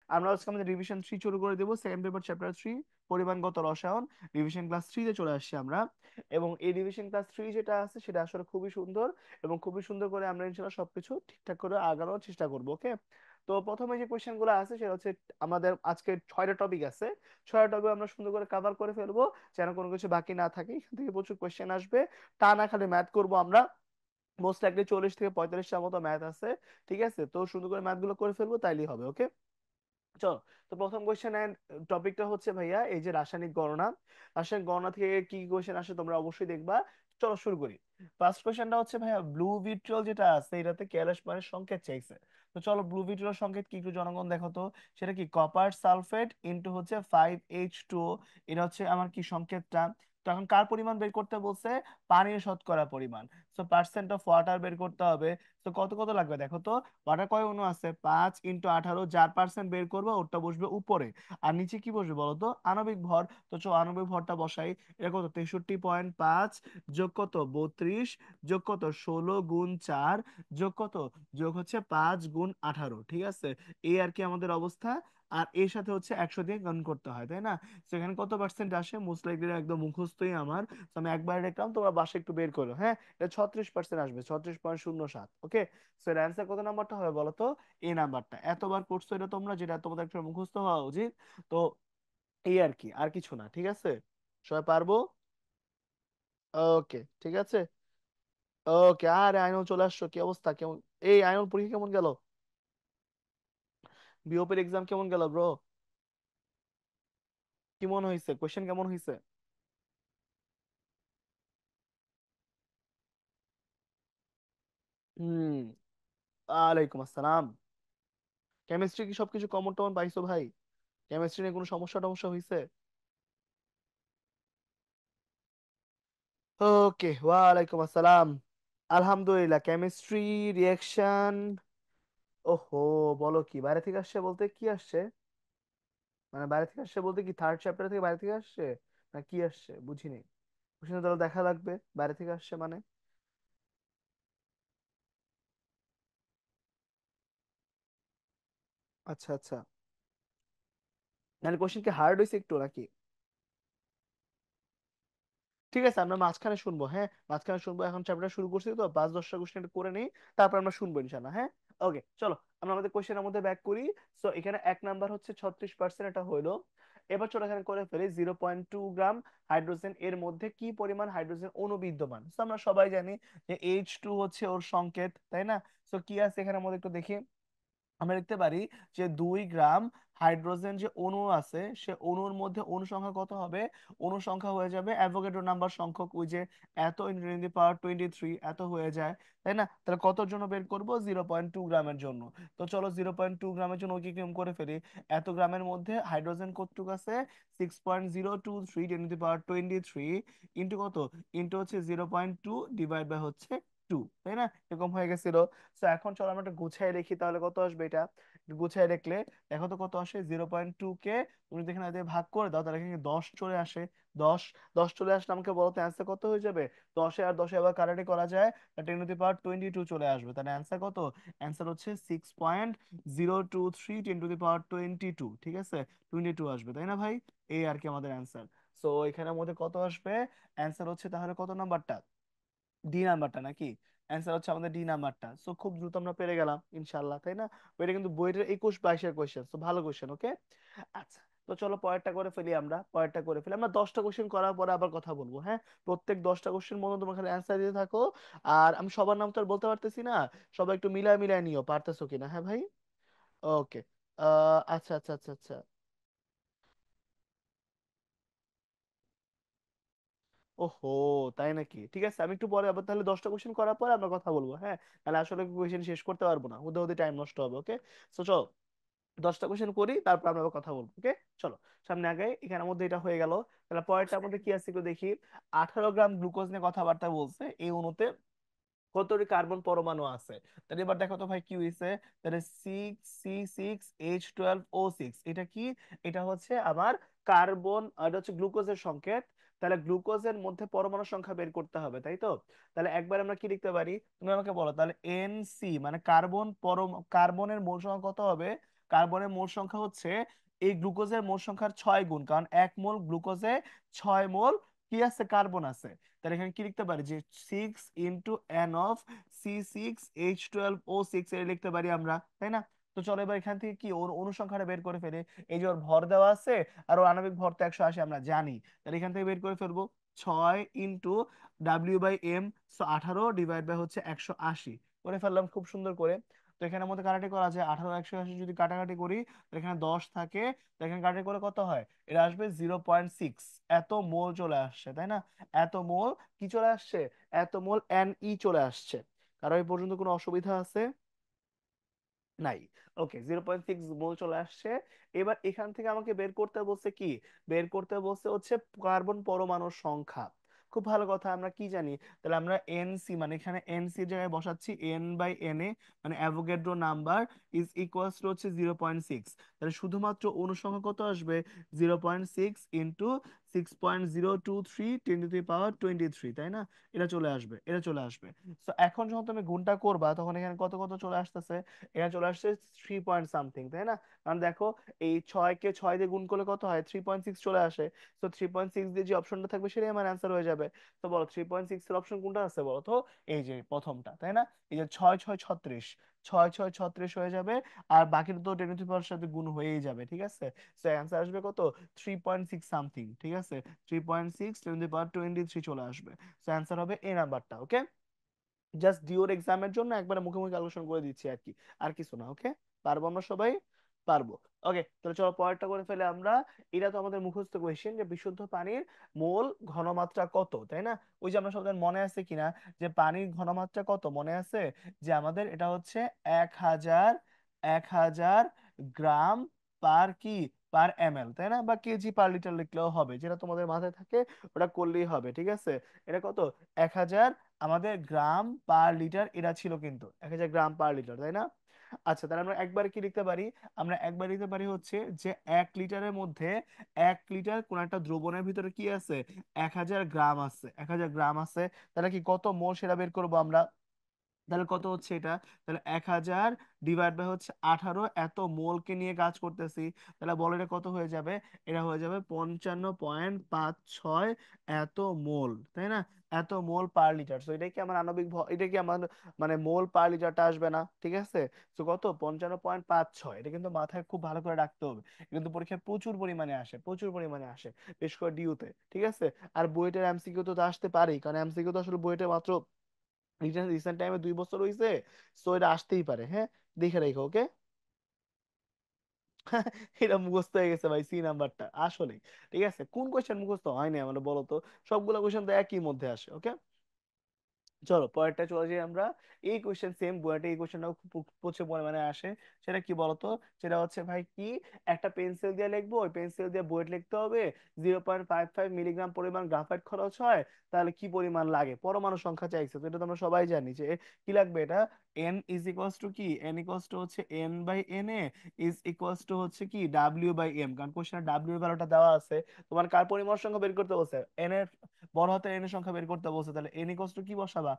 আমরা আজকে আমাদের রিভিশন 3 শুরু করে দেবো, সেকেন্ড পেপার চ্যাপ্টার 3, পরিমাণগত রসায়ন। রিভিশন ক্লাস 3 তে চলে আসছি আমরা। এবং এই রিভিশন ক্লাস 3 যেটা আছে সেটা আসলে খুবই সুন্দর, এবং খুবই সুন্দর করে আমরা ইনশাআল্লাহ সবকিছু ঠিকঠাক করে আগানোর চেষ্টা করবো, ওকে। তো প্রথমে যে কোশ্চেন গুলো আছে সেটা হচ্ছে, আমাদের আজকে 6টা টপিক আছে, 6টা টপিক আমরা সুন্দর করে কভার করে ফেলবো, যেন কোনো কিছু বাকি না থাকে। এখান থেকে প্রচুর কোশ্চেন আসবে, তা না খালি ম্যাথ করবো আমরা। মোস্ট লাইকলি 40 থেকে 45টার মতো ম্যাথ আছে, ঠিক আছে। তো সুন্দর করে ম্যাথ গুলো করে ফেলবো, তাইলেই হবে, ওকে। চলো। তো প্রথম কোশ্চেন এন্ড টপিকটা হচ্ছে ভাইয়া এই যে রাসায়নিক গণনা। রাসায়নিক গণনা থেকে কি কোশ্চেন আসে তোমরা অবশ্যই দেখবা। চলো শুরু করি। ফার্স্ট কোশ্চেনটা হচ্ছে ভাইয়া, ব্লু ভিট্রিয়ল যেটা আছে এটাতে কেরাস মানে সংকেত চাইছে। তো চলো ব্লু ভিট্রিয়ল সংকেত কি একটু জনগণ দেখো তো। সেটা কি কপার সালফেট ইনটু হচ্ছে 5H2। এটা হচ্ছে আমার কি সংকেতটা। তো এখন কার পরিমাণ বের করতে বলছে? পানির শতকরা পরিমাণ। তো পার্সেন্ট অফ ওয়াটার বের করতে হবে। তো কত কত লাগবে দেখো তো। ওয়াটার কয় অণু আছে? 5 × 18, যার পার্সেন্ট বের করবো ওটা বসবে উপরে। আর নিচে কি বসবে বলো তো? আণবিক ভর। তো চো আণবিক ভরটা বসাই। এটা কত? 63.5 যোগ কত? 32 যোগ কত? 16 × 4 যোগ কত? যোগ হচ্ছে 5 × 18, ঠিক আছে। এই আর কি আমাদের অবস্থা। আর এর সাথে হচ্ছে 100 দিয়ে গুণ করতে হয়, তাই না? সেখানে কত পার্সেন্ট আসে? মোস্ট লাইকলি একদম মুখস্থই আমার। তো আমি একবার দেখলাম, তোমরা বাসায় একটু বের করো, হ্যাঁ। এটা 36% আসবে, 36.07, ওকে। সো এর অ্যান্সার কত নাম্বারটা হবে বলো তো? এই নাম্বারটা। এতবার করছো এটা তোমরা, যেটা তোমাদের একটা মুখস্থ হওয়া উচিত। তো এই আর কি, আর কিছু না, ঠিক আছে। সবাই পারবো? ওকে, ঠিক আছে। ওকে, আরে আইনুল চলে আসছো, কি অবস্থা, কেমন? এই আইনুল, পরীক্ষা কেমন গেল? বিওপির এক্সাম কেমন গেল ব্রো? কি মনে হয়েছে, কোশ্চেন কেমন হয়েছে? হুম। ওয়ালাইকুম আসসালাম। কেমিস্ট্রি কি সবকিছু কমন টমন পাইছো ভাই? কেমিস্ট্রি নিয়ে কোনো সমস্যা টমস্যা হয়েছে? ওকে, ওয়ালাইকুম আসসালাম। আলহামদুলিল্লাহ, কেমিস্ট্রি রিয়াকশন। ওহো, বলো কি, বাইরে থেকে আসছে বলতে কি আসছে? মানে বাইরে থেকে আসছে বলতে কি থার্ড চ্যাপ্টার থেকে বাইরে থেকে আসছে, না কি আসছে বুঝিনি। বুঝিনি, তাহলে দেখা লাগবে বাইরে থেকে আসছে মানে। আচ্ছা আচ্ছা। মানে কোশ্চেন কি হার্ড হয়েছে একটু নাকি? ঠিক আছে, আমরা মাঝখানে শুনবো, হ্যাঁ মাঝখানে শুনবো। এখন চ্যাপ্টার শুরু করছি তো 5-10টা কোশ্চেন করে নিই, তারপর আমরা শুনবো ইনশাল্লাহ, হ্যাঁ। ওকে চলো, আমরা আমাদের কোশ্চেনের মধ্যে ব্যাক করি। সো এখানে এক নাম্বার হচ্ছে 36%, এটা হইলো। এবার চলো এখানে করে ফেলি 0.2 গ্রাম হাইড্রোজেন এর মধ্যে কি পরিমাণ হাইড্রোজেন অণু বিদ্যমান। তো আমরা সবাই জানি যে H2 হচ্ছে ওর সংকেত, তাই না? তো কি আছে এখানে মধ্যে একটু দেখি। আমরা দেখতে পারি যে 2 গ্রাম হাইড্রোজেন যে অণু আছে, সে অণুর মধ্যে অণু সংখ্যা কত হবে? অণু সংখ্যা হয়ে যাবে অ্যাভোগাড্রো নাম্বার সংখ্যক, ওই যে এত × 10⁻23 এত হয়ে যায়, তাই না? তাহলে কতর জন্য বের করব? 0.2 গ্রামের জন্য। তো চলো 0.2 গ্রামের জন্য ওকে কিরকম করে ফেলি। এত গ্রামের মধ্যে হাইড্রোজেন কতটুকু আছে? 6.023 × 10⁻23 ইন্টু কত? ইন্টু হচ্ছে 0.2 ডিভাইড বাই হচ্ছে 2, তাই না? এরকম হয়ে গেছিল। তো এখন চলো আমরা একটা গুছাই দেখি, তাহলে কত আসবে এটা। একটু গুছাই দেখলে দেখো তো কত আসে। 0.2 কে তুমি যদি এখানে দিয়ে ভাগ করে দাও, তাহলে এখানে 10 চলে আসে। 10, 10 চলে আসলে আমাকে বলো তো অ্যান্সার কত হয়ে যাবে? 10-এ আর 10-এ আবার কাটাকাটি করা যায়, 10⁻22 চলে আসবে। তাহলে অ্যান্সার কত? অ্যান্সার হচ্ছে 6.023 10⁻22, ঠিক আছে। 22 আসবে, তাই না ভাই? এই আর কি আমাদের অ্যান্সার। সো এখানের মধ্যে কত আসবে? অ্যান্সার হচ্ছে তাহলে কত নাম্বারটা? ডি নাম্বারটা নাকি? অ্যান্সার হচ্ছে আমাদের ডি নাম্বারটা। সো খুব দ্রুত আমরা পেরে গেলাম ইনশাল্লাহ, তাই না? এটা কিন্তু বইটার 21-22-এর কোয়েশ্চেন, তো ভালো কোয়েশ্চেন, ওকে। আচ্ছা, তো চলো পরেরটা করে ফেলি আমরা। পরেরটা করে ফেলি আমরা, 10টা কোশ্চেন করার পরে আবার কথা বলবো, হ্যাঁ। প্রত্যেক 10টা কোশ্চেন মতো তোমার খালি অ্যান্সার দিতে থাকো। আর আমি সবার নাম তো আর বলতে পারতেছি না, সবাই একটু মিলায় মিলায় নিও, পারতেছো কিনা, হ্যাঁ ভাই। ওকে। আচ্ছা আচ্ছা আচ্ছা আচ্ছা। ওহো, তাই নাকি? ঠিক আছে, আমি একটু পরে আবার তাহলে 10টা কোশ্চেন করার পরে আমরা কথা বলবো, হ্যাঁ। তাহলে আসলে কোশ্চেন শেষ করতে পারবো না, ওদের ওদের টাইম নষ্ট হবে, ওকে। তো চলো 10টা কোশ্চেন করি, তারপর আমরা আবার কথা বলবো, ওকে। চলো সামনে আগে, এখানের মধ্যে এটা হয়ে গেল। তাহলে পরেরটার মধ্যে কি আছে একটু দেখি। 18 গ্রাম গ্লুকোজ নিয়ে কথাবার্তা বলছে। এই অণুতে কতটি কার্বন পরমাণু আছে? তাহলে এবার দেখো তো ভাই কি হয়েছে। তাহলে 6C6H12O6, এটা কি? এটা হচ্ছে আমার কার্বন, এটা হচ্ছে গ্লুকোজের সংকেত। তাহলে গ্লুকোজের মধ্যে পরমাণু সংখ্যা বের করতে হবে, তাই তো? তাহলে একবার আমরা কি লিখতে পারি, তুমি আমাকে বলো তাহলে NC মানে কার্বন কার্বনের মোল সংখ্যা কত হবে? কার্বনের মোল সংখ্যা হচ্ছে এই গ্লুকোজের মোল সংখ্যার 6 গুণ, কারণ 1 মোল গ্লুকোজে 6 মোল কি আছে, কার্বন আছে। তাহলে এখানে কি লিখতে পারি যে 6 × N(C6H12O6) এটা লিখতে পারি আমরা, তাই না? তো চলো এবার এখান থেকে কি ওর অনুসংখ্যাটা বের করে ফেলে। এই যে ওর ভর দেওয়া আছে আর ওর আণবিক ভর তো 180 আমরা জানি, তাহলে এখান থেকে বের করে ফেলবো 6 × W/M, 18 / হচ্ছে 180 করে ফেললাম খুব সুন্দর করে। তো এখানের মধ্যে কাটাকাটি করা যায়, 18 180 যদি কাটাকাটি করি তো এখানে 10 থাকে, তো এখানে কাটাকাটি করে কত হয়, এটা আসবে 0.6, এত মোল চলে আসছে, তাই না? এত মোল কি চলে আসছে, এত মোল Ni চলে আসছে। কারো এই পর্যন্ত কোনো অসুবিধা আছে? নাই। ওকে, 0.6 মোল চলে আসছে। এবার এখান থেকে আমাকে বের করতে বলছে কি, বের করতে বলছে হচ্ছে কার্বন পরমাণুর সংখ্যা। খুব ভালো কথা, আমরা কি জানি, তাহলে আমরা এনসি মানে এখানে এনসি এর জায়গায় বসাচ্ছি N/Na, মানে Avogadro number is equals to হচ্ছে 0.6। তাহলে শুধুমাত্র অনুসংখ্যা কত আসবে, 0.6 ইন্টু 6.023 × 10⁻23, তাই না? এটা চলে আসবে, এটা চলে আসবে। তো এখন যখন তুমি গুণটা করবা তখন এখানে কত কত চলে আসতেছে, এখানে চলে আসছে 3 পয়েন্ট সামথিং, তাই না? কারণ দেখো এই 6 কে 6 দিয়ে গুণ করলে কত হয়, 3.6 চলে আসে। তো 3.6 দিয়ে যে অপশনটা থাকবে সেটাই আমার অ্যান্সার হয়ে যাবে। তো বলো 3.6 এর অপশন কোনটা আছে বলো তো, এই যে প্রথমটা, তাই না? এই যে 6 6 36, 6 6 36 হয়ে যাবে। আর বাকিটা তো 10⁻⁴ সাথে গুণ হয়েই যাবে, ঠিক আছে? তো অ্যান্সার আসবে কত, 3.6 সামথিং, ঠিক আছে? 3.6 10⁻23 চলে আসবে। তো অ্যান্সার হবে এই নাম্বারটা। ওকে, জাস্ট ডিওর এক্সামের জন্য একবারে মুখে মুখে ক্যালকুলেশন করে দিচ্ছি আর কি, আর কিছু না। ওকে, পারবো আমরা সবাই, পারবো। ওকে, তাহলে চলো পরেরটা করে ফেলে আমরা। এটা তো আমাদের মুখস্থ কোয়েশ্চেন যে বিশুদ্ধ পানির মোল ঘনমাত্রা কত, তাই না? ওই যে আমরা সবাই মনে আছে কিনা যে পানির ঘনমাত্রা কত মনে আছে, যে আমাদের এটা হচ্ছে 1000 গ্রাম পার ml, তাই না? বা কেজি/লিটার লিখলেও হবে, যেটা তোমাদের মাথায় থাকে ওটা করলেই হবে, ঠিক আছে? এটা কত, 1000 আমাদের গ্রাম/লিটার, এটা ছিল কিন্তু 1000 গ্রাম/লিটার, তাই না? আচ্ছা, তাহলে আমরা একবার কি লিখতে পারি, আমরা একবার লিখতে পারি হচ্ছে যে 1 লিটারের মধ্যে 1 লিটার কোন একটা দ্রবণের ভিতরে কি আছে, 1000 গ্রাম আছে, 1000 গ্রাম আছে। তাহলে কি কত মোল সেটা বের করবো আমরা। তাহলে কত হচ্ছে এটা, তাহলে 1000 / হচ্ছে 18, এত মোলকে নিয়ে কাজ করতেছি। তাহলে বলো এটা কত হয়ে যাবে, এটা হয়ে যাবে 55.56 এত মোল, তাই না? এত মোল পার লিটার। তো এটা কি আমার আণবিক এটা কি আমার মানে মোল পার লিটারটা আসবে না, ঠিক আছে? তো কত, 55.56, এটা কিন্তু মাথায় খুব ভালো করে রাখতে হবে। এটা কিন্তু পরীক্ষায় প্রচুর পরিমাণে আসে, প্রচুর পরিমাণে আসে, বিশেষ করে ডিউতে, ঠিক আছে? আর বুয়েটের এমসিকিউ তো আসতে পারেই, কারণ এমসিকিউ তো আসলে বুয়েটে মাত্র রিসেন্ট টাইমে 2 বছর হইছে। সো এটা আসতেই পারে, হ্যাঁ, দেখে রেখো। ওকে, এটা মুখস্থ হয়ে গেছে ভাই, সি নাম্বারটা আসলে। ঠিক আছে, কোন কোয়েশ্চেন মুখস্থ হয়নি আমার বলো তো, সবগুলো কোয়েশ্চেন তো একই মধ্যে আসে। ওকে, চলো পরেরটা চলে যাই আমরা। এই কোশ্চেন সেম বইটা, এই কোশ্চেনটাও খুব প্রচুর পরিমাণে আসে। সেটা কি বলতো, সেটা হচ্ছে ভাই কি, একটা পেন্সিল দিয়ে লিখবো, ওই পেন্সিল দিয়ে বুয়েট লিখতে হবে, 0.55 মিলিগ্রাম পরিমাণ গ্রাফাইট খরচ হয়, তাহলে কি পরিমাণ লাগে, পরমাণু সংখ্যা চাইছে। তো এটা তো আমরা সবাই জানি যে কি লাগবে, এটা এন ইজ ইকুয়ালস টু কি, এন ইকুয়ালস টু হচ্ছে N/Na ইজ ইকুয়ালস টু হচ্ছে কি W/M, কারণ কোশ্চেনে ডাব্লিউ এর ভ্যালুটা দেওয়া আছে। তোমার কার পরিমাণ সংখ্যা বের করতে বলছে, এন এর, বড় হাতের এন এর সংখ্যা বের করতে বলছে, তাহলে এন ইকুয়ালস টু কি বসাবা,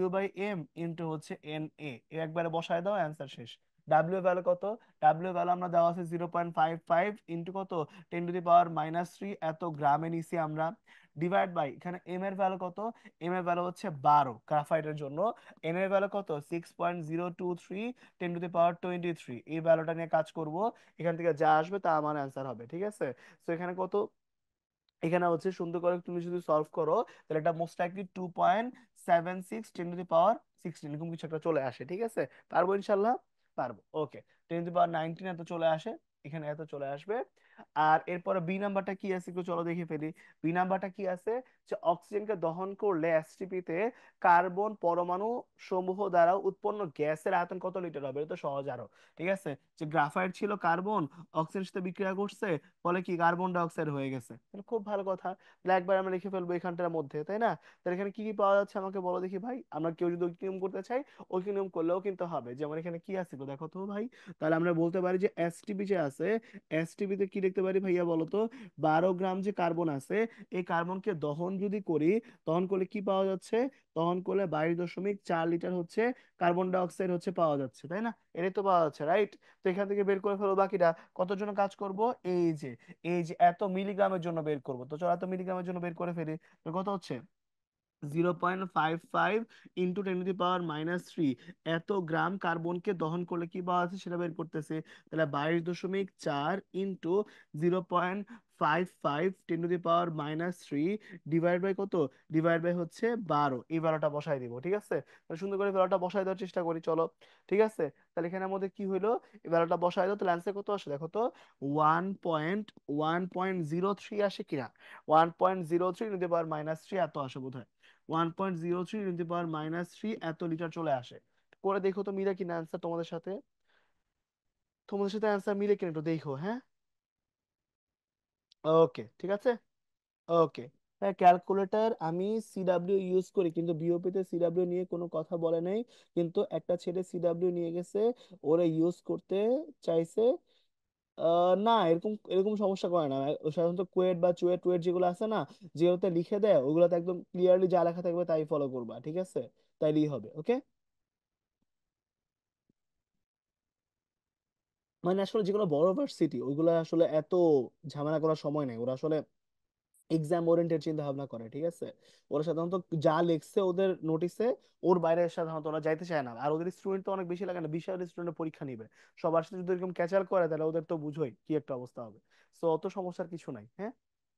W/M ইন্টু হচ্ছে Na, একবারে বসায় দাও, অ্যান্সার শেষ। ডাব্লিউ ভ্যালু কত, ডাব্লিউ ভ্যালু আমরা দেওয়া আছে 0.55 ইন্টু কত, 10⁻³ এত গ্রামে নিছি আমরা, ডিভাইড বাই এখানে এম এর ভ্যালু কত, এম এর ভ্যালু হচ্ছে 12 গ্রাফাইটের জন্য, এন এর ভ্যালু কত 6.023 10⁻23, এই ভ্যালুটা নিয়ে কাজ করব। এখান থেকে যা আসবে তা আমার অ্যান্সার হবে, ঠিক আছে? তো এখানে কত, এখানে হচ্ছে সুন্দর করে তুমি যদি সলভ করো তাহলে এটা মোস্ট লাইকলি 2.76 10⁻16 এরকম কিছু একটা চলে আসে, ঠিক আছে? পারবো ইনশাল্লাহ, পারবো। ওকে, 10⁻19 এত চলে আসে, এখানে এত চলে আসবে। আর এরপরে বি নাম্বারটা কি আছে একটু চলো দেখে ফেলি। বি নাম্বারটা কি আছে, যে অক্সিজেনকে দহন করলে এসটিপি তে কার্বন পরমাণু সমূহ দ্বারা উৎপন্ন গ্যাসের আয়তন কত লিটার হবে, এটা তো সহজ আরো। ঠিক আছে, যে গ্রাফাইট ছিল কার্বন, অক্সিজেনের সাথে বিক্রিয়া করছে, ফলে কি কার্বন ডাই অক্সাইড হয়ে গেছে। তাহলে খুব ভালো কথা, তাহলে একবার আমরা লিখে ফেলবো এখানটার মধ্যে, তাই না? তাহলে এখানে কি কি পাওয়া যাচ্ছে আমাকে বলো দেখি ভাই, আমরা কেউ যদি ঐক্য নিয়ম করতে চাই ঐক্য নিয়ম করলেও কিন্তু হবে। যেমন এখানে কি আছে গো দেখো তো ভাই, তাহলে আমরা বলতে পারি যে এসটিপি যে আছে, এসটিপি তে কি লিখতে পারি ভাইয়া বলো তো, 12 গ্রাম যে কার্বন আছে, এই কার্বনকে দহন যদি করি তখন করলে কি পাওয়া যাচ্ছে, তখন করলে 22.4 লিটার হচ্ছে কার্বন ডাই অক্সাইড হচ্ছে পাওয়া যাচ্ছে, তাই না? এটাই তো পাওয়া যাচ্ছে, রাইট? তো এখান থেকে বের করে ফেলো বাকিটা। কতর জন্য কাজ করব? এই যে এত মিলিগ্রামের জন্য বের করব। তো চলো এত মিলিগ্রামের জন্য বের করে ফেলি। তো কত হচ্ছে? 0.55 ইন্টু 10⁻³ এত গ্রাম কার্বনকে দহন করলে কি পাওয়া যাচ্ছে সেটা বের করতেছে। তাহলে 22.4 ইন্টু 0.55 10⁻³ ডিভাইড বাই কত? ডিভাইড বাই হচ্ছে 12। এই 12টা বসাই দিব, ঠিক আছে? তাহলে সুন্দর করে 12টা বসাই দেওয়ার চেষ্টা করি, চলো। ঠিক আছে, তাহলে এখানের মধ্যে কি হইলো, এই 12টা বসাই দাও, তাহলে অ্যান্সার কত আসে দেখো তো। 1.1.03 আসে কিনা? 1.03 × 10⁻³ এত আসে বোধ হয়। 1.03 × 10⁻³ এত লিটার চলে আসে। করে দেখো তো মিলে কিনা অ্যান্সার তোমাদের সাথে। তোমাদের সাথে অ্যান্সার মিলে কিনা একটু দেখো, হ্যাঁ? ওকে, ঠিক আছে। ওকে। হ্যাঁ, ক্যালকুলেটর আমি সিডাব্লিউ ইউজ করি, কিন্তু বিওপি তে সিডাব্লিউ নিয়ে কোনো কথা বলে নাই। কিন্তু একটা ছেলে সিডাব্লিউ নিয়ে গেছে, ওরা ইউজ করতে চাইছে। না, এরকম এরকম সমস্যা করে না। সাধারণত কুয়েট বা চুয়েট টুয়েট যেগুলো আছে না, যেগুলোতে লিখে দেয় ওগুলোতে একদম ক্লিয়ারলি যা লেখা থাকবে তাই ফলো করবা, ঠিক আছে? তাইলেই হবে, ওকে? মানে আসলে যেগুলো বড় ভার্সিটি ওইগুলো আসলে এত ঝামেলা করার সময় নেই, ওরা আসলে এক্সাম ওরিয়েন্টেড চিন্তা ভাবনা করে, ঠিক আছে? ওরা সাধারণত যা লিখছে ওদের নোটিসে, ওর বাইরে সাধারণত ওরা যাইতে চায় না। আর ওদের স্টুডেন্ট তো অনেক বেশি লাগে না, 20,000 স্টুডেন্টের পরীক্ষা নিবে। সবার সাথে যদি এরকম ক্যাচাল করে তাহলে ওদের তো বুঝোই কি একটা অবস্থা হবে। সো অত সমস্যার কিছু নাই, হ্যাঁ?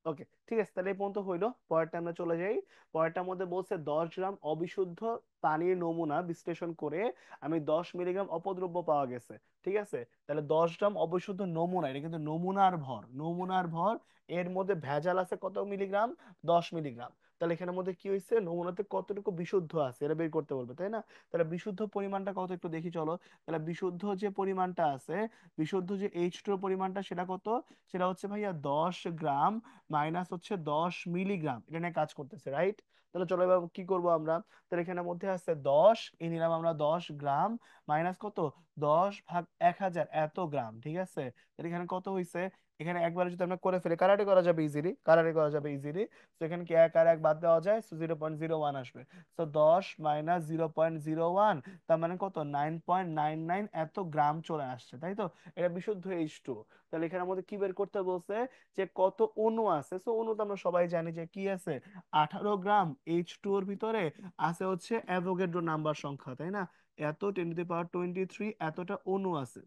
ওকে, ঠিক আছে, তাহলে এই পর্যন্ত হইলো। পরেরটা আমরা চলে যাই। পরেরটার মধ্যে বলছে 10 গ্রাম অবিশুদ্ধ পানির নমুনা বিশ্লেষণ করে আমি 10 মিলিগ্রাম অপদ্রব্য পাওয়া গেছে। ঠিক আছে, তাহলে 10 গ্রাম অবিশুদ্ধ নমুনা, এটা কিন্তু নমুনার ভর, নমুনার ভর। এর মধ্যে ভেজাল আছে কত মিলিগ্রাম? 10 মিলিগ্রাম। তাহলে এখানের মধ্যে কি হয়েছে, নমুনাতে কতটুকু বিশুদ্ধ আছে এটা বের করতে বলবে, তাই না? তাহলে বিশুদ্ধ পরিমাণটা কত একটু দেখি চলো। তাহলে বিশুদ্ধ যে পরিমাণটা আছে, বিশুদ্ধ যে H2 পরিমাণটা সেটা কত? সেটা হচ্ছে ভাইয়া 10 গ্রাম মাইনাস হচ্ছে 10 মিলিগ্রাম, এটা নিয়ে কাজ করতেছে, রাইট? তাহলে চলো এবার কি করব আমরা। তাহলে এখানের মধ্যে আছে 10, এই নিলাম আমরা 10 গ্রাম, মাইনাস কত? 10/1000 এত গ্রাম, ঠিক আছে? তাহলে এখানে কত হয়েছে? এখানে একবারে যদি আমরা করে ফেলি, কারাটে করা যাবে ইজিলি, কারাটে করা যাবে ইজিলি। তো এখানে কি এক আর এক বাদ দেওয়া যায়, 0.01 আসবে। তো 10 - 0.01, তার মানে কত? 9.99 এত গ্রাম চলে আসছে, তাই তো? এটা বিশুদ্ধ H2। তাহলে এখানের মধ্যে কি বের করতে বলছে, যে কত অণু আছে। তো অণু তো আমরা সবাই জানি যে কি আছে, 18 গ্রাম। H2 এর ভিতরে আছে হচ্ছে অ্যাভোগাড্রো নাম্বার সংখ্যা, তাই না? এত 10⁻23 এতটা অণু আছে।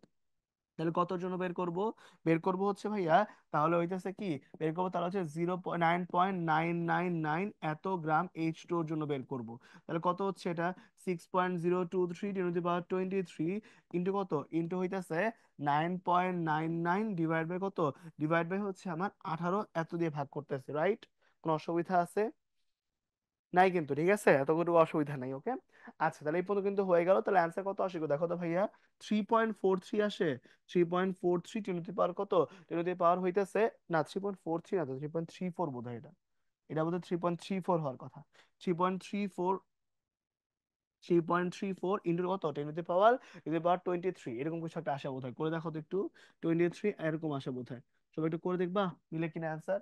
তাহলে কতর জন্য বের করব? বের করব হচ্ছে ভাইয়া, তাহলে হইতেছে কি, বের করবো তাহলে হচ্ছে 9.999 এত গ্রাম H2 এর জন্য বের করব। তাহলে কত হচ্ছে এটা? 6.023 × 10⁻23 ইন্টু কত, ইন্টু হইতেছে 9.99 ডিভাইড বাই কত, ডিভাইড বাই হচ্ছে আমার 18 এত দিয়ে ভাগ করতেছে, রাইট? কোনো অসুবিধা আছে? নাই কিন্তু, ঠিক আছে, এত কোনো অসুবিধা নাই, ওকে। আচ্ছা, তাহলে এই পর্যন্ত কিন্তু হয়ে গেল। তাহলে অ্যান্সার কত আসে গো? দেখো তো ভাইয়া, 3.43 আসে। 3.43 টেন টু দি পাওয়ার কত? টেন টু দি পাওয়ার হইতেছে, না 3.43 না তো, 3.34 বোধ হয় এটা। এটা বোধ হয় 3.34 হওয়ার কথা। 3.34, 3.34 ইন্টু কত, টেন টু দি পাওয়ার 23, এরকম কিছু একটা আসা বোধ হয়। করে দেখো তো একটু, 23 এরকম আসা বোধ হয়। সবাই একটু করে দেখবা মিলে কিনা অ্যান্সার।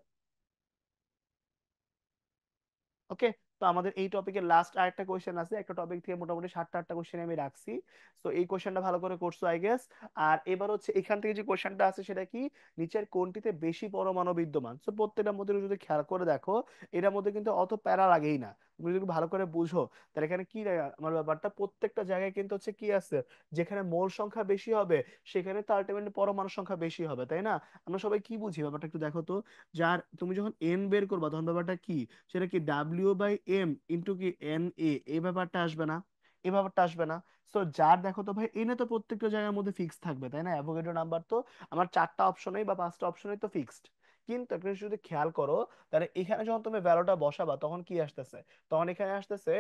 ওকে। তো আমাদের এই টপিকের লাস্ট আরেকটা কোশ্চেন আছে, একটা টপিক থেকে মোটামুটি 7টা 8টা কোশ্চেন আমি রাখছি। তো এই কোশ্চেনটা ভালো করে করছো আই গেস। আর এবার হচ্ছে এখান থেকে যে কোশ্চেনটা আছে সেটা কি, নিচের কোনটিতে বেশি পরমাণু বিদ্যমান। তো প্রত্যেকটার মধ্যে যদি খেয়াল করে দেখো, এটার মধ্যে কিন্তু অত প্যারা লাগেই না। তুমি যদি ভালো করে বুঝো তাহলে এখানে কি আমার ব্যাপারটা, প্রত্যেকটা জায়গায় কিন্তু হচ্ছে কি আছে, যেখানে মোল সংখ্যা বেশি হবে সেখানে তো আলটিমেটলি পরমাণু সংখ্যা বেশি হবে, তাই না? আমরা সবাই কি বুঝি ব্যাপারটা একটু দেখো তো। যার তুমি যখন এন বের করবা তখন ব্যাপারটা কি, সেটা কি W/M ইন্টু কি NA, এই ব্যাপারটা আসবে না? এই ব্যাপারটা আসবে না। সো যার দেখো তো ভাই, এনে তো প্রত্যেকটা জায়গার মধ্যে ফিক্স থাকবে, তাই না? অ্যাভোগাড্রো নাম্বার তো আমার 4টা অপশনেই বা 5টা অপশনেই তো ফিক্সড। কিন্তু একটা জিনিস যদি খেয়াল করো, তাহলে এখানে যখন তুমি ভ্যালুটা বসাবা তখন কি আসতেছে, তখন এখানে আসতেছে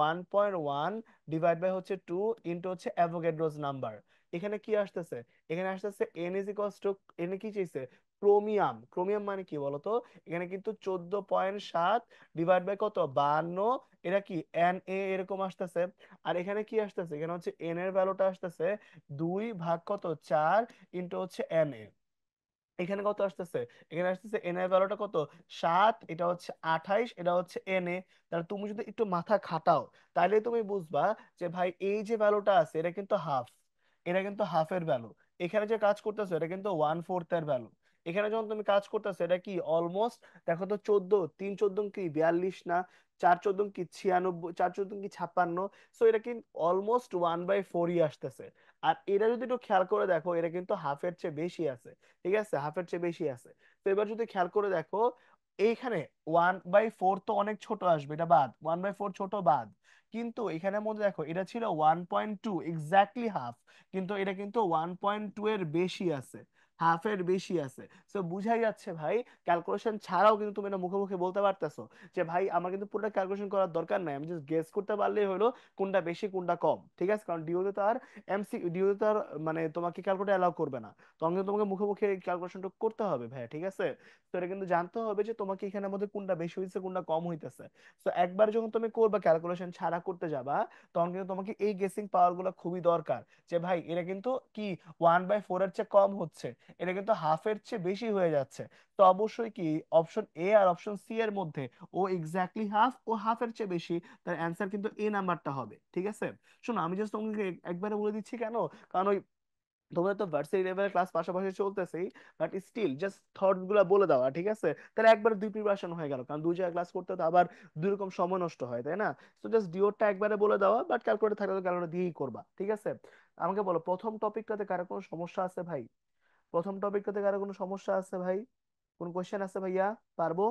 1.1 ডিভাইড বাই হচ্ছে 2 ইন্টু হচ্ছে অ্যাভোগাড্রোস নাম্বার। এখানে কি আসতেছে, এখানে আসতেছে এন ইজ ইকুয়ালস টু, এনে কি চাইছে, ক্রোমিয়াম। ক্রোমিয়াম মানে কি বলতো, এখানে কিন্তু 14.7 ডিভাইড বাই কত, 52, এটা কি Na এরকম আসতেছে। আর এখানে কি আসতেছে, এখানে হচ্ছে এন এর ভ্যালুটা আসতেছে 2 ভাগ কত, 4 ইন্টু হচ্ছে Na। এখানে কত আসতেছে? এখানে আসতেছে এন এর ভ্যালুটা কত? 7, এটা হচ্ছে 28, এটা হচ্ছে এন এ। তাহলে তুমি যদি একটু মাথা খাটাও তাহলে তুমি বুঝবা যে ভাই এই যে ভ্যালুটা আছে এটা কিন্তু হাফ, এটা কিন্তু হাফের ভ্যালু। এখানে যে কাজ করতেছো এটা কিন্তু 1/4 এর ভ্যালু। এখানে যখন তুমি কাজ করতেছো এটা কি অলমোস্ট, দেখো তো 14, 3 14 কি 42 না, 4 14 কি 96, 4 14 কি 56। সো এটা কিন্তু অলমোস্ট 1/4ই আসতেছে। আর এটা যদি একটু খেয়াল করে দেখো এটা কিন্তু হাফের চেয়ে বেশি আছে। ঠিক আছে, হাফের চেয়ে বেশি আছে। তো এবার যদি খেয়াল করে দেখো এইখানে 1/4 তো অনেক ছোট আসবে, এটা বাদ, 1/4 ছোট বাদ। কিন্তু এখানের মধ্যে দেখো এটা ছিল 1.2, এক্স্যাক্টলি হাফ, কিন্তু এটা কিন্তু 1.2 এর বেশি আছে, হাফের বেশি আছে। তো বুঝাই যাচ্ছে ভাই ক্যালকুলেশন ছাড়াও কিন্তু তুমি এটা মুখে মুখে বলতে পারতেছো যে ভাই আমার কিন্তু পুরোটা ক্যালকুলেশন করার দরকার নাই, আমি জাস্ট গেস করতে পারলেই হলো কোনটা বেশি কোনটা কম। ঠিক আছে, কারণ ডিওতে তো আর ডিওতে তো আর মানে তোমাকে ক্যালকুলেট অ্যালাউ করবে না, তখন কিন্তু তোমাকে মুখে মুখে ক্যালকুলেশনটা করতে হবে ভাই। ঠিক আছে, তো এটা কিন্তু জানতে হবে যে তোমাকে এখানের মধ্যে কোনটা বেশি হইছে কোনটা কম হইতেছে। তো একবার যখন তুমি করবে ক্যালকুলেশন ছাড়া করতে যাবা তখন কিন্তু তোমাকে এই গেসিং পাওয়ার গুলো খুবই দরকার, যে ভাই এটা কিন্তু কি 1/4 এর চেয়ে কম হচ্ছে, এটা কিন্তু হাফের চেয়ে বেশি হয়ে যাচ্ছে। তো অবশ্যই কি অপশন এ আর অপশন সি এর মধ্যে ও এক্স্যাক্টলি হাফ, ও হাফের চেয়ে বেশি, তার অ্যান্সার কিন্তু এ নাম্বারটা হবে। ঠিক আছে, শোনো আমি জাস্ট তোমাকে একবারে বলে দিচ্ছি কেন, কারণ ওই তোমাদের তো ভার্সিটি লেভেলের ক্লাস পাশাপাশি চলতেছেই, বাট স্টিল জাস্ট থটস গুলা বলে দেওয়া। ঠিক আছে, তাহলে একবার দুই প্রিপারেশন হয়ে গেল, কারণ দুই জায়গায় ক্লাস করতে তো আবার দুই রকম সময় নষ্ট হয়, তাই না? তো জাস্ট ডিওরটা একবারে বলে দেওয়া, বাট ক্যালকুলেটর থাকলে তো ক্যালকুলেটর দিয়েই করবা। ঠিক আছে, আমাকে বলো প্রথম টপিকটাতে কারো কোনো সমস্যা আছে ভাই? প্রথম টপিকটাতে কারো কোনো সমস্যা আছে ভাই? কোন কোশ্চেন আছে ভাইয়া? পারবো?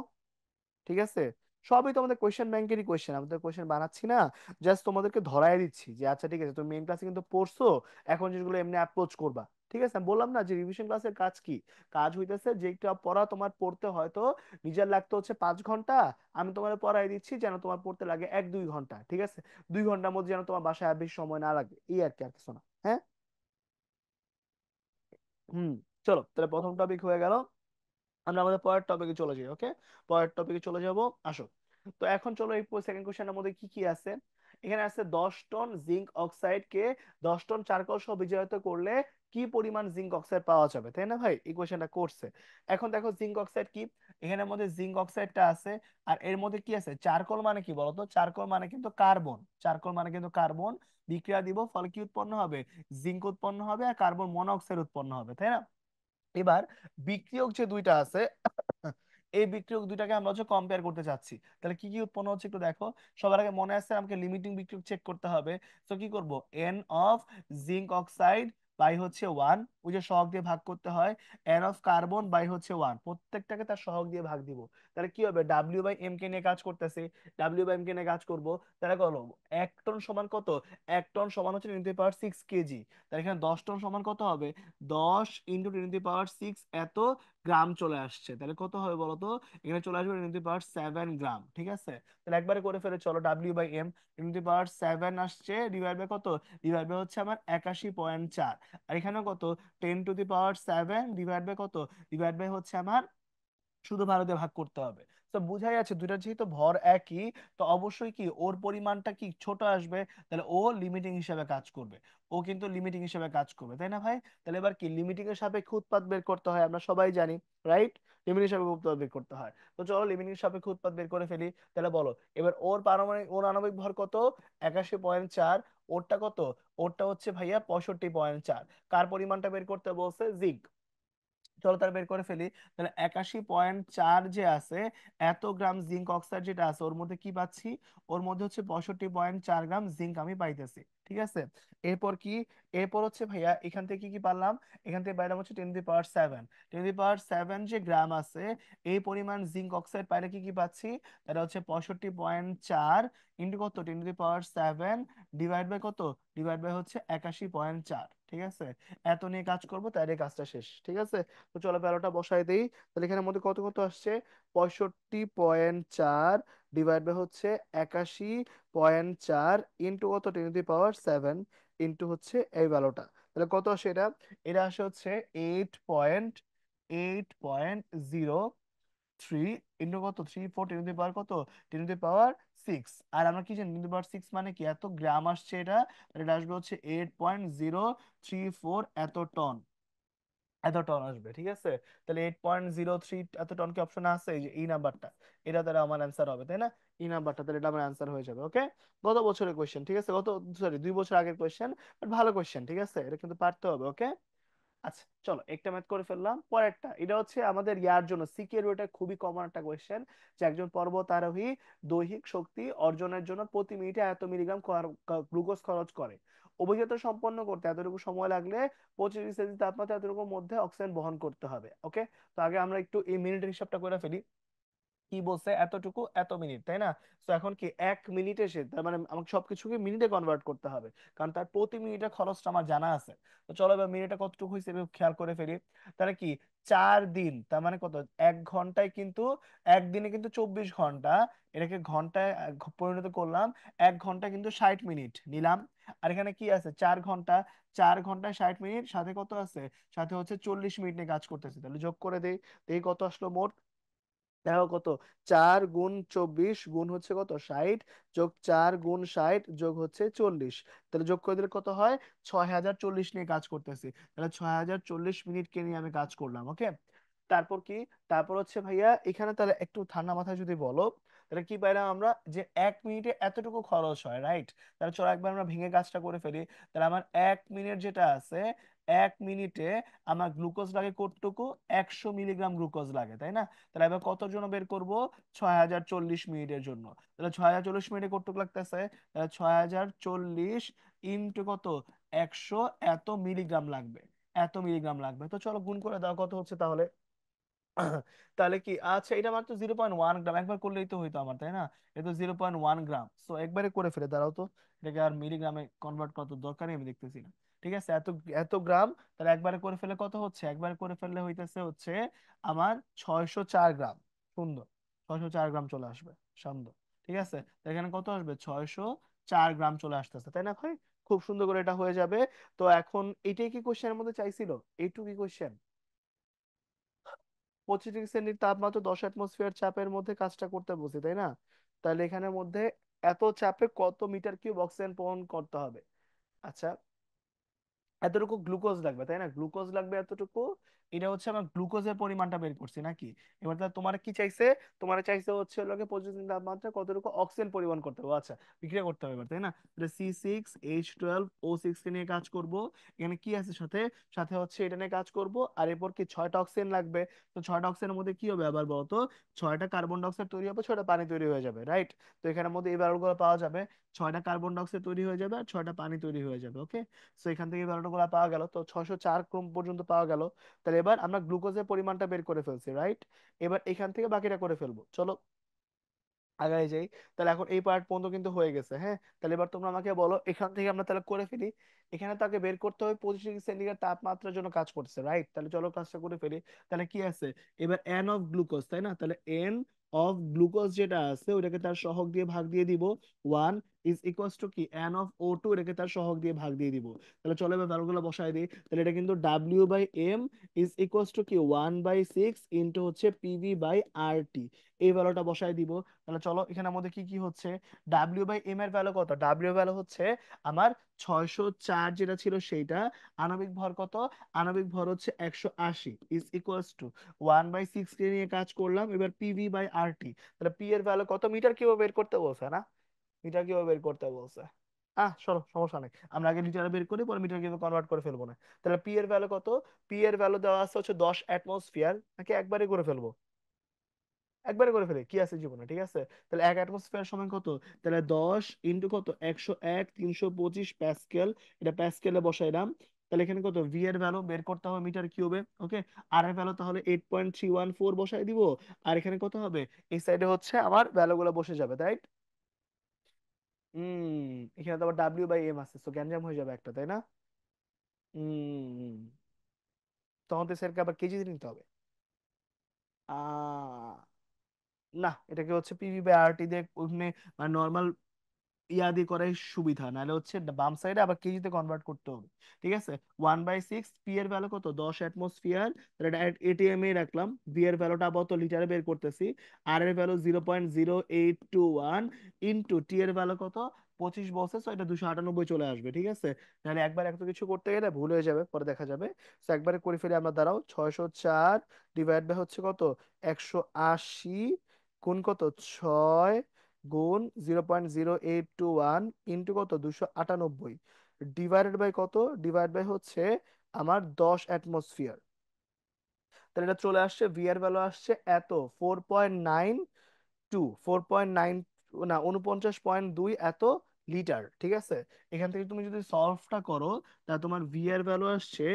ঠিক আছে, সবই তোমাদের কোয়েশ্চেন ব্যাংকেরই কোয়েশ্চেন, আমাদের কোয়েশ্চেন বানাচ্ছি না, জাস্ট তোমাদেরকে ধরাই দিচ্ছি যে আচ্ছা ঠিক আছে তুমি মেইন ক্লাসে কিন্তু পড়ছো, এখন যেগুলো এমনি অ্যাপ্রোচ করবা। ঠিক আছে, আমি বললাম না যে রিভিশন ক্লাসের কাজ কি, কাজ হইতেছে যেটা পড়া তোমার পড়তে হয়তো নিজের লাগতো হচ্ছে 5 ঘন্টা, আমি তোমার পড়াই দিচ্ছি যেন তোমার পড়তে লাগে 1 2 ঘন্টা। ঠিক আছে, 2 ঘন্টার মধ্যে যেন তোমার বাসায় আর বেশি সময় না লাগে, এই আর কি, আর কিছু না। হ্যাঁ, হুম, চলো তাহলে প্রথম টপিক হয়ে গেল, আমরা আমাদের পরের টপিকে চলে যাই। ওকে, পরের টপিকে চলে যাব, আসো। তো এখন চলো এই সেকেন্ড কোশ্চেনের মধ্যে কি কি আছে। এখানে আছে 10 টন জিঙ্ক অক্সাইড কে 10 টন চারকোল সহ বিজারিত করলে কি পরিমাণ জিঙ্ক অক্সাইড পাওয়া যাবে, তাই না ভাই? এই কোশ্চেনটা করছে। এখন দেখো জিঙ্ক অক্সাইড কি, এখানের মধ্যে জিঙ্ক অক্সাইডটা আছে, আর এর মধ্যে কি আছে, চারকোল মানে কি বলতো, চারকোল মানে কিন্তু কার্বন, চারকোল মানে কিন্তু কার্বন, বিক্রিয়া দিব ফলে কি উৎপন্ন হবে, জিঙ্ক উৎপন্ন হবে আর কার্বন মনোক্সাইড উৎপন্ন হবে, তাই না? এবার বিক্রিয়ক যে দুইটা আছে এই বিক্রিয়ক দুইটাকে আমরা হচ্ছে কম্পেয়ার করতে চাচ্ছি, তাহলে কি কি উৎপন্ন হচ্ছে একটু দেখো। সবার আগে মনে আছে আমাকে লিমিটিং বিক্রিয়ক চেক করতে হবে। তো কি করব, n of zinc oxide by হচ্ছে 1, ওই যে সহগ দিয়ে ভাগ করতে হয়, এন অফ কার্বন বাই হচ্ছে 1, প্রত্যেকটাকে তার সহগ দিয়ে ভাগ দিব। তাহলে কি হবে, ডাব্লিউ বাই এম কে নিয়ে কাজ করতেছে, ডাব্লিউ বাই এম কে নিয়ে কাজ করব। তাহলে বলো 1 টন সমান কত, 1 টন সমান হচ্ছে 10⁻6 কেজি, তাহলে এখানে 10 টন সমান কত হবে, 10 × 10⁻6 এত গ্রাম চলে আসছে, তাহলে কত হবে বলতো, এখানে চলে আসবে 10⁻7 গ্রাম। ঠিক আছে, তাহলে একবারে করে ফেলে চলো, ডাব্লিউ বাই এম 10⁻7 আসছে, ডিভাইড বাই কত, ডিভাইড বাই হচ্ছে আমার 81.4, আর এখানে কত, 10⁻7 ডিভাইড বাই কত, ডিভাইড বাই হচ্ছে আমার শুধু ভারতে ভাগ করতে হবে। তো বুঝাই যাচ্ছে দুইটা যেহেতু ভর একই, তো অবশ্যই কি ওর পরিমাণটা কি ছোট আসবে, তাহলে ও লিমিটিং হিসেবে কাজ করবে, ও কিন্তু লিমিটিং হিসেবে কাজ করবে, তাই না ভাই? তাহলে এবার কি লিমিটিং এর সাপেক্ষে উৎপাদ বের করতে হয়, আমরা সবাই জানি, রাইট? লিমিটিং এর সাপেক্ষে উৎপাদ বের করতে হয়, তো চলো লিমিটিং এর সাপেক্ষে উৎপাদ বের করে ফেলি। তাহলে বলো এবার ওর পারমাণবিক, ওর আণবিক ভর কত, 81.4, ওরটা কত, ওরটা হচ্ছে ভাইয়া 65.4। কার পরিমাণটা বের করতে বলছে, জিঙ্ক। চলো তার বের করে ফেলি। তাহলে 81.4 যে আছে, এত গ্রাম জিঙ্ক অক্সাইড যেটা আছে ওর মধ্যে কি পাচ্ছি, ওর মধ্যে হচ্ছে 65.4 গ্রাম জিঙ্ক আমি পাইতেছি। ঠিক আছে, এরপর কি, এরপর হচ্ছে ভাইয়া এখান থেকে কি কি পারলাম, এখান থেকে পাইলাম হচ্ছে 10⁻7, 10⁻7 যে গ্রাম আছে, এই পরিমাণ জিঙ্ক অক্সাইড পাইলে কি কি পাচ্ছি, এটা হচ্ছে 65.4 ইন্টু কত, 10⁻7 ডিভাইড বাই কত, ডিভাইড বাই হচ্ছে 81.4। ঠিক আছে, এত নিয়ে কাজ করবো তাহলে কাজটা শেষ। ঠিক আছে, তো চলো প্যারাটা বসাই দেই। তাহলে এখানের মধ্যে কত কত আসছে, 65.4 ডিভাইড বাই হচ্ছে 81.4 ইন্টু কত, 10⁻7 ইন্টু হচ্ছে এই ভ্যালুটা, তাহলে কত আসে এটা, এটা আসে হচ্ছে 8.8.03 ইন্টু কত, 3 4 10 কত, 10⁻6। আর আমরা কি জানি 10⁻6 মানে কি, এত গ্রাম আসছে এটা, তাহলে এটা আসবে হচ্ছে 8.034 এত টন। এত টন আসবে, ঠিক আছে। তাহলে 8.03 এত টন কি অপশন আছে, এই যে এই নাম্বারটা, এটা তাহলে আমার অ্যান্সার হবে, তাই না? এই নাম্বারটা, তাহলে এটা আমার অ্যান্সার হয়ে যাবে। ওকে, গত বছরের কোয়েশ্চেন, ঠিক আছে, গত, সরি 2 বছর আগের কোয়েশ্চেন, বাট ভালো কোয়েশ্চেন, ঠিক আছে, এটা কিন্তু পারতে হবে। ওকে, আচ্ছা চলো একটা ম্যাথ করে ফেললাম, পরেরটা এটা হচ্ছে আমাদের ইয়ার জন্য সিকিউর, এটা খুবই কমন একটা কোয়েশ্চেন, যে একজন পর্বতারোহী দৈহিক শক্তি অর্জনের জন্য প্রতি মিনিটে এত মিলিগ্রাম গ্লুকোজ খরচ করে, অভিযাত্রা সম্পন্ন করতে এতটুকু সময় লাগলে 25 ডিগ্রি সেলসিয়াস তাপমাত্রা এতটুকু মধ্যে অক্সিজেন বহন করতে হবে। ওকে, তো আগে আমরা একটু এই মিনিটের হিসাবটা করে ফেলি। কি বলছে, এতটুকু এত মিনিট, তাই না? তো এখন কি 1 মিনিটে সে, তার মানে আমাকে সবকিছুকে মিনিটে কনভার্ট করতে হবে, কারণ তার প্রতি মিনিটে খরচটা আমার জানা আছে। তো চলো এবার মিনিটে কতটুকু হয়েছে এবার খেয়াল করে ফেলি। তাহলে কি 4 দিন, তার মানে কত, 1 ঘন্টায় কিন্তু, একদিনে কিন্তু 24 ঘন্টা, এটাকে ঘন্টায় পরিণত করলাম, 1 ঘন্টা কিন্তু 60 মিনিট নিলাম। আর এখানে কি আছে, 4 ঘন্টা, 4 ঘন্টায় 60 মিনিট, সাথে কত আছে, সাথে হচ্ছে 40 মিনিট নিয়ে কাজ করতেছে, তাহলে যোগ করে দেই, এই কত আসলো মোট, দেখো কত, 4 গুণ 24 গুণ হচ্ছে কত 60, যোগ 4 গুণ 60 যোগ হচ্ছে 40, তাহলে যোগ করে দিলে কত হয়, 6040 নিয়ে কাজ করতেছি, তাহলে 6040 মিনিটকে নিয়ে আমি কাজ করলাম। ওকে, তারপর কি, তারপর হচ্ছে ভাইয়া এখানে তাহলে একটু ঠান্ডা মাথায় যদি বলো, তাহলে কি পাইলাম আমরা, যে 1 মিনিটে এতটুকু খরচ হয়, রাইট? তাহলে চলো একবার আমরা ভেঙে কাজটা করে ফেলি। তাহলে আমার 1 মিনিট যেটা আছে, 1 মিনিটে আমার গ্লুকোজ লাগে কতটুকু, 100 মিলিগ্রাম গ্লুকোজ লাগে, তাই না? তাহলে এবার কত জন্য বের করব, 6040 মিনিটের জন্য। তাহলে 6040 মিনিটে কতটুকু লাগতেছে, তাহলে 6040 ইন্টু কত, 100, এত মিলিগ্রাম লাগবে, এত মিলিগ্রাম লাগবে। তো চলো গুণ করে দাও কত হচ্ছে তাহলে। তাহলে কি, আচ্ছা এটা মাত্র 0.1 গ্রাম, একবার করলেই তো হইতো আমার, তাই না? এটা তো 0.1 গ্রাম, সো একবারে করে ফেলে দাঁড়াও তো, এটাকে আর মিলিগ্রামে কনভার্ট কত দরকারই আমি দেখতেছি না। ঠিক আছে, এত এত গ্রাম, তাহলে একবারে করে ফেলে কত হচ্ছে, একবারে করে ফেললে হইতেছে হচ্ছে আমার 604 গ্রাম। সুন্দর, 604 গ্রাম চলে আসবে, সুন্দর। ঠিক আছে, তো এখানে কত আসবে, 604 গ্রাম চলে আসতেছে, তাই না ভাই? খুব সুন্দর করে এটা হয়ে যাবে। তো এখন এটাই কি কোশ্চেনের মধ্যে চাইছিল, এইটুকু কি কোশ্চেন? 25 ডিগ্রি সেন্টিগ্রেড তাপমাত্রা 10 অ্যাটমসফিয়ার চাপের মধ্যে কাজটা করতে বলছি, তাই না? তাহলে এখানের মধ্যে এত চাপে কত মিটার কিউব অক্সিজেন বহন করতে হবে। আচ্ছা, এতটুকু গ্লুকোজ লাগবে, তাই না? গ্লুকোজ লাগবে এতটুকু, এটা হচ্ছে আমার গ্লুকোজের পরিমাণটা বের করছি নাকি। এবার তাহলে তোমার কি চাইছে, তোমার চাইছে হচ্ছে লোকে 25 তাপমাত্রা কতটুকু অক্সিজেন পরিমাণ করতে হবে, আচ্ছা বিক্রিয়া করতে হবে এবার, তাই না? তাহলে C6H12O6 নিয়ে কাজ করব, এখানে কি আছে সাথে, সাথে হচ্ছে এটা নিয়ে কাজ করব, আর এরপর কি 6টা অক্সিজেন লাগবে। তো 6টা অক্সিজেনের মধ্যে কি হবে আবার বলতো, 6টা কার্বন ডাইঅক্সাইড তৈরি হবে, 6টা পানি তৈরি হয়ে যাবে, রাইট? তো এখানের মধ্যে এই ভ্যালুগুলো পাওয়া যাবে, 6টা কার্বন ডাইঅক্সাইড তৈরি হয়ে যাবে আর 6টা পানি তৈরি হয়ে যাবে। ওকে, তো এখান থেকে ভ্যালুগুলো পাওয়া গেল, তো 604 ক্রম পর্যন্ত পাওয়া গেল। তাহলে এবার আমরা গ্লুকোজের পরিমাণটা বের করে ফেলছি, রাইট? এবার এখান থেকে বাকিটা করে ফেলবো, চলো আগায় যাই। তাহলে এখন এই পার্ট পর্যন্ত কিন্তু হয়ে গেছে, হ্যাঁ। তাহলে এবার তোমরা আমাকে বলো, এখান থেকে আমরা তাহলে করে ফেলি। এখানে তাকে বের করতে হবে 25 ডিগ্রি সেন্টিগ্রেড তাপমাত্রার জন্য কাজ করছে, রাইট? তাহলে চলো কাজটা করে ফেলি। তাহলে কি আছে, এবার এন অফ গ্লুকোজ, তাই না? তাহলে এন অফ গ্লুকোজ যেটা আছে ওটাকে তার সহগ দিয়ে ভাগ দিয়ে দিব, 1 ইজ ইকুয়ালস টু কি, এন অফ O2 এটাকে তার সহগ দিয়ে ভাগ দিয়ে দিব। তাহলে চলো এবার ভ্যালুগুলো বসাই দিই। তাহলে এটা কিন্তু W/M ইজ ইকুয়ালস টু কি, 1/6 ইন্টু হচ্ছে PV/RT, এই ভ্যালুটা বসাই দিব। তাহলে চলো এখানের মধ্যে কি কি হচ্ছে, W/M এর ভ্যালু কত, W ভ্যালু হচ্ছে আমার 604 যেটা ছিল সেইটা, আণবিক ভর কত, আণবিক ভর হচ্ছে 180, ইজ ইকুয়ালস টু 1/6 কে নিয়ে কাজ করলাম, এবার PV/RT, তাহলে পি এর ভ্যালু কত, মিটার কিউব বের করতে বলছে না, মিটার কিউব বের করতে বলছে। সরো সমস্যা নেই, আমরা আগে লিটারে বের করি, পরে মিটার কিউবে কনভার্ট করে ফেলবো না। তাহলে পি এর ভ্যালু কত, পি এর ভ্যালু দেওয়া আছে হচ্ছে 10 অ্যাটমসফিয়ার, নাকি একবারে করে ফেলবো, একবারে করে ফেলে কি আছে জীবনে, ঠিক আছে। তাহলে 1 অ্যাটমসফিয়ার সমান কত, তাহলে 10 ইন্টু কত, 101, 325 প্যাসকেল, এটা প্যাসকেলে বসাইলাম। তাহলে এখানে কত, ভি এর ভ্যালু বের করতে হবে মিটার কিউবে। ওকে, আর এর ভ্যালু তাহলে 8.314 বসাই দিব। আর এখানে কত হবে, এই সাইডে হচ্ছে আমার ভ্যালু গুলো বসে যাবে, রাইট? এখানে তো আবার W/M আছে, তো গ্যাঞ্জাম হয়ে যাবে একটা, তাই না? হুম, তখন তো স্যারকে আবার কেজি নিতে হবে। আহ না, এটাকে হচ্ছে PV/RT দিয়ে ওখানে নর্মাল ইয়া দিয়ে করাই সুবিধা, নাহলে হচ্ছে বাম সাইডে আবার কেজিতে কনভার্ট করতে হবে। ঠিক আছে, 1/6, পি এর ভ্যালু কত, 10 অ্যাটমসফিয়ার, তাহলে এটা এটিএম এ রাখলাম, ভি এর ভ্যালুটা আপাতত লিটারে বের করতেছি, আর এর ভ্যালু 0.0821 ইন্টু টি এর ভ্যালু কত, 25 বলছে, তো এটা 298 চলে আসবে, ঠিক আছে। নাহলে একবার এত কিছু করতে গেলে ভুল হয়ে যাবে, পরে দেখা যাবে। তো একবারে করে ফেলে আমরা, দাঁড়াও, 604 ডিভাইড বাই হচ্ছে কত, 180 গুণ কত, 6 গুণ 0.0821 ইন্টু কত, 298 ডিভাইডেড বাই কত, ডিভাইড বাই হচ্ছে আমার 10 অ্যাটমসফিয়ার। তাহলে এটা চলে আসছে, ভি এর ভ্যালু আসছে এত, 4.92, 4.9, না 49.2 এত লিটার, ঠিক আছে। এখান থেকে তুমি যদি সলভটা করো, তাহলে তোমার ভি এর ভ্যালু আসছে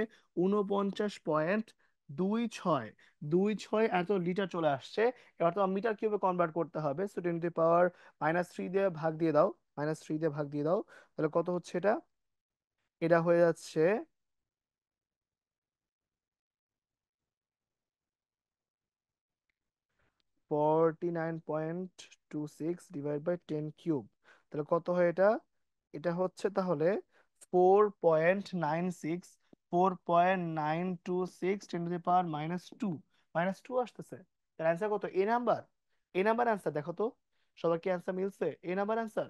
49.26 এত লিটার চলে আসছে। এবার তোমার মিটার কিউবে কনভার্ট করতে হবে, সো 10 to the power -3 দিয়ে ভাগ দিয়ে দাও, -3 দিয়ে ভাগ দিয়ে দাও, তাহলে কত হচ্ছে এটা, এটা হয়ে যাচ্ছে 49.26 ডিভাইড বাই 10 কিউব, তাহলে কত হয় এটা, এটা হচ্ছে তাহলে 4.96, 4.926 10 to the power -2, -2 আসতেছে। তার অ্যান্সার কত, এ নাম্বার, এ নাম্বার অ্যান্সার দেখো তো, সবার কি অ্যান্সার মিলছে, এ নাম্বার অ্যান্সার,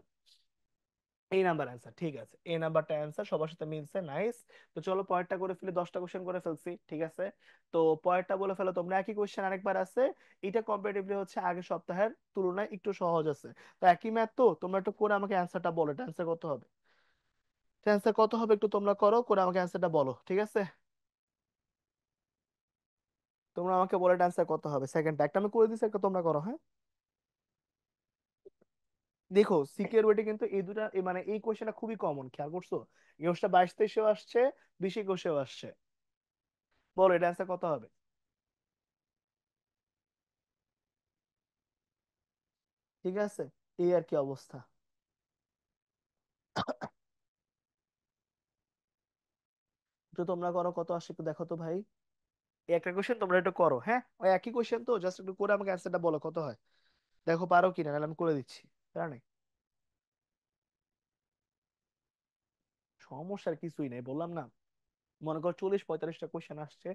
এই নাম্বার অ্যান্সার, ঠিক আছে, এই নাম্বারটা অ্যান্সার সবার সাথে মিলছে, নাইস। তো চলো পরেরটা করে ফেলি, 10টা কোশ্চেন করে ফেলছি, ঠিক আছে। তো পরেরটা বলে ফেলো তোমরা, একই কোশ্চেন আরেকবার আছে, এটা কম্পারেটিভলি হচ্ছে আগের সপ্তাহের তুলনায় একটু সহজ আছে। তো একই ম্যাথ, তো তোমরা একটু করে আমাকে অ্যান্সারটা বলো, এটা অ্যান্সার কত হবে, অ্যান্সার কত হবে একটু তোমরা করো, করে আমাকে অ্যান্সারটা বলো, ঠিক আছে। তোমরা আমাকে বলে অ্যান্সার কত হবে, সেকেন্ড একটা আমি করে দিচ্ছি, একটা তোমরা করো, হ্যাঁ। দেখো সিকিউর ওয়েটে কিন্তু এই দুটা মানে এই কোশ্চেনটা খুবই কমন, খেয়াল করছো, এই কোশ্চেনটা 22-23-এও আসছে, 20-21-এও আসছে। বলো এটা অ্যান্সার কত হবে। ঠিক আছে, এই আর কি অবস্থা। তো তোমরা করো, কত আসে একটু দেখো তো ভাই। এই একটা কোশ্চেন তোমরা একটু করো, হ্যাঁ, ওই একই কোশ্চেন, তো জাস্ট একটু করে আমাকে অ্যান্সারটা বলো কত হয়, দেখো পারো কিনা, নাহলে আমি করে দিচ্ছি, তাই না। সমস্যার কিছুই নেই, বললাম না। মনে করো 40-45টা কোশ্চেন আসছে,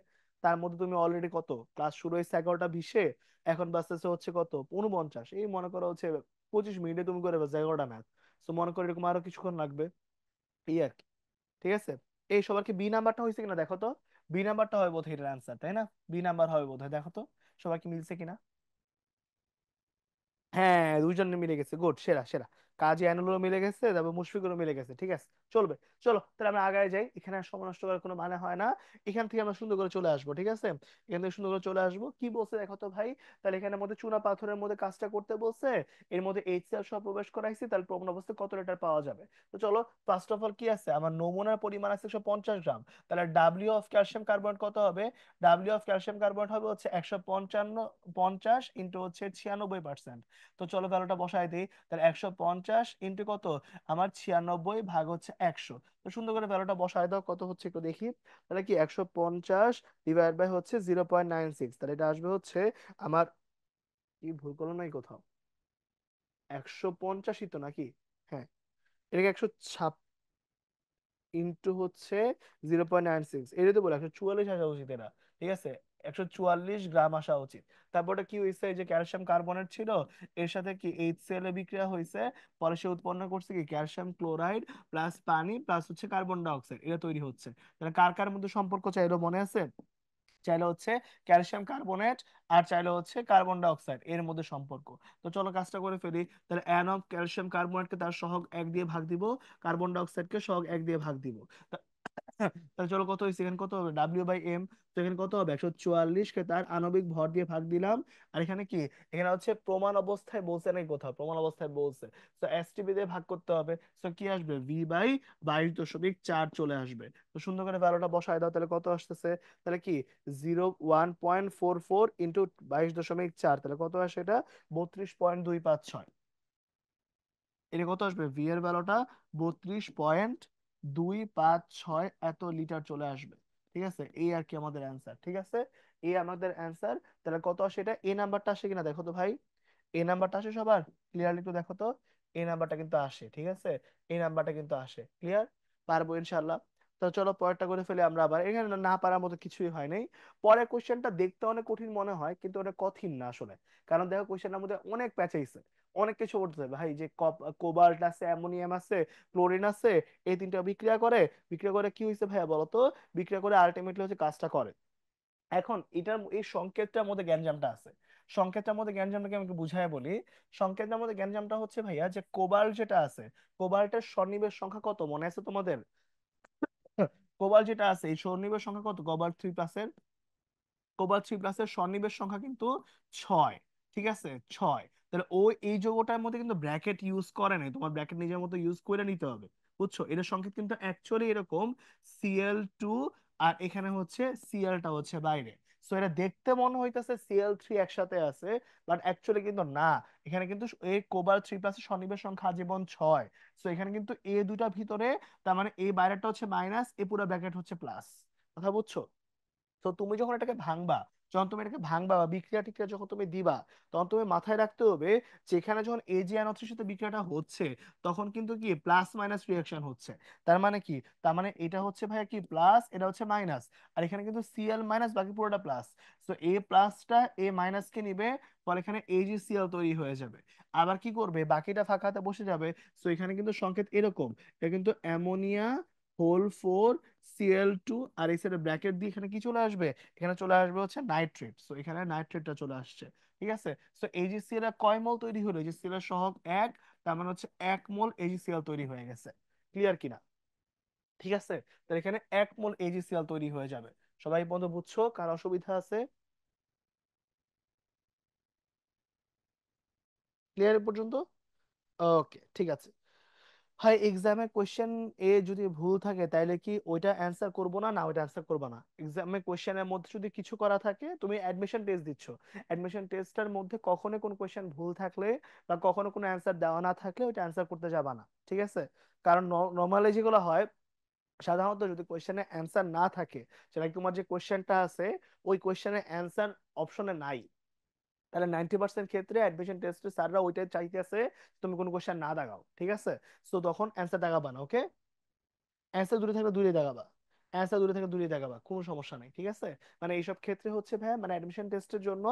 তার মধ্যে তুমি অলরেডি কত, ক্লাস শুরু হয়েছে 11টা 20-এ, এখন বাজতেছে হচ্ছে কত, 49, এই মনে করো হচ্ছে 25 মিনিটে তুমি করে ফেলছো 11টা ম্যাথ। তো মনে করো এরকম আরো কিছুক্ষণ লাগবে, এই আর কি, ঠিক আছে। এই সবার কি বি নাম্বারটা হয়েছে কিনা দেখো তো, বি নাম্বারটা হয় বোধহয় এটার অ্যান্সার, তাই না, বি নাম্বার হবে বোধহয়, দেখো তো সবার কি মিলছে কিনা। হ্যাঁ, দুইজন মিলে গেছে, গুড, সেরা সেরা। কাজী আইনুলও মিলে গেছে, তারপর মুশফিকুরও মিলে গেছে, ঠিক আছে, চলবে। চলো তাহলে আমরা আগায় যাই, এখানে আর সময় নষ্ট করার কোনো মানে হয় না। এখান থেকে আমরা সুন্দর করে চলে আসবো, ঠিক আছে, এখান থেকে সুন্দর করে চলে আসবো, কি বলছে দেখো তো ভাই। তাহলে এখানের মধ্যে চুনা পাথরের মধ্যে কাজটা করতে বলছে, এর মধ্যে এইচসিএল সহ প্রবেশ করাইছি, তাহলে প্রবণ অবস্থায় কত লিটার পাওয়া যাবে। তো চলো, ফার্স্ট অফ অল কি আছে, আমার নমুনার পরিমাণ আছে 150 গ্রাম, তাহলে ডাব্লিউ অফ ক্যালসিয়াম কার্বনেট কত হবে, ডাব্লিউ অফ ক্যালসিয়াম কার্বনেট হবে হচ্ছে 155, 50 ইন্টু হচ্ছে 96%। তো চলো ভ্যালুটা বসাই দিই, তাহলে 150 ইন্টু কত, আমার 96 ভাগ হচ্ছে 100। তো সুন্দর করে ভ্যালুটা বসাই দাও, কত হচ্ছে একটু দেখি। তাহলে কি 150 ডিভাইড বাই হচ্ছে 0.96, তাহলে এটা আসবে হচ্ছে আমার, কি ভুল করলো নাই কোথাও, 150ই তো নাকি, হ্যাঁ, এটাকে 100 ইন্টু হচ্ছে 0.96, এটা তো বলে 144 আসা উচিত এটা, ঠিক আছে, 144 গ্রাম আসা উচিত। তারপরে কি হয়েছে, এই যে ক্যালসিয়াম কার্বনেট ছিল, এর সাথে কি HCl এ বিক্রিয়া হয়েছে, পরে সে উৎপন্ন করছে কি ক্যালসিয়াম ক্লোরাইড প্লাস পানি প্লাস হচ্ছে কার্বন ডাই অক্সাইড, এটা তৈরি হচ্ছে। তাহলে কার কার মধ্যে সম্পর্ক চাইলো মনে আছে, চাইলে হচ্ছে ক্যালসিয়াম কার্বনেট আর চাইলে হচ্ছে কার্বন ডাই অক্সাইড এর মধ্যে সম্পর্ক। তো চলো কাজটা করে ফেলি, তাহলে অ্যান অফ ক্যালসিয়াম কার্বনেটকে তার সহগ 1 দিয়ে ভাগ দিব, কার্বন ডাই অক্সাইডকে সহগ 1 দিয়ে ভাগ দিব। তাহলে চলো কত হয়েছে, এখানে কত হবে, W/M, তো এখানে কত হবে, 144 কে তার আণবিক ভর দিয়ে ভাগ দিলাম। আর এখানে কি, এখানে হচ্ছে প্রমাণ অবস্থায় বলছে নাকি কোথাও, প্রমাণ অবস্থায় বলছে, তো STB দিয়ে ভাগ করতে হবে, তো কি আসবে, V/22.4 চলে আসবে। তো সুন্দর করে ভ্যালুটা বসায় দাও, তাহলে কত আসতেছে, তাহলে কি 1.44 ইন্টু 22.4, তাহলে কত আসে এটা, 32.256। এটা কত আসবে, ভি এর ভ্যালুটা 32.256 এত লিটার চলে আসবে, ঠিক আছে, এই আর কি আমাদের অ্যান্সার, ঠিক আছে, এই আমাদের অ্যান্সার। তাহলে কত আসে এটা, এই নাম্বারটা আসে কিনা দেখো তো ভাই, এই নাম্বারটা আসে সবার, ক্লিয়ারলি একটু দেখো তো, এই নাম্বারটা কিন্তু আসে, ঠিক আছে, এই নাম্বারটা কিন্তু আসে, ক্লিয়ার, পারবো ইনশাল্লাহ। তো চলো পরেরটা করে ফেলে আমরা, আবার এখানে না পারার মতো কিছুই হয় নাই। পরের কোশ্চেনটা দেখতে অনেক কঠিন মনে হয়, কিন্তু ওটা কঠিন না আসলে, কারণ দেখো কোশ্চেনটার মধ্যে অনেক প্যাচ আছে, অনেক কিছু করতেছে ভাই, যে কোবাল্ট আছে, অ্যামোনিয়াম আছে, ক্লোরিন আছে, এই তিনটা বিক্রিয়া করে। বিক্রিয়া করে কি হয়েছে ভাইয়া বলতো, বিক্রিয়া করে আলটিমেটলি হচ্ছে কাজটা করে। এখন এটার এই সংকেতটার মধ্যে গ্যাঞ্জামটা আছে। সংকেতটার মধ্যে গ্যাঞ্জামটাকে আমি একটু বুঝাই বলি। সংকেতটার মধ্যে গ্যাঞ্জামটা হচ্ছে ভাইয়া, যে কোবাল্ট যেটা আছে, কোবাল্টের সন্নিবেশ সংখ্যা কত মনে আছে তোমাদের? কোবাল্ট যেটা আছে এই সন্নিবেশ সংখ্যা কত, কোবাল্ট 3 প্লাসের, কোবাল্ট 3 প্লাসের সন্নিবেশ সংখ্যা কিন্তু 6। ঠিক আছে, 6। তাহলে ও এই যৌগটার মধ্যে কিন্তু ব্র্যাকেট ইউজ করে নাই, তোমার ব্র্যাকেট নিজের মতো ইউজ করে নিতে হবে। বুঝছো, এটার সংকেত কিন্তু অ্যাকচুয়ালি এরকম, Cl2, আর এখানে হচ্ছে Clটা হচ্ছে বাইরে। সো এটা দেখতে মনে হইতেছে Cl3 একসাথে আছে, বাট অ্যাকচুয়ালি কিন্তু না। এখানে কিন্তু এই কোবাল্ট 3 প্লাসের সন্নিবেশ সংখ্যা আজীবন 6। সো এখানে কিন্তু এ দুটা ভিতরে, তার মানে এই বাইরেটা হচ্ছে মাইনাস, এ পুরো ব্র্যাকেট হচ্ছে প্লাস। কথা বুঝছো? তো তুমি যখন এটাকে ভাঙবা, যখন তুমি এটাকে ভাঙবা বা বিক্রিয়া টিক্রিয়া যখন তুমি দিবা, তখন তুমি মাথায় রাখতে হবে যে এখানে যখন AgNO3 সাথে বিক্রিয়াটা হচ্ছে, তখন কিন্তু কি প্লাস মাইনাস রিয়াকশন হচ্ছে। তার মানে কি, তার মানে এটা হচ্ছে ভাইয়া কি প্লাস, এটা হচ্ছে মাইনাস। আর এখানে কিন্তু Cl মাইনাস, বাকি পুরোটা প্লাস। তো এ প্লাসটা এ মাইনাস কে নিবে, ফলে এখানে AgCl তৈরি হয়ে যাবে। আবার কি করবে, বাকিটা ফাঁকাতে বসে যাবে। তো এখানে কিন্তু সংকেত এরকম, এটা কিন্তু অ্যামোনিয়া হোল 4 Cl2, আর এই সাইডে ব্র্যাকেট দিয়ে এখানে কি চলে আসবে, এখানে চলে আসবে হচ্ছে নাইট্রেট। সো এখানে নাইট্রেটটা চলে আসছে। ঠিক আছে, সো AgCl এর কয় মোল তৈরি হলো, AgCl এর সহগ 1, তার মানে হচ্ছে 1 মোল AgCl তৈরি হয়ে গেছে। ক্লিয়ার কিনা? ঠিক আছে, তাহলে এখানে 1 মোল AgCl তৈরি হয়ে যাবে। সবাই বন্ধু বুঝছো, কার অসুবিধা আছে? ক্লিয়ার পর্যন্ত? ওকে, ঠিক আছে। ভাই এক্সামে কোশ্চেন এ যদি ভুল থাকে তাহলে কি ওইটা অ্যান্সার করবো না, না ওইটা অ্যান্সার করবো না? এক্সামে কোশ্চেনের মধ্যে যদি কিছু করা থাকে, তুমি অ্যাডমিশন টেস্ট দিচ্ছ, অ্যাডমিশন টেস্টের মধ্যে কখনো কোনো কোশ্চেন ভুল থাকলে বা কখনো কোনো অ্যান্সার দেওয়া না থাকলে ওইটা অ্যান্সার করতে যাবা না। ঠিক আছে? কারণ নর্মালি যেগুলো হয়, সাধারণত যদি কোশ্চেনে অ্যান্সার না থাকে, সেটা তোমার যে কোশ্চেনটা আছে ওই কোশ্চেনের অ্যান্সার অপশনে নাই, তাহলে 90% ক্ষেত্রে অ্যাডমিশন টেস্টে স্যাররা ওইটাই চাইতেছে তুমি কোনো কোশ্চেন না দাগাও। ঠিক আছে, তো তখন অ্যান্সার দাগাবা না। ওকে, অ্যান্সার দূরে থাকলে দূরে দাগাবা, অ্যান্সার দূরে থাকলে দূরে দাগাবা, কোনো সমস্যা নাই। ঠিক আছে, মানে এইসব ক্ষেত্রে হচ্ছে ভাই, মানে অ্যাডমিশন টেস্টের জন্য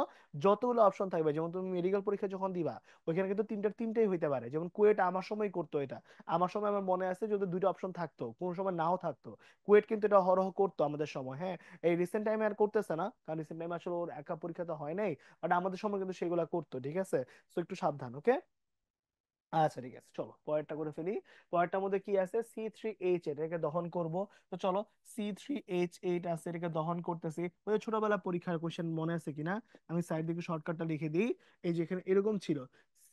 যতগুলো অপশন থাকবে, যেমন তুমি মেডিকেল পরীক্ষা যখন দিবা, ওইখানে কিন্তু তিনটার তিনটাই হইতে পারে। যেমন কুয়েট আমার সময় করতো এটা, আমার সময় আমার মনে আছে যদি দুইটা অপশন থাকতো, কোন সময় নাও থাকতো, কুয়েট কিন্তু এটা হরহ করতো আমাদের সময়। হ্যাঁ, এই রিসেন্ট টাইমে আর করতেছে না, কারণ রিসেন্ট টাইমে আসলে ওর একা পরীক্ষা তো হয় নাই, বাট আমাদের সময় কিন্তু সেগুলো করতো। ঠিক আছে, তো একটু সাবধান। ওকে, আচ্ছা ঠিক আছে, চলো পরেরটা করে ফেলি। পরেরটার মধ্যে কি আছে, C3H8, এটাকে দহন করব। তো চলো, C3H8 আছে, এটাকে দহন করতেছি। ওই যে ছোটবেলা পরীক্ষার কোশ্চেন মনে আছে কিনা, আমি সাইড দিকে শর্টকাটটা লিখে দিই। এই যে এখানে এরকম ছিল,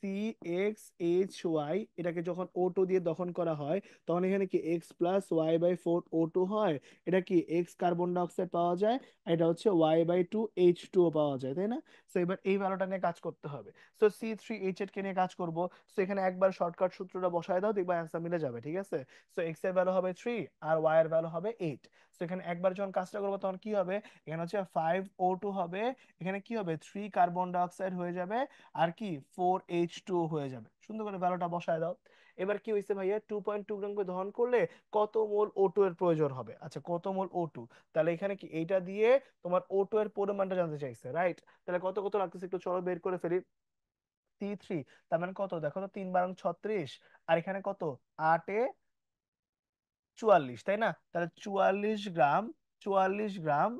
CxH2, এটাকে যখন O2 দিয়ে দহন করা হয়, তখন এখানে কি X+Y/4O2 হয়। এটা কি X কার্বন ডাইঅক্সাইড পাওয়া যায়, আর এটা হচ্ছে Y/2H2O পাওয়া যায়, তাই না? তো এবার এই ভ্যালুটা নিয়ে কাজ করতে হবে। সো C3H8 কে নিয়ে কাজ করব। সো এখানে একবার শর্টকাট সূত্রটা বসায় দাও, দেখবা অ্যান্সার মিলে যাবে। ঠিক আছে, সো এক্স এর ভ্যালু হবে 3 আর ওয়াই এর ভ্যালু হবে 8। সো এখানে একবার যখন কাজটা করবো তখন কি হবে, এখানে হচ্ছে 5O2 হবে, এখানে কি হবে 3 কার্বন ডাইঅক্সাইড হয়ে যাবে, আর কি 4H2 হয়ে যাবে। সুন্দর করে ভ্যালুটা বসায় দাও। এবার কি হয়েছে ভাইয়া, 2.2 গ্রাম করে দহন করলে কত মোল O2 এর প্রয়োজন হবে? আচ্ছা, কত মোল O2, তাহলে এখানে কি এইটা দিয়ে তোমার O2 এর পরিমাণটা জানতে চাইছে, রাইট? তাহলে কত কত লাগতেছে একটু চলো বের করে ফেলি। C3, তার মানে কত দেখো তো, 3 × 36, আর এখানে কত, 8 × 44, তাই না? তাহলে 44 গ্রাম, 44 গ্রাম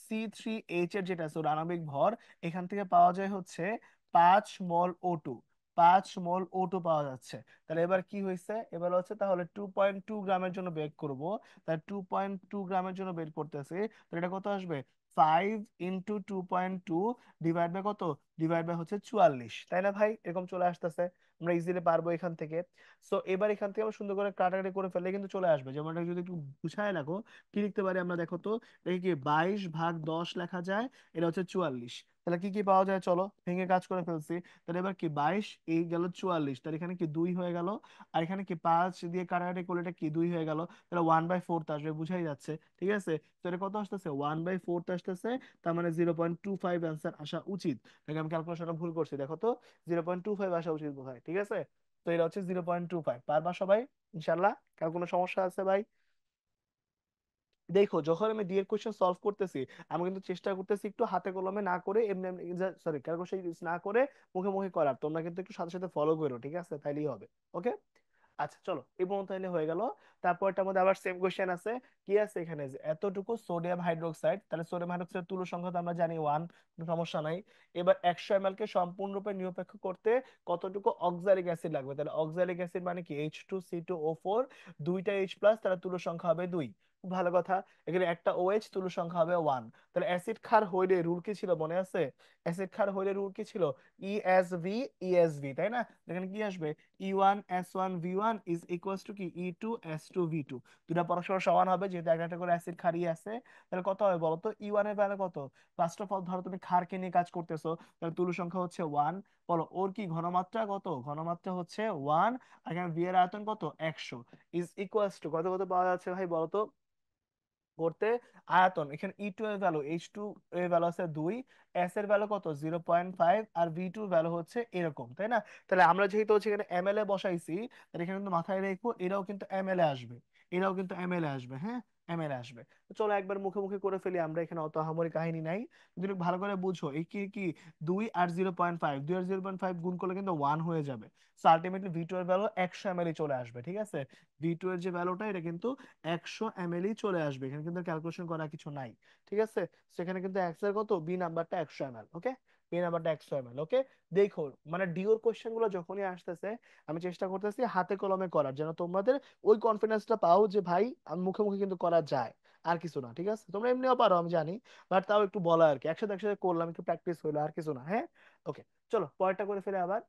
C3H এর যেটা আছে ওর আণবিক ভর, এখান থেকে পাওয়া যায় হচ্ছে 5 মোল O2, 5 মোল O2 পাওয়া যাচ্ছে। তাহলে এবার কি হয়েছে, এবার হচ্ছে তাহলে 2.2 গ্রামের জন্য বের করব। তাহলে 2.2 গ্রামের জন্য বের করতেছি, তো এটা কত আসবে, 5 × 2.2 ডিভাইড বাই কত, ডিভাইড বাই হচ্ছে 44, তাই না ভাই? এরকম চলে আসতেছে, আমরা ইজিলি পারবো এখান থেকে। সো এবার এখান থেকে আমরা সুন্দর করে কাটাকাটি করে ফেললে কিন্তু চলে আসবে। যেমন এটা যদি একটু গুছায় রাখো, কি লিখতে পারি আমরা দেখো তো, দেখি কি 22/10 লেখা যায়, এটা হচ্ছে 44। তাহলে কি কি পাওয়া যায়, চলো ভেঙে কাজ করে ফেলছি। তাহলে এবার কি 22 এই গেল 44, তাহলে এখানে কি 2 হয়ে গেল, আর এখানে কি 5 দিয়ে কাটাকাটি করলে এটা কি 2 হয়ে গেল, তাহলে 1/4 আসবে, বুঝাই যাচ্ছে। ঠিক আছে, তো এটা কত আসতেছে, 1/4 আসতেছে, তার মানে 0.25 অ্যান্সার আসা উচিত। দেখে আমি ক্যালকুলেশনটা ভুল করছি, দেখো তো 0.25 আসা উচিত বোধহয়। ঠিক আছে, তো এটা হচ্ছে 0.25, পারবা সবাই ইনশাল্লাহ? কার কোনো সমস্যা আছে ভাই? দেখো যখন আমি ডি এর কোশ্চেন সলভ করতেছি, আমি কিন্তু চেষ্টা করতেছি একটু হাতে কলমে না করে, এমনি সরি ক্যালকুলেশন ইউজ না করে মুখে মুখে করার। তোমরা কিন্তু একটু সাথে সাথে ফলো করো, ঠিক আছে? তাইলেই হবে। ওকে, আচ্ছা চলো এই পর্যন্ত তাহলে হয়ে গেল। তারপরটার মধ্যে আবার সেম কোশ্চেন আছে। কি আছে এখানে, যে এতটুকু সোডিয়াম হাইড্রোক্সাইড, তাহলে সোডিয়াম হাইড্রোক্সাইডের তুল্য সংখ্যা তো আমরা জানি 1, কোনো সমস্যা নাই। এবার 100 ml কে সম্পূর্ণরূপে নিরপেক্ষ করতে কতটুকু অক্সালিক অ্যাসিড লাগবে? তাহলে অক্সালিক অ্যাসিড মানে কি, H2C2O4, দুইটা H প্লাস, তাহলে তুল্য সংখ্যা হবে 2। খুব ভালো কথা। এখানে একটা OH, তুল্য সংখ্যা হবে 1। তাহলে অ্যাসিড ক্ষার হইলে রুল কি ছিল মনে আছে? অ্যাসিড ক্ষার হইলে রুল কি ছিল? ESV, ESV, তাই না? এখানে কি আসবে? E1S1V1 ইজ ইকুয়ালস টু কি E2S2V2। দুটা পরস্পর সমান হবে যেহেতু একটা একটা করে অ্যাসিড ক্ষারই আছে। তাহলে কত হবে বলো তো? E1 এর ভ্যালু কত? ফার্স্ট অফ অল ধরো তুমি ক্ষারকে নিয়ে কাজ করতেছো, তাহলে তুল্য সংখ্যা হচ্ছে 1। বলো ওর কি ঘনমাত্রা কত? ঘনমাত্রা হচ্ছে 1। আর এখানে ভি এর আয়তন কত? 100। ইজ ইকুয়ালস টু কত কত পাওয়া যাচ্ছে ভাই বলো তো করতে? আয়তন, এখানে E2 এর ভ্যালু, H2 এর ভ্যালু আছে 2, S এর ভ্যালু কত? 0.5, আর V2 এর ভ্যালু হচ্ছে এরকম, তাই না? তাহলে আমরা যেহেতু হচ্ছে এখানে ml এ বসাইছি, তাহলে এখানে কিন্তু মাথায় রেখো এটাও কিন্তু ml এ আসবে, এটাও কিন্তু ml এ আসবে, হ্যাঁ ml এ আসবে। তো চলো একবার মুখে মুখে করে ফেলি আমরা, এখানে অত আহামরি কাহিনী নাই। যদি ভালো করে বুঝো এই কি কি 2 আর 0.5, 2 আর 0.5 গুণ করলে কিন্তু 1 হয়ে যাবে। সো আলটিমেটলি V2 এর ভ্যালু 100 ml চলে আসবে, ঠিক আছে? V2 এর যে ভ্যালুটা এটা কিন্তু 100 ml চলে আসবে, এখানে কিন্তু ক্যালকুলেশন করার কিছু নাই, ঠিক আছে? সেখানে কিন্তু অ্যান্সার কত, বি নাম্বারটা 100 ml। ওকে, বি নাম্বারটা 100 ml। ওকে, দেখো মানে ডিওর কোশ্চেন গুলো যখনই আসতেছে, আমি চেষ্টা করতেছি হাতে কলমে করার, যেন তোমাদের ওই কনফিডেন্সটা পাও যে ভাই আমি মুখে মুখে কিন্তু করা যায়, আর কিছু না, ঠিক আছে? তোমরা এমনিও পারো আমি জানি, বাট তাও একটু বলা আর কি, একসাথে একসাথে করলাম, একটু প্র্যাকটিস হইলো, আর কিছু না, হ্যাঁ। ওকে, চলো পরেরটা করে ফেলে আবার।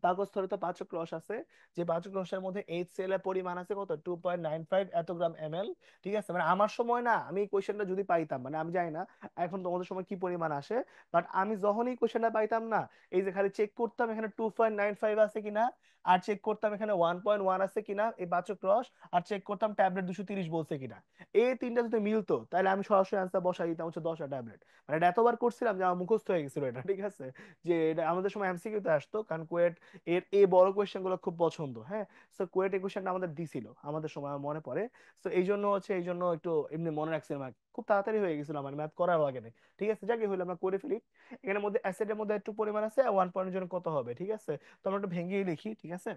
কাগজস্থলে পাচক রস আছে, যে পাচক রসের মধ্যে HCl এর পরিমাণ আছে কত? 2.95 এত গ্রাম ml। ঠিক আছে, মানে আমার সময় না, আমি এই কোশ্চেনটা যদি পাইতাম, মানে আমি জানি না এখন তোমাদের সময় কি পরিমাণ আসে, বাট আমি যখনই কোশ্চেনটা পাইতাম না, এই যে খালি চেক করতাম এখানে 2.95 আছে কিনা, আর চেক করতাম এখানে 1.1 আছে কিনা এই পাচক রস, আর চেক করতাম ট্যাবলেট 230 বলছে কিনা। এই তিনটা যদি মিলতো তাহলে আমি সরাসরি আনসার বসাই দিতাম হচ্ছে 10টা ট্যাবলেট। মানে এটা এতবার করছিলাম যে আমার মুখস্থ হয়ে গেছিল এটা, ঠিক আছে? যে এটা আমাদের সময় এমসিকিউ তে আসতো, কারণ কুয়েট এর এই বড় কোয়েশ্চেন গুলো খুব পছন্দ, হ্যাঁ। সো কুয়েট এই কোয়েশ্চেনটা আমাদের দিছিল আমাদের সময়, আমার মনে পড়ে। সো এই জন্য হচ্ছে, এই জন্য একটু এমনি মনে রাখছিলাম আর কি। খুব তাড়াতাড়ি হয়ে গেছিল আমার, ম্যাথ করার লাগে না। ঠিক আছে, যাকে হইলো আমরা করে ফেলি। এখানের মধ্যে অ্যাসিডের মধ্যে একটু পরিমাণ আছে, 1 পয়েন্টের জন্য কত হবে, ঠিক আছে? তো আমরা একটু ভেঙেই লিখি, ঠিক আছে?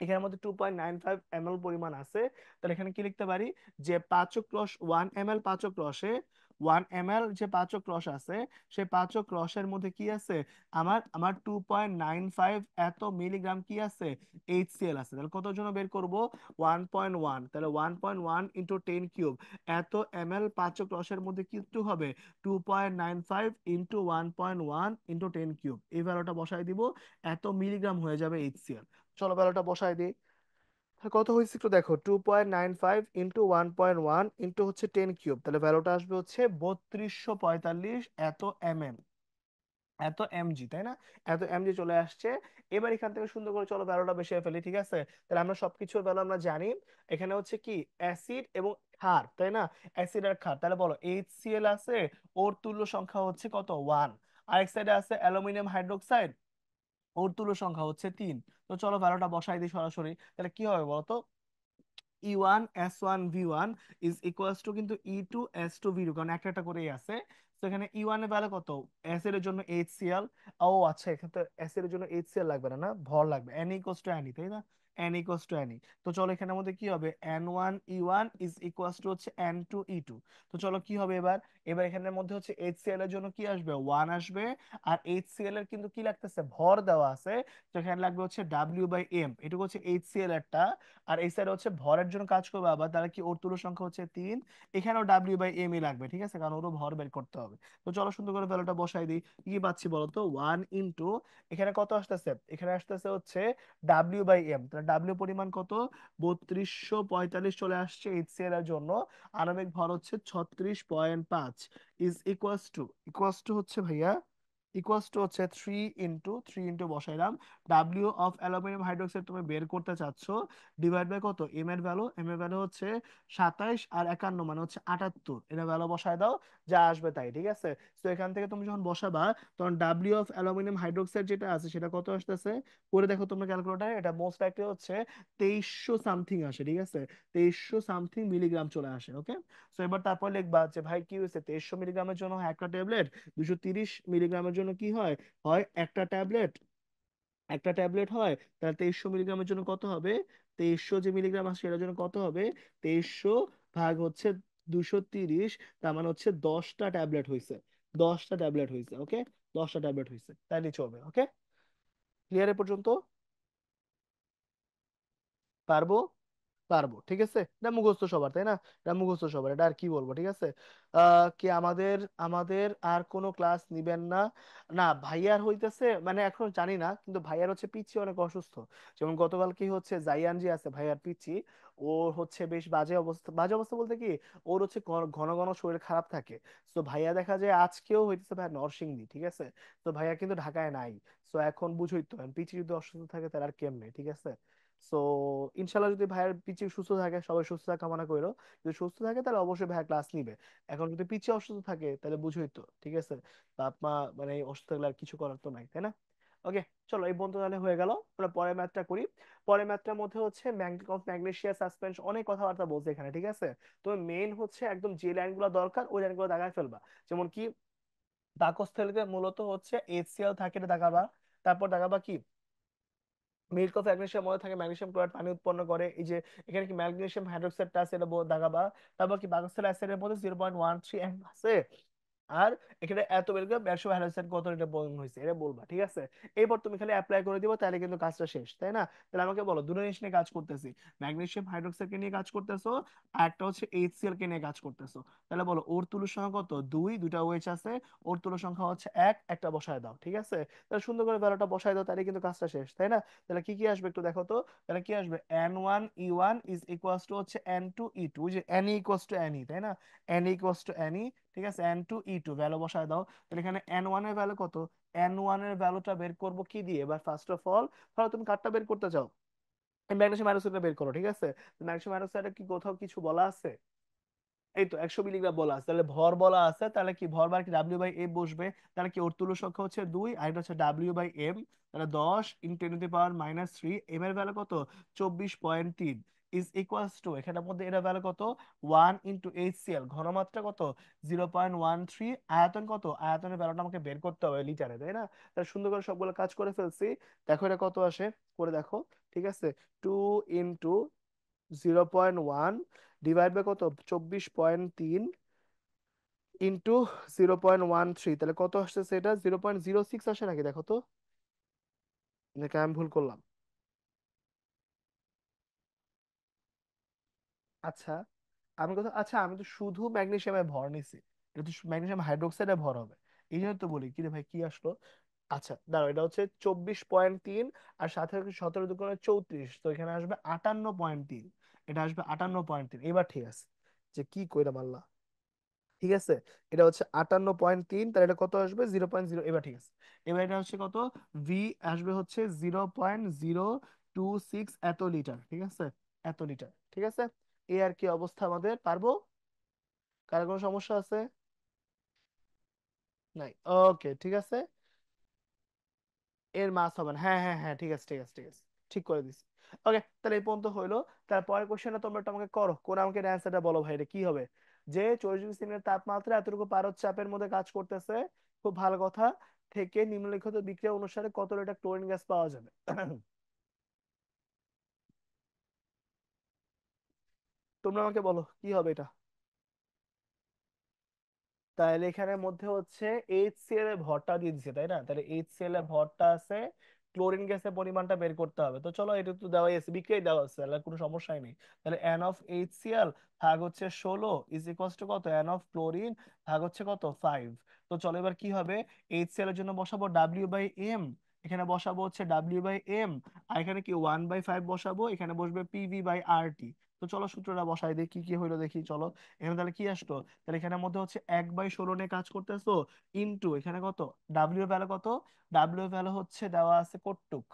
এখানের মধ্যে 2.95 ml পরিমাণ আছে। তাহলে এখানে কি লিখতে পারি, যে পাচক রস 1 ml পাচক রসে, 1 ml যে পাচক রস আছে, সেই পাচক রসের মধ্যে কি আছে, আমার আমার 2.95 এত মিলিগ্রাম কি আছে, HCl আছে। তাহলে কত জন বের করব? 1.1। তাহলে 1.1 ইন্টু 10³ এত ml পাচক রসের মধ্যে কিন্তু হবে 2.95 ইন্টু 1.1 ইন্টু 10³ এই ভ্যালুটা বসাই দিব, এত মিলিগ্রাম হয়ে যাবে HCl। চলো বেলাটা বসাই দিই। তাহলে কত হয়েছে একটু দেখো, 2.95 ইন্টু 1.1 ইন্টু হচ্ছে 10³ তাহলে ভ্যালুটা আসবে হচ্ছে 3245 এত mm, এত এমজি, তাই না? এত এমজি চলে আসছে। এবার এখান থেকে সুন্দর করে চলো ভ্যালুটা বেশি ফেলি, ঠিক আছে? তাহলে আমরা সবকিছুর ভ্যালু আমরা জানি। এখানে হচ্ছে কি অ্যাসিড এবং ক্ষার, তাই না? অ্যাসিড আর ক্ষার, তাহলে বলো HCl আছে, ওর তুল্য সংখ্যা হচ্ছে কত? 1। আরেক সাইডে আছে অ্যালুমিনিয়াম হাইড্রোক্সাইড, ওর তুল্য সংখ্যা হচ্ছে 3। তো চলো ভ্যালুটা বসাই দিই সরাসরি। তাহলে কি হবে বলতো? E1S1V1 ইজ ইকুয়ালস টু কিন্তু E2S2V2, কারণ একটা একটা করেই আছে। তো এখানে E1 এর ভ্যালু কত? অ্যাসিড এর জন্য HCl। ও আচ্ছা, এখানে তো অ্যাসিড এর জন্য HCl লাগবে না, না ভর লাগবে, Na ইকুয়ালস টু Ne, তাই না? Na equals to Ne। তো চলো এখানের মধ্যে কি হবে, N1E1 ইজ ইকুয়ালস টু হচ্ছে N2E2। তো চলো কি হবে এবার, এবার এখানের মধ্যে হচ্ছে HCl এর জন্য কি আসবে, 1 আসবে। আর HCl এর কিন্তু কি লাগতেছে, ভর দেওয়া আছে। তো এখানে লাগবে হচ্ছে W/M, এটুকু হচ্ছে HCl এরটা। আর এই সাইডে হচ্ছে ভরের জন্য কাজ করবে আবার, তাহলে কি ওর তুল্য সংখ্যা হচ্ছে 3। এখানেও W/M ই লাগবে, ঠিক আছে, কারণ ওরও ভর বের করতে হবে। তো চলো সুন্দর করে ভ্যালুটা বসাই দিই। কি পাচ্ছি বলো তো, 1 ইন্টু এখানে কত আসতেছে, এখানে আসতেছে হচ্ছে W/M, তাহলে ডাব্লিউ পরিমাণ কত? 3245 চলে আসছে HCl এর জন্য। আণবিক ভর হচ্ছে 36.5 ইজ ইকুয়ালস টু হচ্ছে ভাইয়া ইকুয়ালস টু হচ্ছে 3 ইন্টু বসাইলাম, ডাব্লিউ অফ অ্যালুমিনিয়াম হাইড্রোক্সাইড তুমি বের করতে চাচ্ছ, ডিভাইড বাই কত, এম এর ভ্যালু হচ্ছে 27 আর 51 মানে হচ্ছে 78, এটা ভ্যালু বসায় দাও, যা আসবে তাই, ঠিক আছে। তো এখান থেকে তুমি যখন বসাবা, তখন ডাব্লিউ অফ অ্যালুমিনিয়াম হাইড্রোক্সাইড যেটা আছে সেটা কত আসতেছে, করে দেখো তোমরা ক্যালকুলেটারে, এটা মোস্ট লাইকলি হচ্ছে 2300 সামথিং আসে, ঠিক আছে, 2300 সামথিং মিলিগ্রাম চলে আসে, ওকে। তো এবার তারপর লিখবা যে ভাই কি হয়েছে, 2300 মিলিগ্রামের জন্য হয় একটা ট্যাবলেট, 230 মিলিগ্রামের জন্য কি হয়, হয় একটা ট্যাবলেট, একটা ট্যাবলেট হয়, তাহলে 2300 মিলিগ্রামের জন্য কত হবে, 2300 যে মিলিগ্রাম আছে সেটার জন্য কত হবে, 2300 ভাগ হচ্ছে 230, তার মানে হচ্ছে 10টা ট্যাবলেট হয়েছে, 10টা ট্যাবলেট হয়েছে, ওকে, 10টা ট্যাবলেট হয়েছে, তাইলে চলবে, ওকে। ক্লিয়ার এ পর্যন্ত? পারবো, পারবো, ঠিক আছে, এটা মুখস্থ সবার, তাই না, এটা মুখস্থ সবার, এটা আর কি বলবো, ঠিক আছে। কি আমাদের আমাদের আর কোনো ক্লাস নিবেন না? না ভাইয়ার হইতেছে, মানে এখন জানি না, কিন্তু ভাইয়ার হচ্ছে পিচ্ছি অনেক অসুস্থ। যেমন গতকাল কি হচ্ছে, জাইয়ান যে আছে ভাইয়ার পিচ্ছি, ওর হচ্ছে বেশ বাজে অবস্থা, বাজে অবস্থা বলতে কি, ওর হচ্ছে ঘন ঘন শরীর খারাপ থাকে। তো ভাইয়া দেখা যায় আজকেও হইতেছে ভাইয়া নরসিংদী, ঠিক আছে। তো ভাইয়া কিন্তু ঢাকায় নাই। তো এখন বুঝই তো, পিচ্ছি যদি অসুস্থ থাকে তার আর কেমনে, ঠিক আছে। সো ইনশাল্লাহ যদি ভাইয়ের পিচি সুস্থ থাকে, সবাই সুস্থতা কামনা করো, যদি সুস্থ থাকে তাহলে অবশ্যই ভাইয়া ক্লাস নিবে। এখন যদি পিচি অসুস্থ থাকে তাহলে বুঝোই তো, ঠিক আছে। বাপ মা মানে এই অসুস্থ থাকলে আর কিছু করার তো নাই, তাই না। ওকে, চলো এই পর্যন্ত তাহলে হয়ে গেল, আমরা পরের ম্যাথটা করি। পরের ম্যাথটার মধ্যে হচ্ছে ম্যাগনেসিয়াম সাসপেনশন, অনেক কথাবার্তা বলছে এখানে, ঠিক আছে। তো মেইন হচ্ছে একদম যে লাইনগুলো দরকার ওই লাইনগুলো দাগায় ফেলবা। যেমন কি, পাকস্থলীতে মূলত হচ্ছে HCl থাকে, এটা দাগাবা। তারপর দাগাবা কি, মিল্ক অফ ম্যাগনেসিয়াম মধ্যে থাকে ম্যাগনেসিয়াম ক্লোরাইড পানি উৎপন্ন করে, এই যে এখানে কি ম্যাগনেসিয়াম হাইড্রোক্সাইডটা আছে, এটা দাগাবা। তারপর কি পাকস্থলী অ্যাসিডের মধ্যে 0.13 আছে, আর এখানে এত মিলিগ্রাম একশো হাইড্রোক্সাইড কত লিটার বোরন হয়েছে, এটা বলবা, ঠিক আছে। এরপর তুমি খালি অ্যাপ্লাই করে দিবা, তাহলে কিন্তু কাজটা শেষ, তাই না। তাহলে আমাকে বলো, দুটো জিনিস নিয়ে কাজ করতেছি, ম্যাগনেসিয়াম হাইড্রোক্সাইড কে নিয়ে কাজ করতেছো, আর একটা হচ্ছে HCl কে নিয়ে কাজ করতেছো। তাহলে বলো ওর তুলোর সংখ্যা কত, দুই, দুইটা ওয়েচ আছে, ওর তুলোর সংখ্যা হচ্ছে এক, একটা বসায় দাও, ঠিক আছে। তাহলে সুন্দর করে ভ্যালুটা বসায় দাও, তাহলে কিন্তু কাজটা শেষ, তাই না। তাহলে কি কি আসবে একটু দেখো তো। তাহলে কি আসবে, N1E1 ইজ ইকুয়ালস টু হচ্ছে N2E2, যে Ne ইকুয়ালস টু Ne, তাই না, Ne ইকুয়ালস টু Ne, ঠিক আছে। N2E2 ভ্যালু বসায় দাও, তাহলে এখানে N1 এর ভ্যালু কত, N1 এর ভ্যালুটা বের করব কি দিয়ে, এবার ফার্স্ট অফ অল ধরো তুমি কারটা বের করতে চাও, ম্যাগনেসিয়াম হাইড্রোক্সাইডটা বের করো, ঠিক আছে। ম্যাগনেসিয়াম হাইড্রোক্সাইডে কি কোথাও কিছু বলা আছে, এই তো 100 মিলিগ্রাম বলা আছে, তাহলে ভর বলা আছে, তাহলে কি ভর বার কি W/M বসবে, তাহলে কি ওর তুল্য সংখ্যা হচ্ছে 2, আর এটা হচ্ছে W/M, তাহলে 10 × 10⁻³ এম এর ভ্যালু কত, 24.3 ইজ ইকুয়ালস টু, এখানের মধ্যে এটা ভ্যালু কত, 1 × HCl ঘনমাত্রা কত, 0.13, আয়তন কত, আয়তনের ভ্যালুটা আমাকে বের করতে হবে লিটারে, তাই না। তাহলে সুন্দর করে সবগুলো কাজ করে ফেলছি, দেখো এটা কত আসে, করে দেখো, ঠিক আছে। 2 × 0.1 ডিভাইড বাই কত, 24.3 ইন্টু 0.13, তাহলে কত আসছে, এটা 0.06 আসে নাকি, দেখো তো, নাকি আমি ভুল করলাম। আচ্ছা, আমি কথা, আচ্ছা আমি তো শুধু ম্যাগনেসিয়ামে ভর নিছি, এটা তো ম্যাগনেসিয়াম হাইড্রোক্সাইডে ভর হবে, এই জন্য তো বলি কি রে ভাই কি আসলো। আচ্ছা দাঁড়াও, এটা হচ্ছে 24.3, আর সাথে হচ্ছে 17 × 2 = 34, তো এখানে আসবে 58.3, এটা আসবে 58.3, এবার ঠিক আছে, যে কি কইরা মারলা, ঠিক আছে। এটা হচ্ছে 58.3, তাহলে এটা কত আসবে, 0.0, এবার ঠিক আছে। এবার এটা হচ্ছে কত, ভি আসবে হচ্ছে 0.026 এত লিটার, ঠিক আছে, এত লিটার, ঠিক আছে। এই আর কি অবস্থা আমাদের, পারবো, কার কোনো সমস্যা আছে, নাই, ওকে ঠিক আছে। এর মাস হবে না, হ্যাঁ হ্যাঁ হ্যাঁ, ঠিক আছে ঠিক আছে ঠিক আছে, ঠিক করে দিছি। ওকে, তাহলে এই পর্যন্ত হইলো। তারপরের কোশ্চেনটা তোমরা একটু আমাকে করো, কোন আমাকে অ্যান্সারটা বলো ভাই, এটা কি হবে, যে 40°C তাপমাত্রা এতটুকু পারদ চাপের মধ্যে কাজ করতেছে, খুব ভালো কথা, থেকে নিম্নলিখিত বিক্রিয়া অনুসারে কত লিটার ক্লোরিন গ্যাস পাওয়া যাবে। তোমরা আমাকে বলো কি হবে এটা। তাহলে এখানের মধ্যে হচ্ছে HCl এর ভরটা দিয়ে দিছে, তাই না, তাহলে HCl এর ভরটা আছে, ক্লোরিন গ্যাসের পরিমাণটা বের করতে হবে, তো চলো এটা তো দেওয়াই আছে, বিক্রিয়াই দেওয়া আছে, তাহলে কোনো সমস্যাই নেই। তাহলে N অফ HCl ভাগ হচ্ছে 16 ইজ ইকুয়ালস টু কত, N অফ ক্লোরিন ভাগ হচ্ছে কত, 5। তো চলো এবার কি হবে, HCl এর জন্য বসাবো W/M, এখানে বসাবো হচ্ছে W/M, আর এখানে কি 1/5 বসাবো, এখানে বসবে PV/RT। তো চলো সূত্রটা বসাই দিই, কি কি হইলো দেখি চলো। এখানে তাহলে কি আসলো, তাহলে এখানের মধ্যে হচ্ছে 1/16 নিয়ে কাজ করতেছো, ইনটু এখানে কত, ডাব্লিউ এর ভ্যালু কত, ডাব্লিউ এর ভ্যালু হচ্ছে দেওয়া আছে কটুক,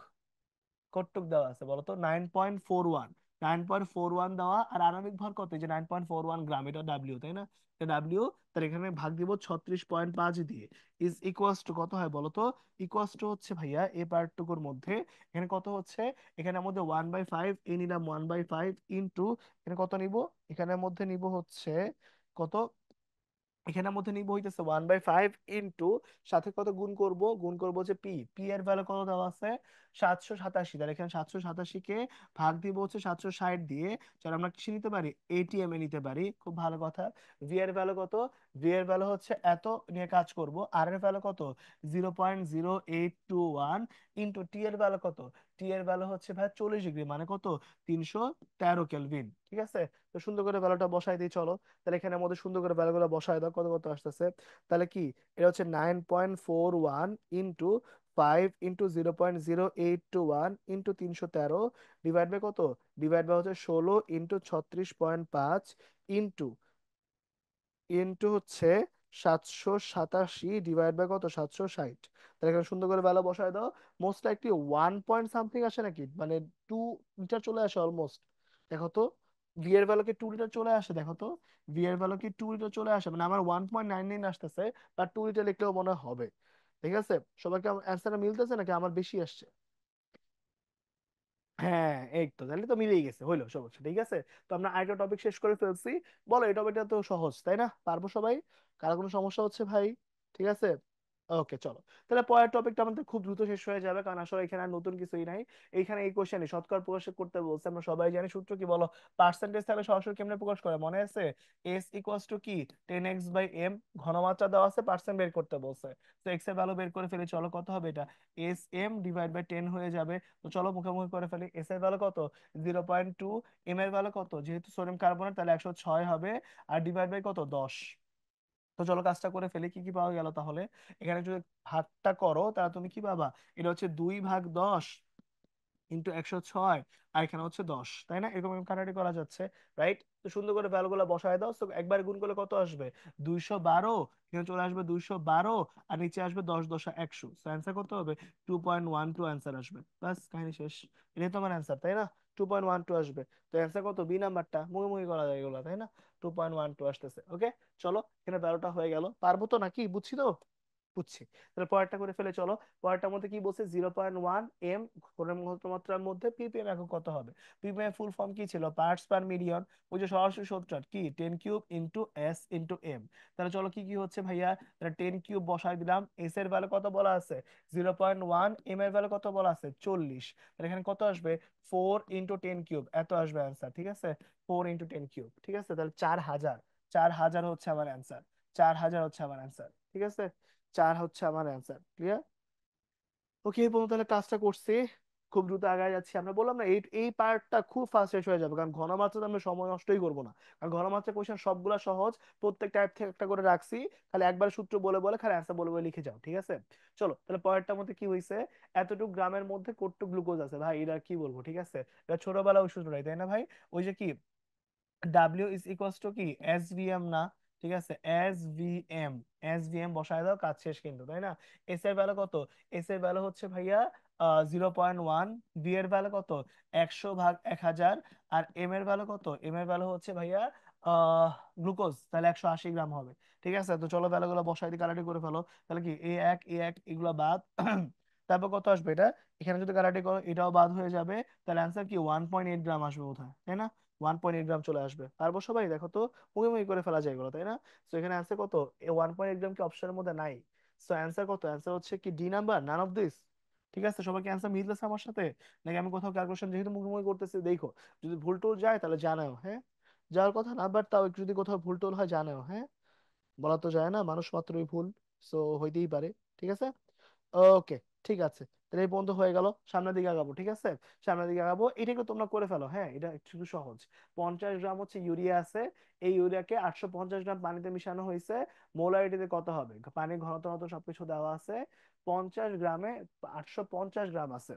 কটুক দেওয়া আছে বলো তো, 9.41, 9.41 দেওয়া, আর আণবিক ভর কত, এই যে 9.41 গ্রাম, এটা ডাব্লিউ তাই না, এটা ডাব্লিউ। তার এখানে ভাগ দিব 36.5 দিয়ে, ইজ ইকুয়ালস টু কত হয় বলো তো, ইকুয়ালস টু হচ্ছে ভাইয়া এ পার্টটুকুর মধ্যে এখানে কত হচ্ছে, এখানের মধ্যে 1/5 এ নিলাম, 1/5 ইন্টু এখানে কত নিব, এখানের মধ্যে নিব হচ্ছে কত, এখানের মধ্যে নিব হইতেছে 1/5 ইন্টু সাথে কত গুণ করব, গুণ করব হচ্ছে পি, পি এর ভ্যালু কত দেওয়া আছে 787, তাহলে এখানে 787 কে ভাগ দিব হচ্ছে 760 দিয়ে, যারা আমরা কিসে নিতে পারি, এটিএম এ নিতে পারি, খুব ভালো কথা। ভি এর ভ্যালু কত, ভি এর ভ্যালু হচ্ছে এত নিয়ে কাজ করব, আর এর ভ্যালু কত 0.0821 ইন্টু টি এর ভ্যালু কত, টি এর ভ্যালু হচ্ছে ভাই 40 ডিগ্রি, মানে কত 313 কেলভিন, ঠিক আছে। তো সুন্দর করে ভ্যালুটা বসাই দিই চলো, তাহলে এখানের মধ্যে সুন্দর করে ভ্যালুগুলো বসায় দাও, কত কত আসতেছে, তাহলে কি, এটা হচ্ছে 9.41 into 5 into 0.0821 into 313 divide by কত, ডিভাইড বাই হচ্ছে 16 ইন্টু 36.5 ইন্টু ইন্টু হচ্ছে 787 ডিভাইড বাই কত, 760। তাহলে এখানে সুন্দর করে ভ্যালু বসায় দাও, মোস্ট লাইকলি 1 পয়েন্ট সামথিং আসে নাকি, মানে 2 লিটার চলে আসে অলমোস্ট, দেখো তো ভি এর ভ্যালু কি 2 লিটার চলে আসে, দেখো তো ভি এর ভ্যালু কি 2 লিটার চলে আসে, মানে আমার 1.99 আসতেছে, বা 2 লিটার লিখলেও মনে হবে, ঠিক আছে। সবাইকে অ্যান্সারটা মিলতেছে নাকি আমার বেশি আসছে? হ্যাঁ এই তো, তাহলে তো মিলেই গেছে, হইলো সমস্যা, ঠিক আছে। তো আমরা আরেকটা টপিক শেষ করে ফেলছি, বলো এই টপিকটা তো সহজ তাই না, পারবো সবাই, কারো কোনো সমস্যা হচ্ছে ভাই? ঠিক আছে, ওকে চলো, তাহলে পরের টপিকটা আমাদের খুব দ্রুত শেষ হয়ে যাবে, কারণ আসলে এখানে আর নতুন কিছুই নাই। এইখানে এই কোশ্চেনে শতকরা প্রকাশ করতে বলছে, আমরা সবাই জানি সূত্র কি বলো, পার্সেন্টেজ তাহলে সরাসরি কেমনে প্রকাশ করে মনে আছে, এস ইকুয়ালস টু কি 10x/m, ঘনমাত্রা দেওয়া আছে, পার্সেন্ট বের করতে বলছে, তো এক্স এর ভ্যালু বের করে ফেলি, চলো কত হবে এটা, SM/10 হয়ে যাবে। তো চলো মুখোমুখি করে ফেলি, এস এর ভ্যালু কত 0.2, এম এর ভ্যালু কত, যেহেতু সোডিয়াম কার্বনেট তাহলে 106 হবে, আর ডিভাইড বাই কত 10। তো চলো কাজটা করে ফেলি, কি কি পাওয়া গেল তাহলে, এখানে যদি ভাগটা করো তাহলে তুমি কি পাবা, এটা হচ্ছে 2/10 ইন্টু 106, আর এখানে হচ্ছে 10, তাই না, এরকম কাটাকাটি করা যাচ্ছে, রাইট। তো সুন্দর করে ভ্যালুগুলো বসায় দাও, তো একবার গুণ করলে কত আসবে 212, এখানে চলে আসবে 212, আর নিচে আসবে 10 × 100, তো অ্যান্সার কত হবে 2.12 অ্যান্সার আসবে, বাস কাহিনী শেষ, এটাই তো আমার অ্যান্সার তাই না, 2.12 আসবে। তো অ্যান্সার কত, বি নাম্বারটা মুখে করা যায় এগুলো তাই না, 2.12 আসতেছে, ওকে। চলো এখানে ভ্যালুটা হয়ে গেল, পারবো তো নাকি, বুঝছি তো, বুঝছি। তাহলে পরেরটা করে ফেলে চলো, পরেরটার মধ্যে কি বলছে 0.1 m ঘনমাত্রার মধ্যে ppm একক কত হবে, ppm ফুল ফর্ম কি ছিল, পার্টস পার মিলিয়ন, ওই যে সরাসরি সূত্র কি 10³ ইন্টু এস ইন্টু এম। তাহলে চলো কি কি হচ্ছে ভাইয়া, তাহলে 10³ বসাই দিলাম, এস এর ভ্যালু কত বলা আছে 0.1, এম এর ভ্যালু কত বলা আছে 40, তাহলে এখানে কত আসবে 4 × 10³ এত আসবে অ্যান্সার, ঠিক আছে, 4 × 10³ ঠিক আছে, তাহলে 4000, 4000 হচ্ছে আমার অ্যান্সার, 4000 হচ্ছে আমার অ্যান্সার, ঠিক আছে, 4 হচ্ছে আমার অ্যান্সার, ক্লিয়ার। ওকে এই পর্যন্ত তাহলে কাজটা করছি, খুব দ্রুত আগায় যাচ্ছি, আমরা বললাম না এই এই পার্টটা খুব ফাস্ট শেষ হয়ে যাবে, কারণ ঘনমাত্রাতে আমরা সময় নষ্টই করবো না, কারণ ঘনমাত্রা কোশ্চেন সবগুলা সহজ, প্রত্যেক টাইপ থেকে একটা করে রাখছি, খালি একবার সূত্র বলে বলে খালি অ্যান্সার বলে বলে লিখে যাও, ঠিক আছে। চলো তাহলে পরেরটার মধ্যে কি হয়েছে, এতটুকু গ্রামের মধ্যে কতটুকু গ্লুকোজ আছে, ভাই এটা আর কি বলবো, ঠিক আছে, এটা ছোটবেলা ওই সূত্রটাই তাই না ভাই, ওই যে কি ডাব্লিউ ইজ ইকুয়ালস টু কি এস ভি এম না, ঠিক আছে, S V M, S V M বসায় দাও, কাজ শেষ কিন্তু তাই না। এস এর ভ্যালু কত, এস এর ভ্যালু হচ্ছে ভাইয়া 0.1, ভি এর ভ্যালু কত 100/1000, আর এম এর ভ্যালু কত, এম এর ভ্যালু হচ্ছে ভাইয়া আহ গ্লুকোজ, তাহলে 180 গ্রাম হবে, ঠিক আছে। তো চলো ভ্যালুগুলো বসাই দিয়ে কাটাটি করে ফেলো, তাহলে কি এ এক এগুলো বাদ তারপর কত আসবে এটা, এখানে যদি কাটাটি করো এটাও বাদ হয়ে যাবে, তাহলে অ্যান্সার কি 1.8 গ্রাম আসবে কোথায় তাই না, 1.8 গ্রাম চলে আসবে, পারবো সবাই, দেখো তো মুখে মুখে করে ফেলা যায় এগুলো তাই না। তো এখানে অ্যান্সার কত, 1.8 গ্রাম কি অপশনের মধ্যে নাই, সো অ্যান্সার কত, অ্যান্সার হচ্ছে কি D number, none of this, ঠিক আছে। সবাইকে অ্যান্সার মিলতেছে আমার সাথে, নাকি আমি কোথাও ক্যালকুলেশন যেহেতু মুখে মুখে করতেছি, দেখো যদি ভুল টুল যায় তাহলে জানাও, হ্যাঁ, যাওয়ার কথা না, বাট তাও একটু যদি কোথাও ভুল টুল হয় জানাও, হ্যাঁ, বলা তো যায় না, মানুষ মাত্রই ভুল, সো হইতেই পারে, ঠিক আছে। ওকে ঠিক আছে, তাহলে এই পর্যন্ত হয়ে গেল, সামনের দিকে আগাবো, ঠিক আছে, সামনের দিকে আগাবো, এটা একটু তোমরা করে ফেলো, হ্যাঁ এটা একটু সহজ। 50 গ্রাম হচ্ছে ইউরিয়া আছে, এই ইউরিয়াকে 850 গ্রাম পানিতে মিশানো হয়েছে, মোলারিটিতে কত হবে, পানির ঘনত্ব মতো সবকিছু দেওয়া আছে, 50 গ্রামে 850 গ্রাম আছে,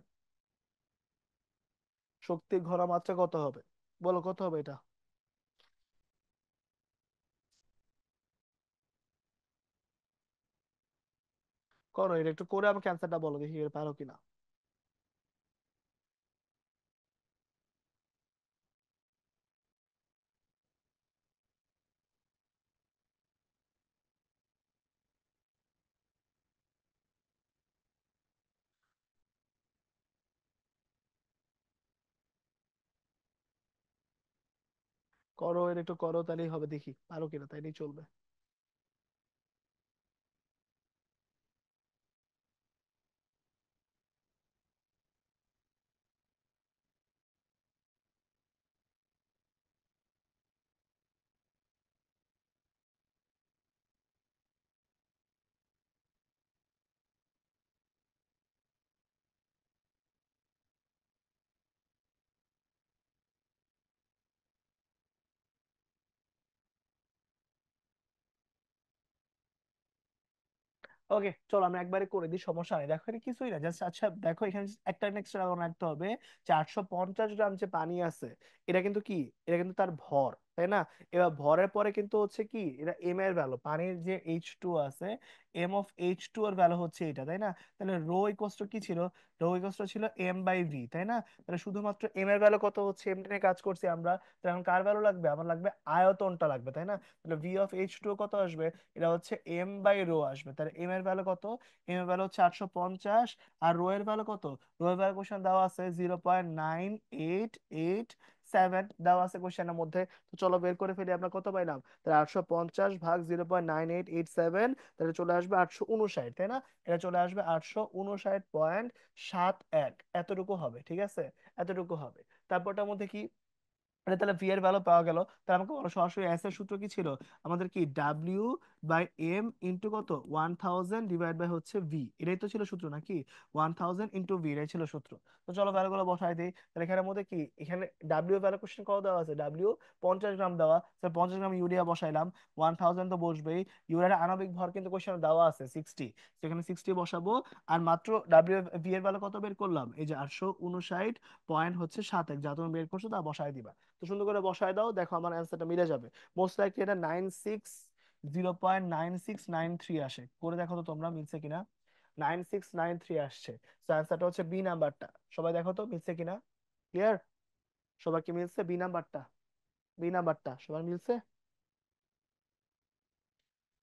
শক্তির ঘনমাত্রা কত হবে, বলো কত হবে এটা। করো, এটা একটু করে আমাকে অ্যান্সারটা বলো দেখি এর পারো কিনা। করো, এটা একটু করো, তাহলেই হবে, দেখি পারো কিনা, তাইলেই চলবে। ওকে, চলো আমরা একবারে করে দিই, সমস্যা নেই। দেখো এটা কিছুই না, জাস্ট আচ্ছা দেখো এখানে just একটা এক্সট্রা রাখতে হবে, 450 গ্রাম যে পানি আছে, এটা কিন্তু কি, এটা কিন্তু তার ভর, তাই না? এবার ভরের পরে কিন্তু হচ্ছে কি, এটা এম এর ভ্যালু, পানির যে H2 আছে, M(H2) এর ভ্যালু হচ্ছে এটা, তাই না? তাহলে রো ইকুয়ালস টু কি ছিল, রো ইকুয়ালস টু ছিল M/V, তাই না? তাহলে শুধুমাত্র এম এর ভ্যালু কত হচ্ছে, এম টেনে কাজ করছি আমরা, তাহলে এখন কার ভ্যালু লাগবে, আমার লাগবে আয়তনটা লাগবে, তাই না? তাহলে V(H2) কত আসবে, এটা হচ্ছে M/ρ আসবে। তাহলে এম এর ভ্যালু কত, এম এর ভ্যালু হচ্ছে 850, আর রো এর ভ্যালু কত, রো এর ভ্যালু কোশ্চেন দেওয়া আছে 0.9887 দেওয়া আছে কোশ্চেনের মধ্যে। তো চলো বের করে ফেলি, আমরা কত পাইলাম, তাহলে 850 ভাগ 0.9887, তাহলে চলে আসবে 859, তাই না? এটা চলে আসবে 859.71, এতটুকু হবে, ঠিক আছে, এতটুকু হবে। তারপরটার মধ্যে কি, মানে তাহলে ভি এর ভ্যালু পাওয়া গেল। তাহলে আমাকে বলো সরাসরি এস এর সূত্র কি ছিল আমাদের, কি W/M কত, 1000 হচ্ছে ভি, এটাই তো ছিল সূত্র নাকি, 1000 × ভি, এটাই ছিল সূত্র। তো চলো ভ্যালুগুলো বসাই দিই। তাহলে এখানের মধ্যে কি, এখানে ডাব্লিউ ভ্যালু কোশ্চেন কত দেওয়া আছে, ডাব্লিউ 50 গ্রাম দেওয়া, তাহলে 50 গ্রাম ইউরিয়া বসাইলাম, 1000 তো বসবেই। ইউরিয়ার আণবিক ভর কিন্তু কোশ্চেন দেওয়া আছে 60, সেখানে 60 বসাবো। আর মাত্র ডাব্লিউ ভি এর ভ্যালু কত বের করলাম, এই যে 859.71, যা তুমি বের করছো তা বসাই দিবা। তো সুন্দর করে বসায় দাও, দেখো আমার অ্যান্সারটা মিলে যাবে। মোস্ট লাইকলি এটা 0.9693 আসে, করে দেখো তো তোমরা মিলছে কিনা। 9693 আসছে। তো অ্যান্সারটা হচ্ছে বি নাম্বারটা। সবাই দেখো তো মিলছে কিনা। ক্লিয়ার? সবার কি মিলছে বি নাম্বারটা? বি নাম্বারটা সবার মিলছে?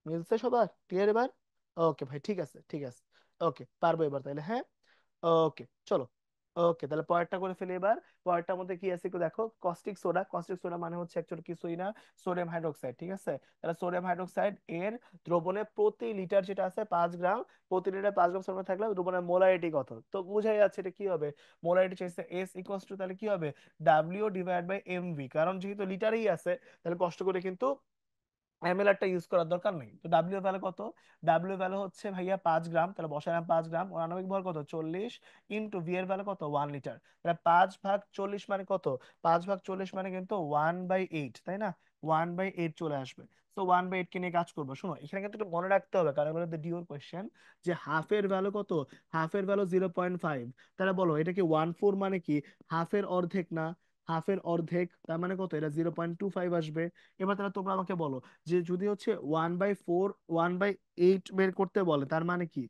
মিলছে সবার? ক্লিয়ার এবার? ওকে ভাই, ঠিক আছে, ঠিক আছে। ওকে, পারবো এবার তাহলে, হ্যাঁ। ওকে, চলো। ওকে, তাহলে পরেরটা করে ফেলি এবার। পরেরটার মধ্যে কি আছে একটু দেখো, কস্টিক সোডা। কস্টিক সোডা মানে হচ্ছে অ্যাকচুয়ালি কিছুই না, সোডিয়াম হাইড্রোক্সাইড, ঠিক আছে? তাহলে সোডিয়াম হাইড্রোক্সাইড এর দ্রবণে প্রতি লিটার যেটা আছে 5 গ্রাম, প্রতি লিটার 5 গ্রাম সোডিয়াম থাকলে দ্রবণের মোলারিটি কত, তো বুঝাই যাচ্ছে এটা কি হবে, মোলারিটি চাইছে এস ইকুয়ালস টু, তাহলে কি হবে, W/MV, কারণ যেহেতু লিটারেই আছে, তাহলে কষ্ট করে কিন্তু এমএলআরটা ইউজ করার দরকার নেই। তো ডাব্লিউ ভ্যালু কত, ডাব্লিউ ভ্যালু হচ্ছে ভাইয়া 5 গ্রাম, তাহলে বসালাম 5 গ্রাম, ওর আণবিক ভর কত 40, ইন্টু ভি এর ভ্যালু কত 1 লিটার, তাহলে 5/40 মানে কত, 5/40 মানে কিন্তু 1/8, তাই না? 1/8 চলে আসবে। তো 1/8 কে নিয়ে কাজ করবো, শোনো এখানে কিন্তু একটু মনে রাখতে হবে, কারণ এগুলো ডিওর কোয়েশ্চেন, যে হাফের ভ্যালু কত, হাফের ভ্যালু 0.5, তাহলে বলো এটা কি 1/4 মানে কি, হাফের অর্ধেক না, হাফের অর্ধেক, তার মানে কত, এটা 0.25 আসবে। এবার তাহলে তোমরা আমাকে বলো, যে যদি হচ্ছে 1/4, 1/8 বের করতে বলে, তার মানে কি,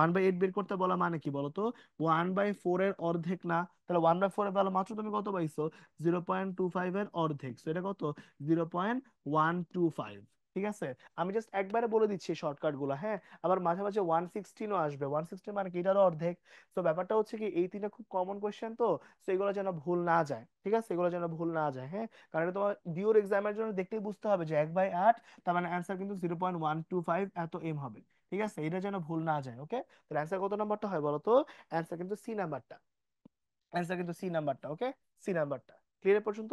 1/8 বের করতে বলা মানে কি বলো তো, 1/4 এর অর্ধেক না, তাহলে 1/4 এর বেলা মাত্র তুমি কত পাইছো, 0.25 এর অর্ধেক, তো এটা কত, 0.125, ঠিক আছে? আমি জাস্ট একবারে বলে দিচ্ছি শর্টকাট গুলো, হ্যাঁ। আবার মাঝে মাঝে 116ও আসবে, 116 মানে কি, এটারও অর্ধেক। তো ব্যাপারটা হচ্ছে কি, এই তিনটা খুব কমন কোয়েশ্চেন, তো সেগুলো যেন ভুল না যায়, ঠিক আছে, এগুলো যেন ভুল না যায়, হ্যাঁ। কারণ এটা তোমার ডিওর এক্সামের জন্য দেখলেই বুঝতে হবে যে 1/8, তার মানে অ্যান্সার কিন্তু 0.125 এত এম হবে, ঠিক আছে, এটা যেন ভুল না যায়। ওকে, তাহলে অ্যান্সার কত নাম্বারটা হয় বলো তো, অ্যান্সার কিন্তু সি নাম্বারটা, অ্যান্সার কিন্তু সি নাম্বারটা। ওকে, সি নাম্বারটা। ক্লিয়ার পর্যন্ত?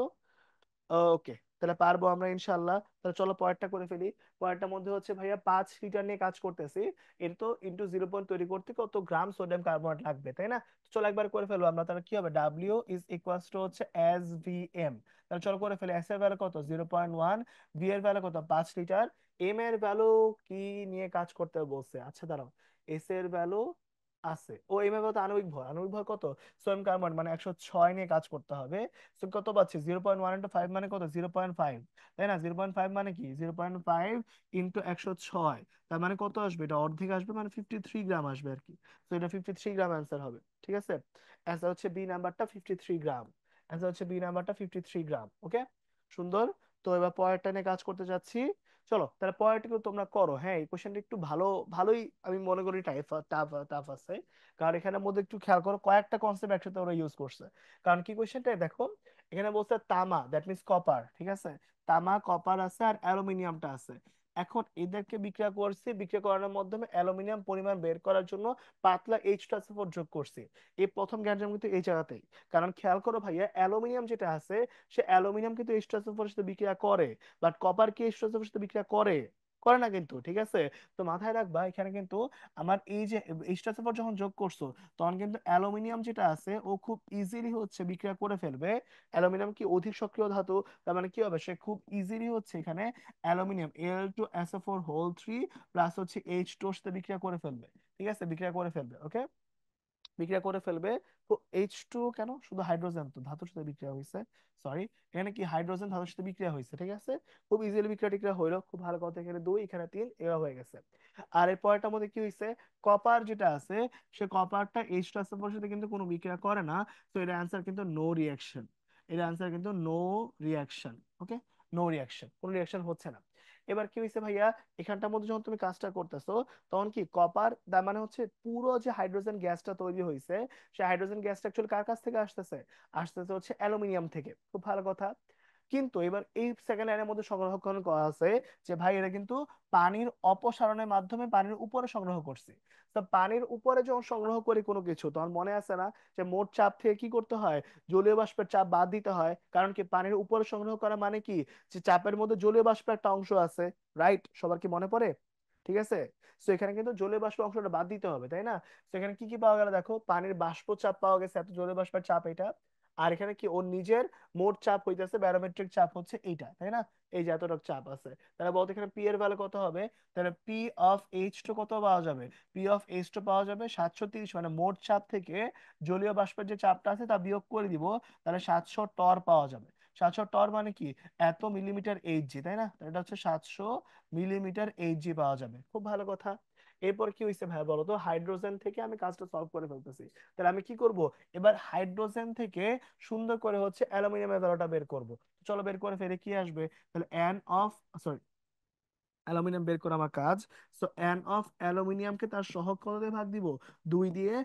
ওকে, তাহলে পারবো আমরা ইনশাল্লাহ। তাহলে চলো পরেরটা করে ফেলি। পরেরটার মধ্যে হচ্ছে ভাইয়া 5 লিটার নিয়ে কাজ করতেছি, এর তো ইন্টু 0 পয়েন্ট তৈরি করতে কত গ্রাম সোডিয়াম কার্বনেট লাগবে, তাই না? তো চলো একবার করে ফেলবো আমরা, তাহলে কি হবে, ডাব্লিউ ইজ ইকুয়ালস টু হচ্ছে এস ভি এম। তাহলে চলো করে ফেলি, এস এর ভ্যালু কত 0.1, ভি এর ভ্যালু কত 5 লিটার, এম এর ভ্যালু কি নিয়ে কাজ করতে বলছে, আচ্ছা দাঁড়াও, এস এর ভ্যালু আছে। ও এইভাবে তো আণবিক ভর, আণবিক ভর কত, সোডিয়াম কার্বন মানে 106 নিয়ে কাজ করতে হবে। তো কত পাচ্ছি, 0.1 ইন্টু 5 মানে কত, 0.5, তাই না? 0.5 মানে কি, 0.5 ইন্টু 106, তার মানে কত আসবে, এটা অর্ধেক আসবে, মানে 53 গ্রাম আসবে আর কি। তো এটা 53 গ্রাম অ্যান্সার হবে, ঠিক আছে। অ্যান্সার হচ্ছে বি নাম্বারটা 53 গ্রাম। অ্যান্সার হচ্ছে বি নাম্বারটা 53 গ্রাম, ওকে, সুন্দর। তো এবার পরেরটা নিয়ে কাজ করতে যাচ্ছি। চলো তাহলে পরেরটা তোমরা করো। হ্যাঁ, এই কোশ্চেনটা একটু ভালোই আমি মনে করি টাইপ টাফ টাফ আছে, কারণ এখানের মধ্যে একটু খেয়াল করো কয়েকটা কনসেপ্ট একসাথে ওরা ইউজ করছে। কারণ কি, কোশ্চেনটা দেখো, এখানে বলছে তামা, দ্যাট মিন্স কপার, ঠিক আছে, তামা কপার আছে আর অ্যালুমিনিয়ামটা আছে। এখন এদেরকে বিক্রিয়া করছি, বিক্রিয়া করানোর মাধ্যমে অ্যালুমিনিয়াম পরিমাণ বের করার জন্য পাতলা H2SO4 যোগ করছি। এই প্রথম জ্ঞানটা কিন্তু এই জায়গাতেই। কারণ খেয়াল করো ভাইয়া, অ্যালুমিনিয়াম যেটা আছে, সে অ্যালুমিনিয়াম কিন্তু H2SO4 এর সাথে বিক্রিয়া করে, বাট কপার কি H2SO4 এর সাথে বিক্রিয়া করে, করে না কিন্তু, ঠিক আছে। তো মাথায় রাখবা এখানে কিন্তু আমার এই যে H2SO4 যখন যোগ করছো, তখন কিন্তু অ্যালুমিনিয়াম যেটা আছে ও খুব ইজিলি হচ্ছে বিক্রিয়া করে ফেলবে। অ্যালুমিনিয়াম কি অধিক সক্রিয় ধাতু, তার মানে কি হবে, সে খুব ইজিলি হচ্ছে এখানে অ্যালুমিনিয়াম Al2SO4 3 প্লাস হচ্ছে H2 সাথে বিক্রিয়া করে ফেলবে, ঠিক আছে, বিক্রিয়া করে ফেলবে, ওকে, বিক্রিয়া করে ফেলবে। তো H2 কেন, শুধু হাইড্রোজেন তো ধাতুর সাথে বিক্রিয়া হয়েছে, সরি, এখানে কি হাইড্রোজেন ধাতুর সাথে বিক্রিয়া হয়েছে, ঠিক আছে, খুব ইজিলি বিক্রিয়া টিক্রিয়া হইলো, খুব ভালো কথা। এখানে 2, এখানে 3, এরা হয়ে গেছে। আর এর পরেরটার মধ্যে কি হয়েছে, কপার যেটা আছে, সে কপারটা H2SO4 সাথে কিন্তু কোনো বিক্রিয়া করে না। তো এর অ্যান্সার কিন্তু নো রিয়াকশন, এর অ্যান্সার কিন্তু নো রিয়াকশন, ওকে, নো রিয়াকশন, কোনো রিয়াকশন হচ্ছে না। এবার কি হয়েছে ভাইয়া, এখানটার মধ্যে যখন তুমি কাজটা করতেছো, তখন কি কপার, তার মানে হচ্ছে পুরো যে হাইড্রোজেন গ্যাসটা তৈরি হয়েছে, সেই হাইড্রোজেন গ্যাসটা অ্যাকচুয়ালি কার কাছ থেকে আসতেছে, আসতেছে হচ্ছে অ্যালুমিনিয়াম থেকে, খুব ভালো কথা। কিন্তু এবার এই সেকেন্ড লাইনের মধ্যে সংরক্ষণ করা আছে যে ভাই এটা কিন্তু পানির অপসারণের মাধ্যমে পানির উপরে সংগ্রহ করছে। তো পানির উপরে যখন সংগ্রহ করি কোনো কিছু, তখন মনে আছে না যে মোট চাপ থেকে কি করতে হয়, জলীয় বাষ্পের চাপ বাদ দিতে হয়, কারণ কি পানির উপরে সংগ্রহ করা মানে কি, যে চাপের মধ্যে জলীয় বাষ্পের একটা অংশ আছে, রাইট, সবার কি মনে পড়ে, ঠিক আছে। তো এখানে কিন্তু জলীয় বাষ্প অংশটা বাদ দিতে হবে, তাই না। তো এখানে কি কি পাওয়া গেল দেখো, পানির বাষ্প চাপ পাওয়া গেছে, এত জলীয় বাষ্পের চাপ এটা। আর এখানে কি ওর নিজের মোট চাপ হইতেছে, ব্যারোমেট্রিক চাপ হচ্ছে এইটা, তাই না, এই যে এতটুকু চাপ আছে। তাহলে বলতে এখানে পি এর ভ্যালু কত হবে, তাহলে P(H2) কত পাওয়া যাবে, P(H2) পাওয়া যাবে 730, মানে মোট চাপ থেকে জলীয় বাষ্পের যে চাপটা আছে তা বিয়োগ করে দিব, তাহলে 700 টর পাওয়া যাবে। 700 টর মানে কি, এত মিলিমিটার এইচজি, তাই না, এটা হচ্ছে 700 মিলিমিটার এইচজি পাওয়া যাবে, খুব ভালো কথা। এরপর কি হয়েছে ভাই বলো তো, হাইড্রোজেন থেকে আমি কাজটা সলভ করে ফেলতেছি। তাহলে আমি কি করব, এবার হাইড্রোজেন থেকে সুন্দর করে হচ্ছে অ্যালুমিনিয়ামের ভ্যালুটা বের করব। চলো বের করে ফেলে কি আসবে, তাহলে এন অফ, সরি, অ্যালুমিনিয়াম বের করা আমার কাজ। সো এন অফ অ্যালুমিনিয়ামকে তার সহগ কত দিয়ে ভাগ দিব, 2 দিয়ে।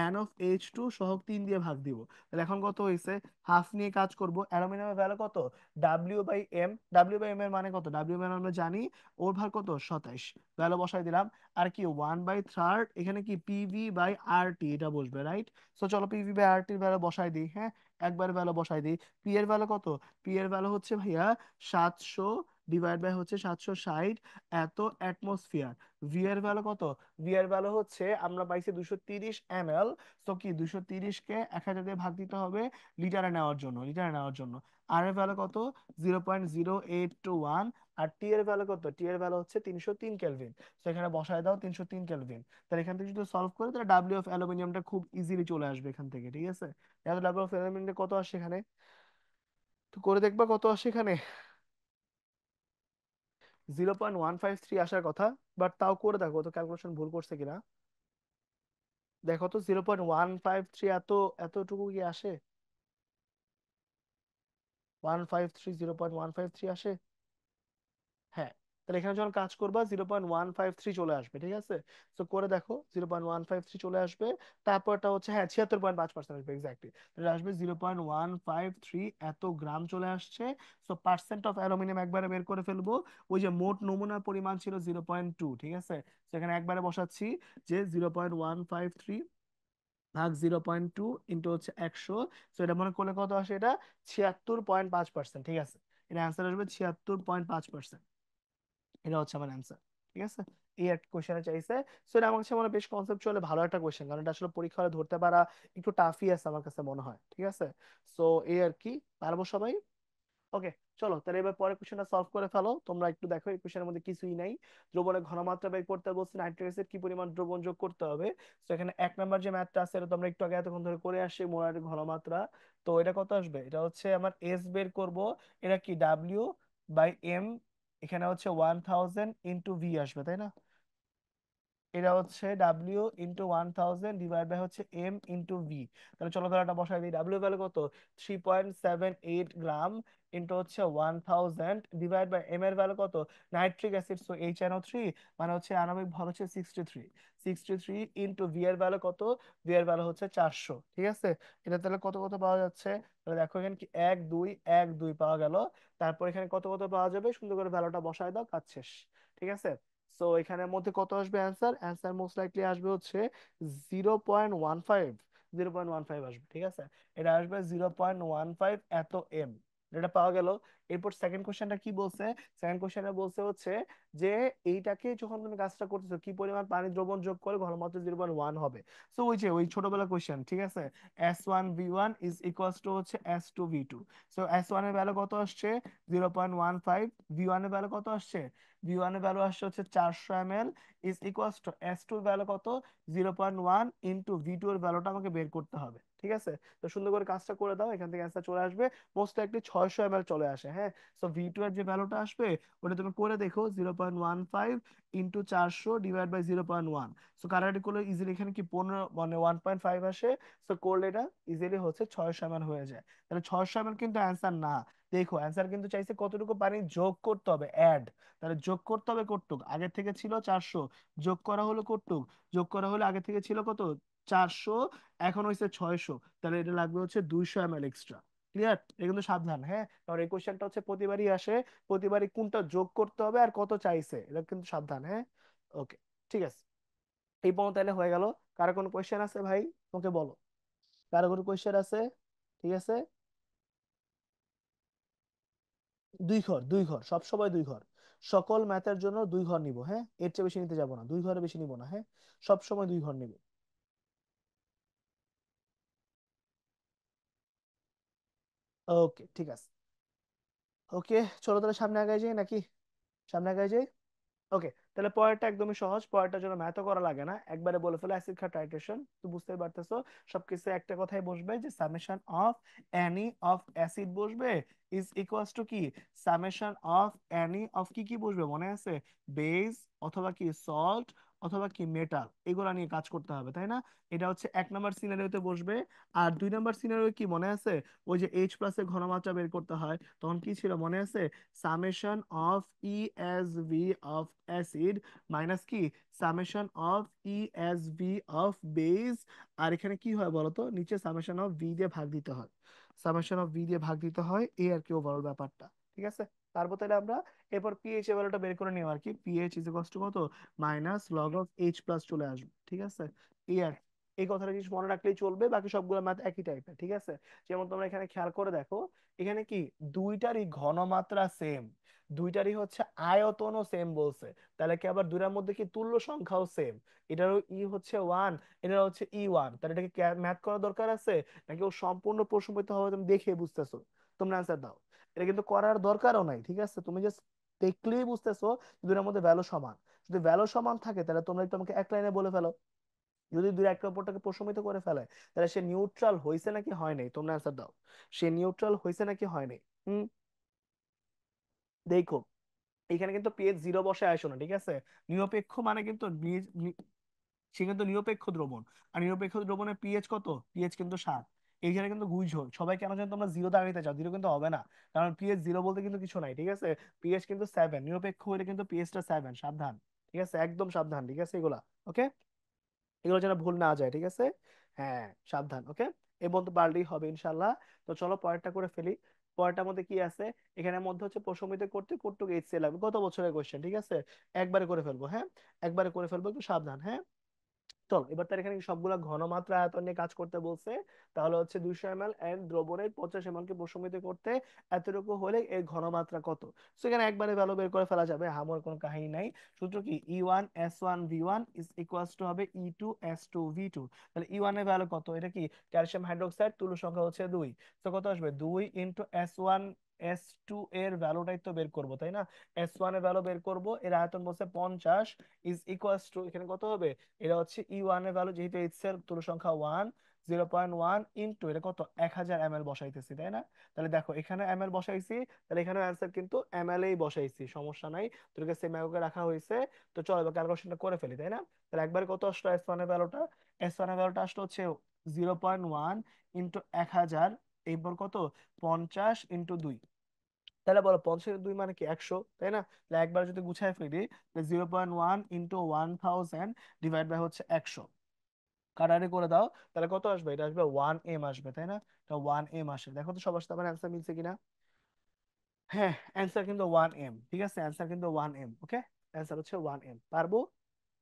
এন অফ H2 সহগ 3 দিয়ে ভাগ দিব। তাহলে এখন কত হয়েছে, হাফ নিয়ে কাজ করব। অ্যালুমিনিয়ামের ভ্যালু কত, W/M, W/M এর মানে কত, W মানে আমরা জানি, ওর ভাগ কত, 27, ভ্যালু বসাই দিলাম। আর কি 1/3, এখানে কি PV/RT, এটা বসবে, রাইট। সো চলো PV/RT এর ভ্যালু বসাই দিই, হ্যাঁ, একবার ভ্যালু বসাই দিই। পি এর ভ্যালু কত, পি এর ভ্যালু হচ্ছে ভাইয়া 700 ডিভাইড বাই হচ্ছে 760 এত অ্যাটমসফিয়ার। ভি এর ভ্যালু কত, ভি এর ভ্যালু হচ্ছে আমরা পাইছি 230 ml। তো কি 230 কে 1000 দিয়ে ভাগ দিতে হবে লিটারে নেওয়ার জন্য, লিটারে নেওয়ার জন্য। আর এর ভ্যালু কত, 0.0821। আর টি এর ভ্যালু কত, টি এর ভ্যালু হচ্ছে 303 কেলভিন। তো এখানে বসায় দাও 303 কেলভিন। তাহলে এখান থেকে যদি সলভ করি, তাহলে ডাব্লিউ অফ অ্যালুমিনিয়ামটা খুব ইজিলি চলে আসবে এখান থেকে, ঠিক আছে। ডাব্লিউ অফ অ্যালুমিনিয়াম কত আসে এখানে, তো করে দেখবা কত আসে এখানে, 0.153 আসার কথা। বাট তাও করে দেখো তো ক্যালকুলেশন ভুল করছে কিনা, দেখো তো 0.153 এতটুকু কি আসে, 153, 0.153 আসে, হ্যাঁ। তাহলে এখানে যখন কাজ করবা 0.153 চলে আসবে, ঠিক আছে। তো করে দেখো 0.153 চলে আসবে। তারপরটা হচ্ছে হ্যাঁ 76.5% আসবে, এক্স্যাক্টলি, তাহলে আসবে 0.153 এত গ্রাম চলে আসছে। তো পার্সেন্ট অফ অ্যালুমিনিয়াম একবারে বের করে ফেলবো। ওই যে মোট নমুনার পরিমাণ ছিল 0.2, ঠিক আছে। সেখানে একবারে বসাচ্ছি যে 0.153 ভাগ 0.2 ইন্টু হচ্ছে 100। তো এটা মনে করলে কত আসে, এটা 76.5%, ঠিক আছে। এটা অ্যান্সার আসবে 76.5%, এটা হচ্ছে আমার অ্যান্সার, ঠিক আছে। এই একটা কোশ্চেনে চাইছে। সো এটা আমার কাছে মনে হয় বেশ কনসেপচুয়ালি ভালো একটা কোশ্চেন, কারণ এটা আসলে পরীক্ষা হলে ধরতে পারা একটু টাফই আছে আমার কাছে মনে হয়, ঠিক আছে। সো এই আর কি, পারবো সবাই। ওকে, চলো তাহলে এবার পরের কোশ্চেনটা সলভ করে ফেলো। তোমরা একটু দেখো এই কোশ্চেনের মধ্যে কিছুই নাই। দ্রবণের ঘনমাত্রা বের করতে বলছে, নাইট্রিক অ্যাসিড কি পরিমাণ দ্রবণ যোগ করতে হবে। তো এখানে 1 নাম্বার যে ম্যাথটা আছে এটা তোমরা একটু আগে এতক্ষণ ধরে করে আসছে, মোলারের ঘনমাত্রা। তো এটা কত আসবে, এটা হচ্ছে আমার এস বের করব, এটা কি ডাব্লিউ বাই এম, এখানে হচ্ছে 1000 × V আসবে তাই না। এটা হচ্ছে ডাব্লিউ ইন্টু 1000 ডিভাইড বাই হচ্ছে এম ইন্টু ভি। তাহলে চলো তাহলে এটা বসাই দিই, ডাব্লিউ ভ্যালু কত 3.78 গ্রাম ইন্টু হচ্ছে 1000 ডিভাইড বাই এম এর ভ্যালু কত, নাইট্রিক অ্যাসিড সো HNO3 মানে হচ্ছে আণবিক ভর হচ্ছে 63, 63 ইন্টু ভি এর ভ্যালু কত, ভি এর ভ্যালু হচ্ছে 400। ঠিক আছে, এটা তাহলে কত কত পাওয়া যাচ্ছে, তাহলে দেখো এখানে কি 1 2 1 2 পাওয়া গেল। তারপর এখানে কত কত পাওয়া যাবে, সুন্দর করে ভ্যালুটা বসায় দাও, কাজ শেষ। ঠিক আছে, সো এখানের মধ্যে কত আসবে অ্যান্সার, অ্যান্সার মোস্ট লাইকলি আসবে হচ্ছে 0.15, 0.15 আসবে। ঠিক আছে, এটা আসবে 0.15 এত এম, এটা পাওয়া গেল। এরপর সেকেন্ড কোশ্চেনটা কি বলছে, সেকেন্ড কোশ্চেনে বলছে হচ্ছে যে এইটাকে যখন তুমি কাজটা করতেছো কি পরিমাণ পানি দ্রবণ যোগ করে ঘনমাত্রা 0.1 হবে। সো ওই যে ওই ছোটবেলা কোশ্চেন, ঠিক আছে, S1V1 ইজ ইকুয়ালস টু হচ্ছে S2V2। সো S1 এর ভ্যালু কত আসছে 0.15, V1 এর ভ্যালু কত আসছে, V1 এর ভ্যালু আসছে হচ্ছে 400 ml, is equals two S2 এর ভ্যালু কত 0.1 ইন্টু V2 এর ভ্যালুটা আমাকে বের করতে হবে। ঠিক আছে, তো সুন্দর করে কাজটা করে দাও, এখান থেকে অ্যান্সার চলে আসবে মোস্ট লাইকলি 600 ml চলে আসে। হ্যাঁ, সো V2 এর যে ভ্যালুটা আসবে ওটা তুমি করে দেখো 0.15 ইন্টু 400 ডিভাইড বাই 0.1। সো কাটাকাটি করলে ইজিলি এখানে কি 15 মানে 1.5 আসে। সো করলে এটা ইজিলি হচ্ছে 600 ml হয়ে যায়। তাহলে 600 ml কিন্তু অ্যান্সার না। দেখো অ্যান্সার কিন্তু চাইছে কতটুকু পানি যোগ করতে হবে, অ্যাড। তাহলে যোগ করতে হবে কটুক, আগে থেকে ছিল 400, যোগ করা হলো কটুক, যোগ করা হলো আগে থেকে ছিল কত 400, এখন হয়েছে 600, তাহলে এটা লাগবে হচ্ছে 200 ml এক্সট্রা। ক্লিয়ার, এটা কিন্তু সাবধান। হ্যাঁ, কারণ এই কোশ্চেনটা হচ্ছে প্রতিবারই আসে, প্রতিবারই কোনটা যোগ করতে হবে আর কত চাইছে, এটা কিন্তু সাবধান। হ্যাঁ, ওকে, ঠিক আছে, এই পর্যন্ত তাহলে হয়ে গেল। কারো কোনো কোয়েশ্চেন আছে ভাই, তোকে বলো, কারো কোনো কোয়েশ্চেন আছে। ঠিক আছে, 2 ঘর, 2 ঘর, সব সময় 2 ঘর, সকল ম্যাথের জন্য 2 ঘর নিব। হ্যাঁ, এর চেয়ে বেশি নিতে যাব না, 2 ঘরের বেশি নিব না। হ্যাঁ, সব সময় 2 ঘর নিব। ওকে, ঠিক আছে। ওকে, চলো তাহলে সামনে আগায় যাই নাকি, সামনে আগায় যাই। ওকে, তাহলে পরেরটা একদমই সহজ, পরেরটার জন্য ম্যাথও করা লাগে না, একবারে বলে ফেলো অ্যাসিড খার টাইট্রেশন। তো বুঝতেই পারতেছো সবকিছু একটা কথাই বসবে যে summation of any of acid বসবে ইজ ইকুয়ালস টু কি, সামেশন অফ এনি অফ কি কি বসবে মনে আছে, বেস অথবা কি সল্ট অথবা কি মেটাল, এগুলা নিয়ে কাজ করতে হবে তাই না। এটা হচ্ছে 1 নম্বর সিনারিওতে বসবে। আর 2 নম্বর সিনারিও কি মনে আছে, ওই যে এইচ প্লাস এর ঘনমাত্রা বের করতে হয়, তখন কি ছিল মনে আছে, summation of E S V of acid minus কি, summation of E S V of base. আর এখানে কি হয় বলতো, নিচে সামেশন অফ ভি দিয়ে ভাগ দিতে হয়, সামেশন অফ ভি দিয়ে ভাগ দিতে হয়, এই আর কি ওভারঅল ব্যাপারটা। ঠিক আছে, তারপর তাহলে আমরা এরপর পিএইচ এর ভ্যালুটা বের করে নিও আর কি, পিএইচ ইজ ইকুয়ালস টু কত, minus log of H plus চলে আসবে। ঠিক আছে, এই আর কি। এই কথাটা জিনিস মনে রাখলেই চলবে, বাকি সবগুলো ম্যাথ একই টাইপের। ঠিক আছে, যেমন তোমরা এখানে খেয়াল করে দেখো, এখানে কি দুইটারই ঘনমাত্রা সেম, দুইটারই হচ্ছে আয়তনও সেম বলছে, তাহলে কি আবার দুইটার মধ্যে কি তুল্য সংখ্যাও সেম, এটারও ই হচ্ছে 1, এটারও হচ্ছে E1, তাহলে এটাকে ম্যাথ করা দরকার আছে নাকি ও সম্পূর্ণ প্রশ্নবিদ্ধ হবে তুমি দেখে বুঝতেছো, তোমরা অ্যান্সার দাও। এটা কিন্তু করার দরকারও নাই, ঠিক আছে, তুমি জাস্ট দেখলেই বুঝতেছো দুইটার মধ্যে ভ্যালু সমান। যদি ভ্যালু সমান থাকে তাহলে তোমরা একটু আমাকে এক লাইনে বলে ফেলো, যদি দুই একে অপরটাকে প্রশমিত করে ফেলে তাহলে সে নিউট্রাল হয়েছে নাকি হয় নাই, তোমরা অ্যান্সার দাও, সে নিউট্রাল হয়েছে নাকি হয় নাই। হুম, দেখো এখানে কিন্তু পিএইচ 0 বসে আসো না, ঠিক আছে, নিরপেক্ষ মানে কিন্তু সে কিন্তু নিরপেক্ষ দ্রবণ, আর নিরপেক্ষ দ্রবণের পিএইচ কত, পিএইচ কিন্তু 7। এইখানে কিন্তু গুইঝোল সবাই কেন যেন তোমরা 0 দাঁড়াইতে চাও, 0 কিন্তু হবে না, কারণ পিএইচ 0 বলতে কিন্তু কিছু নাই। ঠিক আছে, পিএইচ কিন্তু 7, নিরপেক্ষ হলে কিন্তু পিএইচটা 7, সাবধান। ঠিক আছে, একদম সাবধান। ঠিক আছে, এগুলা ওকে, এগুলো যেন ভুল না যায়। ঠিক আছে, হ্যাঁ, সাবধান। ওকে, এই বলতে পারলেই হবে ইনশাল্লাহ। তো চলো পরেরটা করে ফেলি। পরেরটার মধ্যে কি আছে, এখানের মধ্যে হচ্ছে প্রশমিত করতে কটুক এইচসিএল লাগবে, গত বছরের কোশ্চেন। ঠিক আছে, একবারে করে ফেলবো। হ্যাঁ, একবারে করে ফেলবো, একটু সাবধান। হ্যাঁ, চল এবার তার এখানে সবগুলা ঘনমাত্রা আয়তন নিয়ে কাজ করতে বলছে। তাহলে হচ্ছে 200 ml এন্ড দ্রবণের 50 ml কে প্রশমিত করতে এতটুকু হলে এর ঘনমাত্রা কত। সেখানে একবারে ভ্যালু বের করে ফেলা যাবে, হামর কোনো কাহিনী নাই। সূত্র কি, E1S1V1 ইজ ইকুয়ালস টু হবে E2S2V2। তাহলে E1 এর ভ্যালু কত, এটা কি ক্যালসিয়াম হাইড্রোক্সাইড, তুল্য সংখ্যা হচ্ছে 2, তো কত আসবে 2 ইন্টু S1 S2 এর ভ্যালুটাই তো বের করব, তাই না? S1 এর ভ্যালু বের করব, এর আয়তন বলছে 50 ইজ ইকুয়ালস টু, এখানে কত হবে, এটা হচ্ছে E1 এর ভ্যালু, যেহেতু এইচ এর তুল্য সংখ্যা 1, 0.1 ইনটু এটা কত 1000 ml বসাইতেছি, তাই না? তাহলে দেখো এখানে ml বসাইছি, তাহলে এখানে অ্যান্সার কিন্তু ml এই বসাইছি, সমস্যা নাই, তোর কাছে ম্যাগকে রাখা হয়েছে। তো চলো এবার ক্যালকুলেশনটা করে ফেলি, তাই না? তাহলে একবার কত আসলো S1 এর ভ্যালুটা, S1 এর ভ্যালুটা আসলো হচ্ছে 0.1 ইন্টু 1000, এরপর কত 50 ইন্টু 2। তাহলে বলো 50 2 মানে কি 100, তাই না? তাহলে একবার যদি গুছায় ফেলি, 0.1 ইন্টু 1000 ডিভাইড বাই হচ্ছে 100, কাটাকাটি করে দাও, তাহলে কত আসবে, এটা আসবে 1m আসবে, তাই না? এটা 1m আসে, দেখো তো সবার সাথে আমার অ্যান্সার মিলছে কিনা। হ্যাঁ, অ্যান্সার কিন্তু 1m, ঠিক আছে, অ্যান্সার কিন্তু 1m। ওকে, অ্যান্সার হচ্ছে 1m। পারবো,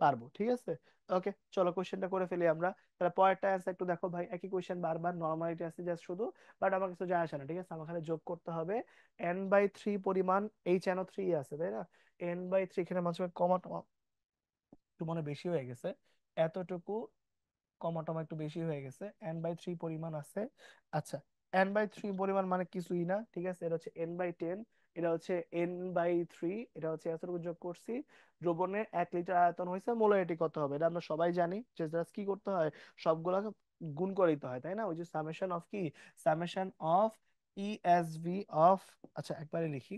পারবো, ঠিক আছে। ওকে, চলো কোশ্চেনটা করে ফেলি আমরা। তাহলে পরেরটা অ্যান্সার একটু দেখো ভাই, একই কোশ্চেন বারবার, নর্মালিটি আছে জাস্ট শুধু, বাট আমার কিছু যায় আসে না, ঠিক আছে। আমার খালি যোগ করতে হবে n/3 পরিমাণ, n-3 আছে, তাই না? n/3, এখানে মাঝে কমা টমা একটু মনে বেশি হয়ে গেছে, এতটুকু কমা টমা একটু বেশি হয়ে গেছে, n/3 পরিমাণ আছে। আচ্ছা, n/3 পরিমাণ মানে কিছুই না, ঠিক আছে, এটা হচ্ছে n/10, এটা হচ্ছে n/3, এটা হচ্ছে এতটুকু যোগ করছি। দ্রবণের 1 লিটার আয়তন হয়েছে, মোলারিটি কত হবে এটা আমরা সবাই জানি, যে জাস্ট কি করতে হয়, সবগুলাকে গুণ করে দিতে হয়, তাই না? ওই যে সামেশন অফ কি, সামেশন অফ ইএসভি অফ, আচ্ছা একবারে লিখি,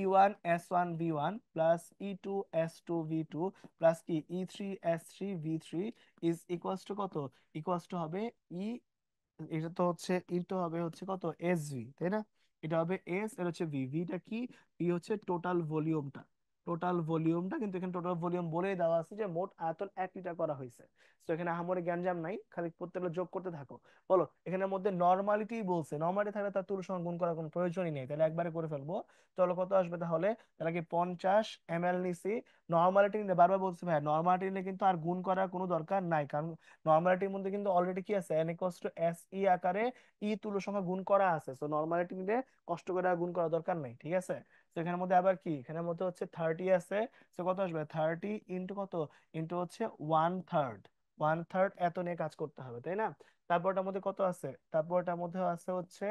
E1 S1 V1 plus E2 S2 V2 plus কি E3 S3 V3 is equals to কত, ইকুয়ালস টু হবে ই, এটা তো হচ্ছে ইনটু হবে হচ্ছে কত এসভি, তাই না? এটা হবে এস, এটা হচ্ছে ভি, ভিটা কি, ভি হচ্ছে টোটাল ভলিউমটা, টোটাল ভলিউমটা কিন্তু এখানে টোটাল ভলিউম বলেই দেওয়া আছে যে মোট আয়তন 1 লিটার করা হয়েছে। তো এখানে আহামরি গ্যাঞ্জাম নাই, খালি প্রত্যেকটা যোগ করতে থাকো। বলো এখানের মধ্যে নর্মালিটি বলছে, নর্মালিটি থাকলে তার তুলনার সঙ্গে গুণ করার কোনো প্রয়োজনই নেই, তাহলে একবারে করে ফেলবো। চলো কত আসবে তাহলে, তাহলে কি 50 ml নিছি, নর্মালিটি নিলে বারবার বলছি ভাই, নর্মালিটি নিলে কিন্তু আর গুণ করার কোনো দরকার নাই, কারণ নর্মালিটির মধ্যে কিন্তু অলরেডি কি আছে, n equals to S E আকারে ই তুল্য সংখ্যা গুণ করা আছে, সো নর্মালিটি নিলে কষ্ট করে আর গুণ করার দরকার নাই, ঠিক আছে। তো এখানের মধ্যে আবার কি, এখানের মধ্যে হচ্ছে 30 আছে, তো কত আসবে 30 ইন্টু কত, ইন্টু হচ্ছে 1/3, 1/3 এত নিয়ে কাজ করতে হবে, তাই না? তারপরটার মধ্যে কত আছে, তারপরটার মধ্যে আছে হচ্ছে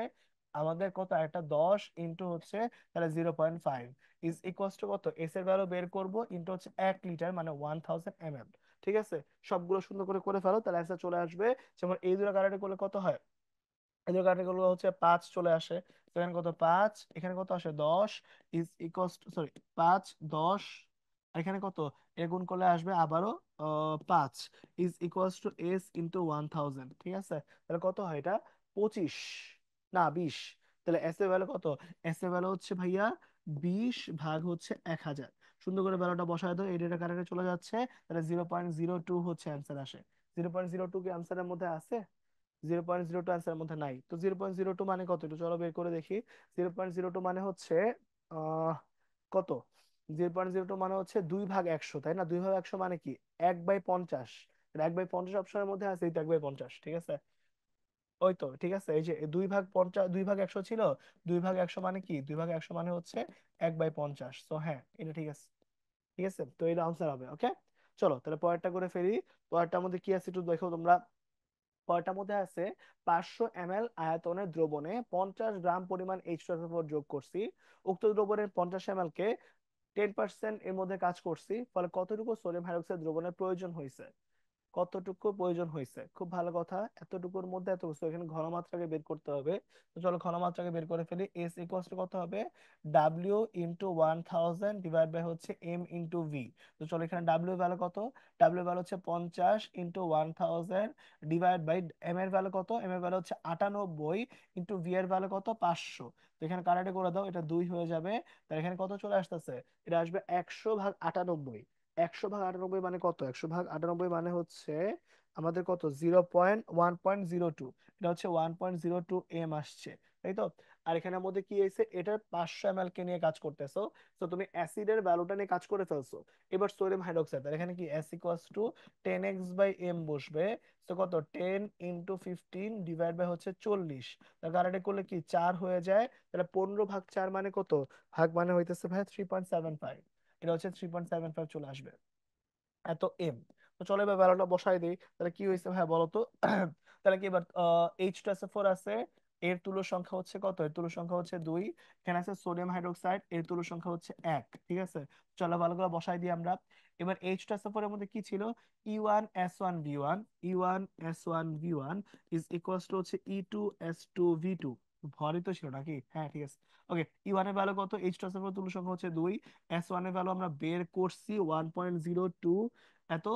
আমাদের কত, একটা 10 ইন্টু হচ্ছে, তাহলে 0.5 ইজ ইকুয়ালস টু কত, এস এর ভ্যালু বের করব, ইন্টু হচ্ছে 1 লিটার মানে 1000 ml, ঠিক আছে। সবগুলো সুন্দর করে করে ফেলো, তাহলে অ্যান্সার চলে আসবে। যেমন এই দুটো কাটাকাটি করলে কত হয়, এই দুটো কাটাকাটি করলে হচ্ছে 5 চলে আসে, তো এখানে কত 5, এখানে কত আসে 10 ইজ ইকুয়ালস টু, সরি 5 10, আর এখানে কত, এ গুণ করলে আসবে আবারও 5 is equals two S into 1000, ঠিক আছে। তাহলে কত হয় এটা, 25 না 20, তাহলে এস এর ভ্যালু কত, এস এর ভ্যালু হচ্ছে ভাইয়া 20 ভাগ হচ্ছে 1000। সুন্দর করে ভ্যালুটা বসায় দাও, এই ডেটা কারেক্টে চলে যাচ্ছে, তাহলে 0.02 হচ্ছে অ্যান্সার আসে। 0.02 কি অ্যান্সারের মধ্যে আছে, 0.02 অ্যান্সারের মধ্যে নাই, তো 0.02 মানে কত, একটু চলো বের করে দেখি। 0.02 মানে হচ্ছে আহ কত, 0.02 মানে হচ্ছে 2/100, তাই না? 2/100 মানে কি, 1/50, 1/50 অপশনের মধ্যে আছে, এই তো 1/50, ঠিক আছে। ওই তো ঠিক আছে, এই যে 2/50, 2/100 ছিল, 2/100 মানে কি, 2/100 মানে হচ্ছে 1/50, তো হ্যাঁ এটা ঠিক আছে, ঠিক আছে, তো এটা আনসার হবে। ওকে, চলো তাহলে পরেরটা করে ফেলি। পরেরটার মধ্যে কি আছে একটু দেখো তোমরা। পরেরটার মধ্যে আছে 500 ml আয়তনের দ্রবণে 50 গ্রাম পরিমাণ H2SO4 যোগ করছি, উক্ত দ্রবণের 50 ml কে 10% এর মধ্যে কাজ করছি, ফলে কতটুকু সোডিয়াম হাইড্রোক্সাইড দ্রবণের প্রয়োজন হয়েছে, কতটুকু প্রয়োজন হয়েছে, খুব ভালো কথা, এতটুকুর মধ্যে এত কিছু, এখানে ঘনমাত্রাকে বের করতে হবে। তো চলো ঘনমাত্রাকে বের করে ফেলি, এস ইকুয়ালস টু কত হবে, ডাব্লিউ ইন্টু 1000 ডিভাইড বাই হচ্ছে এম ইন্টু ভি। তো চলো এখানে ডাব্লিউ ভ্যালু কত, ডাব্লিউ ভ্যালু হচ্ছে 50 ইন্টু 1000 ডিভাইড বাই এম এর ভ্যালু কত, এম এর ভ্যালু হচ্ছে 98 ইন্টু ভি এর ভ্যালু কত 500। তো এখানে কাটাকাটি করে দাও, এটা 2 হয়ে যাবে, তাহলে এখানে কত চলে আসতেছে, এটা আসবে 100/98। 100/98 মানে কত, 100/98 মানে হচ্ছে আমাদের কত, 1.02, এটা হচ্ছে 1.02 m আসছে, তাই তো। আর এখানের মধ্যে কি হয়েছে, এটার 500 ml কে নিয়ে কাজ করতেছো, তো তুমি অ্যাসিডের ভ্যালুটা নিয়ে কাজ করে ফেলছো। এবার সোডিয়াম হাইড্রোক্সাইড, তাহলে এখানে কি এস ইকুয়ালস টু 10x/m বসবে, তো কত 10 ইন্টু 15 ডিভাইড বাই হচ্ছে 40, তার কারণে করলে কি 4 হয়ে যায়, তাহলে 15/4 মানে কত, ভাগ মানে হইতেছে ভাই 3.75, এটা হচ্ছে 3.75 চলে আসবে, এত এম। তো চলো এবার ভ্যালুটা বসাই দিই, তাহলে কি হয়েছে ভাই বলো তো। তাহলে কি এবার H2SO4 আছে, এর তুলো সংখ্যা হচ্ছে কত, এর তুলো সংখ্যা হচ্ছে 2। এখানে আছে সোডিয়াম হাইড্রোক্সাইড, এর তুলো সংখ্যা হচ্ছে 1, ঠিক আছে। চলো ভালো করে বসাই দিই আমরা। এবার H2SO4 এর মধ্যে কি ছিল, E1S1V1, E1S1V1 is equals to হচ্ছে E2S2V2। ভরই তো ছিল নাকি, হ্যাঁ ঠিক আছে। ওকে, E1 এর ভ্যালু কত, H2SO4 তুলো সংখ্যা হচ্ছে 2, S1 এর ভ্যালু আমরা বের করছি 1.02 এত।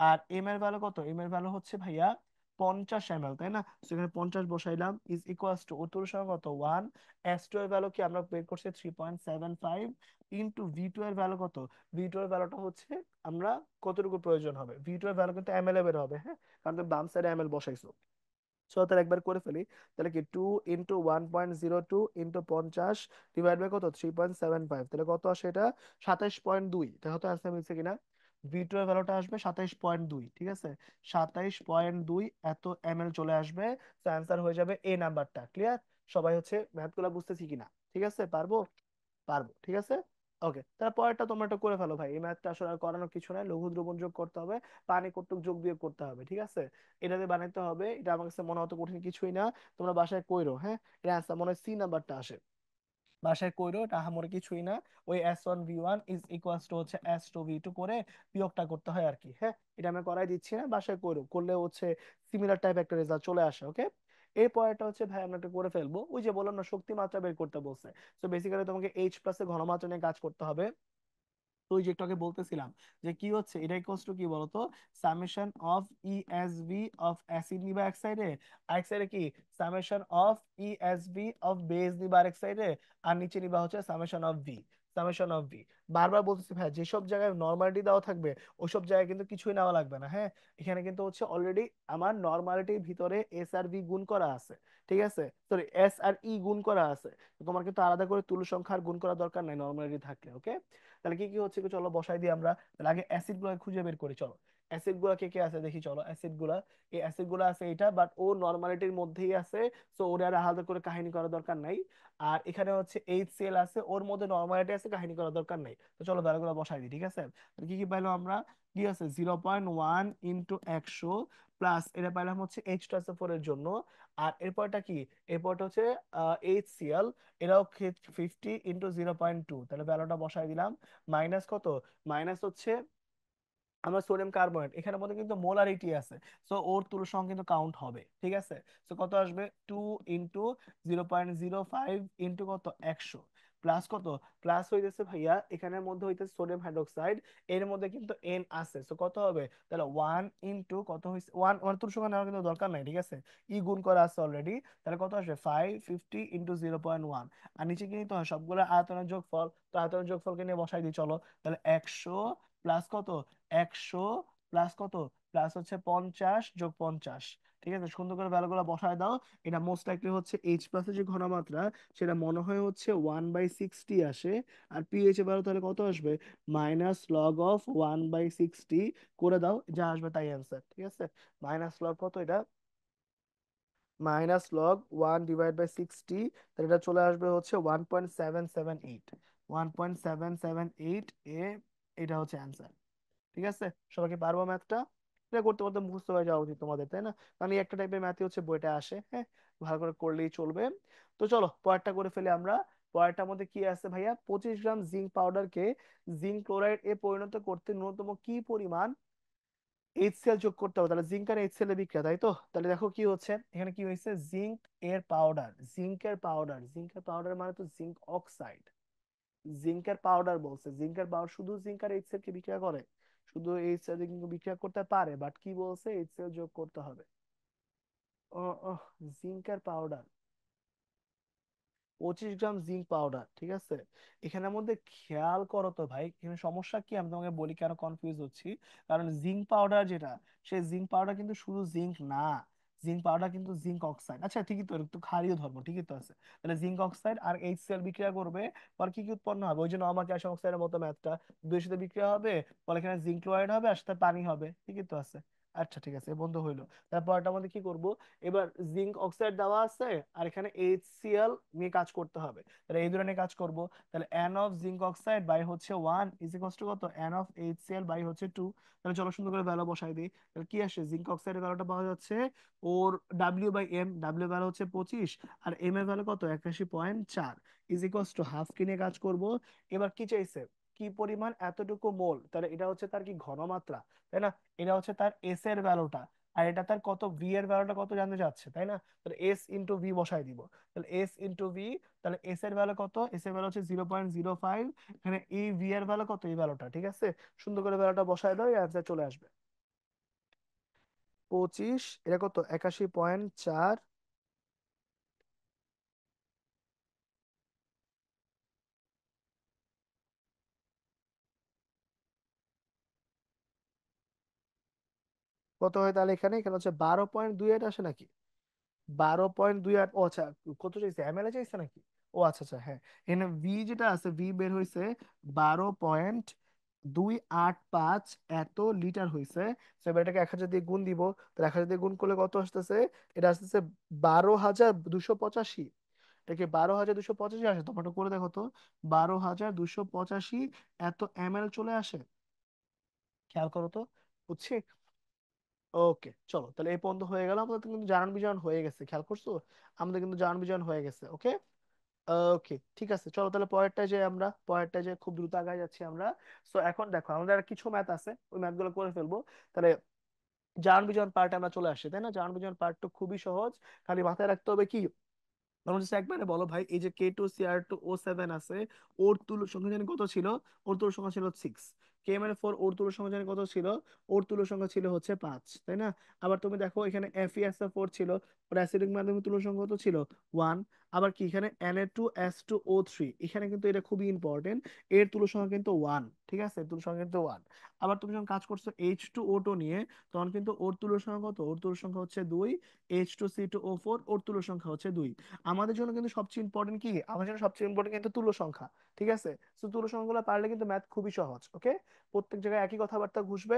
আর এম এর ভ্যালু কত, এম এর ভ্যালু হচ্ছে ভাইয়া 50 ml, তাই না? সেখানে 50 বসাইলাম, ইজ ইকুয়ালস টু ওর সঙ্গে কত 1। S2 এর ভ্যালু কি আমরা বের করছি 3.75 ইন্টু V2 এর ভ্যালু কত, V2 এর ভ্যালুটা হচ্ছে আমরা কতটুকু প্রয়োজন হবে, V2 এর ভ্যালু কিন্তু ml এ বের হবে, হ্যাঁ, কারণ তুমি বাম সাইডে ml বসাইছো। সো তাহলে একবার করে ফেলি, তাহলে কি 2 × 1.02 ইন্টু 50 ডিভাইড বাই কত 3.75, তাহলে কত আসে এটা 27.2। দেখো তো অ্যান্সার মিলছে কিনা। V2 এর ভ্যালুটা আসবে 27.2, ঠিক আছে, 27.2 এত ml চলে আসবে। তো অ্যান্সার হয়ে যাবে এ নাম্বারটা। ক্লিয়ার? সবাই হচ্ছে ম্যাথ গুলা বুঝতেছি কিনা, ঠিক আছে, পারবো? পারবো, ঠিক আছে। ওকে, তাহলে পরেরটা তোমরা একটা করে ফেলো ভাই, এই ম্যাথটা আসলে আর করানোর কিছু নাই, লঘু দ্রবণ যোগ করতে হবে, পানি কতটুক যোগ বিয়োগ করতে হবে, ঠিক আছে। এটাতে বানাইতে হবে, এটা আমার কাছে মনে হতো কঠিন কিছুই না। তোমরা বাসায় কইরো, হ্যাঁ। এটা অ্যান্সার মনে হয় সি নাম্বারটা আসে। বাসায় কইরো, এটা আহামরি কিছুই না। ওই S1V1 ইজ ইকুয়ালস টু হচ্ছে S2V2 করে বিয়োগটা করতে হয় আর কি, হ্যাঁ। এটা আমি করাই দিচ্ছি না, বাসায় কইরো, করলে হচ্ছে সিমিলার টাইপ একটা রেজাল্ট চলে আসে। ওকে, এই পরেরটা হচ্ছে ভাই আমরা একটা করে ফেলবো, ওই যে বললাম না শক্তি মাত্রা বের করতে বলছে। তো বেসিক্যালি তোমাকে H+ এর ঘনমাত্রা নিয়ে কাজ করতে হবে। তো ওই যে একটু আগে বলতেছিলাম যে কি হচ্ছে, এটা ইকুয়ালস টু কি বলতো, summation of ESV of acid নিবা এক সাইডে, আরেক সাইডে কি summation of ESV of base নিবা আরেক সাইডে, আর নিচে নিবা হচ্ছে summation of V, summation of V. বারবার বলতেছি ভাই, যেসব জায়গায় নর্মালিটি দেওয়া থাকবে ওইসব জায়গায় কিন্তু কিছুই নেওয়া লাগবে না, হ্যাঁ। এখানে কিন্তু হচ্ছে অলরেডি আমার নর্মালিটির ভিতরে এস আর ভি গুণ করা আছে, ঠিক আছে, সরি এস আর ই গুণ করা আছে। তো তোমার কিন্তু আলাদা করে তুল্য সংখ্যার গুণ করার দরকার নাই নর্মালিটি থাকলে। ওকে, তাহলে কি কি হচ্ছে একটু চলো বসাই দিই আমরা। তাহলে আগে অ্যাসিড গুলো খুঁজে বের করি, চলো। অ্যাসিড গুলা কে কে আছে দেখি, চলো অ্যাসিড গুলা। এই অ্যাসিড গুলা আছে এটা, বাট ও নর্মালিটির মধ্যেই আছে। সো ওরা আর আলাদা করে কাহিনী করার দরকার নাই। আর এখানে হচ্ছে HCl আছে, ওর মধ্যে নর্মালিটি আছে, কাহিনী করার দরকার নাই। তো চলো ভ্যালুগুলো বসাই দিই, ঠিক আছে। তাহলে কি কি পাইলো আমরা, কি আছে 0.1 ইন্টু 100 প্লাস এটা পাইলাম হচ্ছে H2SO4 এর জন্য। আর এরপরটা কি, এরপরটা হচ্ছে HCl, এরাও 50 × 0.2, তাহলে ভ্যালুটা বসাই দিলাম। মাইনাস কত, মাইনাস হচ্ছে আমার সোডিয়াম কার্বনেট, এখানের মধ্যে কিন্তু মোলারিটি আছে। সো ওর তুলোর সঙ্গে কিন্তু কাউন্ট হবে, ঠিক আছে। সো কত আসবে 2 × 0.05 ইন্টু কত 100 প্লাস কত, প্লাস হইতেছে ভাইয়া এখানের মধ্যে হইতেছে সোডিয়াম হাইড্রোক্সাইড, এর মধ্যে কিন্তু এন আছে। সো কত হবে তাহলে 1 ইন্টু কত হইছে, ওয়ান ওয়ান তুলোর সঙ্গে নেওয়ার কিন্তু দরকার নাই, ঠিক আছে, ই গুণ করা আছে অলরেডি। তাহলে কত আসবে 550 × 0.1। আর নিচে কি নিতে হয়, সবগুলো আয়তনের যোগফল, তো আয়তনের যোগফলকে নিয়ে বসাই দিই চলো। তাহলে 100 প্লাস কত, 100 প্লাস কত, প্লাস হচ্ছে 50 যোগ 50, ঠিক আছে। সুন্দর করে ভ্যালুগুলো বসায় দাও। এটা মোস্ট লাইকলি হচ্ছে H+ এর যে ঘনমাত্রা, সেটা মনে হয় হচ্ছে 1/60 আসে। আর পিএইচ এর ভ্যালু তাহলে কত আসবে, -log of 1/60 করে দাও, যা আসবে তাই অ্যান্সার, ঠিক আছে। মাইনাস লগ কত এটা, -log 1/60, তাহলে এটা চলে আসবে হচ্ছে 1.778, 1.778 এ, এটা হচ্ছে অ্যান্সার, ঠিক আছে। সবাই কি পারবো ম্যাথটা? এটা করতে করতে মুখস্থ হয়ে যাওয়া উচিত তোমাদের, তাই না? কারণ এই একটা টাইপের ম্যাথই হচ্ছে বইটা আসে, হ্যাঁ, ভালো করে করলেই চলবে। তো চলো পরেরটা করে ফেলি আমরা। পরেরটার মধ্যে কি আছে ভাইয়া, 25 গ্রাম জিঙ্ক পাউডারকে জিঙ্ক ক্লোরাইড এ পরিণত করতে ন্যূনতম কি পরিমাণ HCl যোগ করতে হবে। তাহলে জিঙ্ক আর HCl এর বিক্রিয়া, তাই তো। তাহলে দেখো কি হচ্ছে, এখানে কি হয়েছে, জিঙ্ক এর পাউডার, জিঙ্কের পাউডার, জিঙ্কের পাউডার মানে তো জিঙ্ক অক্সাইড, জিঙ্কের পাউডার বলছে, জিঙ্কের পাউডার শুধু জিঙ্ক আর এইচসিএল কি বিক্রিয়া করে, শুধু এইচসিএল কিন্তু বিক্রিয়া করতে পারে, বাট কি বলছে এইচসিএল যোগ করতে হবে। ও ও, জিঙ্কের পাউডার 25 গ্রাম জিঙ্ক পাউডার, ঠিক আছে। এখানের মধ্যে খেয়াল করো তো ভাই, এখানে সমস্যা কি আমি তোমাকে বলি কেন কনফিউজ হচ্ছি। কারণ জিঙ্ক পাউডার যেটা, সেই জিঙ্ক পাউডার কিন্তু শুধু জিঙ্ক না, জিঙ্ক পাউডার কিন্তু জিঙ্ক অক্সাইড, আচ্ছা ঠিকই তো, একটু ক্ষারীয় ধর্ম, ঠিকই তো আছে। তাহলে জিঙ্ক অক্সাইড আর HCl বিক্রিয়া করবে, পর কি কি উৎপন্ন হবে, ওই জন্য আমার ক্যালসিয়াম অক্সাইডের মতো ম্যাথটা, দুইয়ের সাথে বিক্রিয়া হবে, পরে এখানে জিঙ্ক ক্লোরাইড হবে আর সাথে পানি হবে, ঠিকই তো আছে। আচ্ছা ঠিক আছে, বন্ধ হইলো। তারপরটা আমাদের কি করব, এবার জিঙ্ক অক্সাইড দেওয়া আছে আর এখানে HCl নিয়ে কাজ করতে হবে। তাহলে এই দুটো নিয়ে কাজ করব। তাহলে N of zinc oxide by হচ্ছে 1 ইজ ইকুয়াল টু কত, N অফ HCl বাই হচ্ছে 2। তাহলে চলো সুন্দর করে ভ্যালু বসাই দিই। তাহলে কি আসে, জিঙ্ক অক্সাইডের ভ্যালুটা পাওয়া যাচ্ছে ওর W বাই এম, ডাব্লিউ ভ্যালু হচ্ছে 25 আর এম এর ভ্যালু কত 81.4 ইজ ইকুয়াল টু হাফ কি নিয়ে কাজ করব। এবার কি চাইছে, কি পরিমাণ এতটুকু মোল, তাহলে এটা হচ্ছে তার কি ঘনমাত্রা, তাই না? এটা হচ্ছে তার এস এর ভ্যালুটা, আর এটা তার কত ভি এর ভ্যালুটা কত জানতে চাচ্ছে, তাই না? তাহলে এস ইন্টু ভি বসাই দিব। তাহলে এস ইন্টু ভি, তাহলে এস এর ভ্যালু কত, এস এর ভ্যালু হচ্ছে 0.05, এখানে এই ভি এর ভ্যালু কত, এই ভ্যালুটা, ঠিক আছে? সুন্দর করে ভ্যালুটা বসাই দাও, এই অ্যান্সার চলে আসবে 25, এটা কত 81.4। কত হয় তাহলে, এখানে এখানে হচ্ছে 12.28 আসে নাকি, 12.28, ও আচ্ছা, কত চাইছে, এমএল এ চাইছে নাকি? ও আচ্ছা আচ্ছা, হ্যাঁ, এখানে ভি যেটা আছে, ভি বের হয়েছে 12.285 এত লিটার হয়েছে। তো এবার এটাকে 1000 দিয়ে গুণ দিব। তাহলে 1000 দিয়ে গুণ করলে কত আসতেছে, এটা আসতেছে 12,285। এটা কি 12,285 আসে? তোমার একটু করে দেখো তো, 12,285 এত এমএল চলে আসে, খেয়াল করো তো, বুঝছি। ওকে চলো, তাহলে এই পর্যন্ত হয়ে গেল, আমাদের কিন্তু জানান বিজান হয়ে গেছে, খেয়াল করছো? আমাদের কিন্তু জানান বিজান হয়ে গেছে। ওকে, ওকে ঠিক আছে, চলো তাহলে পরেরটা যে আমরা পরেরটা যে খুব দ্রুত আগায় যাচ্ছি আমরা। সো এখন দেখো আমাদের আর কিছু ম্যাথ আছে, ওই ম্যাথ গুলো করে ফেলবো। তাহলে জানান বিজান পার্ট আমরা চলে আসি, তাই না? জানান বিজান পার্ট তো খুবই সহজ, খালি মাথায় রাখতে হবে কি, তোমরা just একবারে বলো ভাই, এই যে K2Cr2O7 আছে, ওর তুল্য সংখ্যা জানি কত ছিল, ওর তুল্য সংখ্যা ছিল 6। KMnO4 ওর তুল্য সংখ্যা জানি কত ছিল, ওর তুল্য সংখ্যা ছিল হচ্ছে 5, তাই না? আবার তুমি দেখো এখানে FeSO4 ছিল, ওর অ্যাসিডিক মাধ্যমের তুল্য সংখ্যা কত ছিল, 1। আবার কি এখানে Na2S2O3, এখানে কিন্তু এটা খুবই ইম্পর্টেন্ট, এর তুল্য সংখ্যা কিন্তু 1, ঠিক আছে, তুল্য সংখ্যা কিন্তু 1। আবার তুমি যখন কাজ করছো H2O2 নিয়ে, তখন কিন্তু ওর তুল্য সংখ্যা কত, ওর তুল্য সংখ্যা হচ্ছে 2। H2C2O4 ওর তুল্য সংখ্যা হচ্ছে 2। আমাদের জন্য কিন্তু সবচেয়ে ইম্পর্টেন্ট কি, আমাদের জন্য সবচেয়ে ইম্পর্টেন্ট কিন্তু তুল্য সংখ্যা, ঠিক আছে? তো তুল্য সংখ্যাগুলো পারলে কিন্তু ম্যাথ খুবই সহজ। ওকে, প্রত্যেক জায়গায় একই কথাবার্তা ঘুষবে।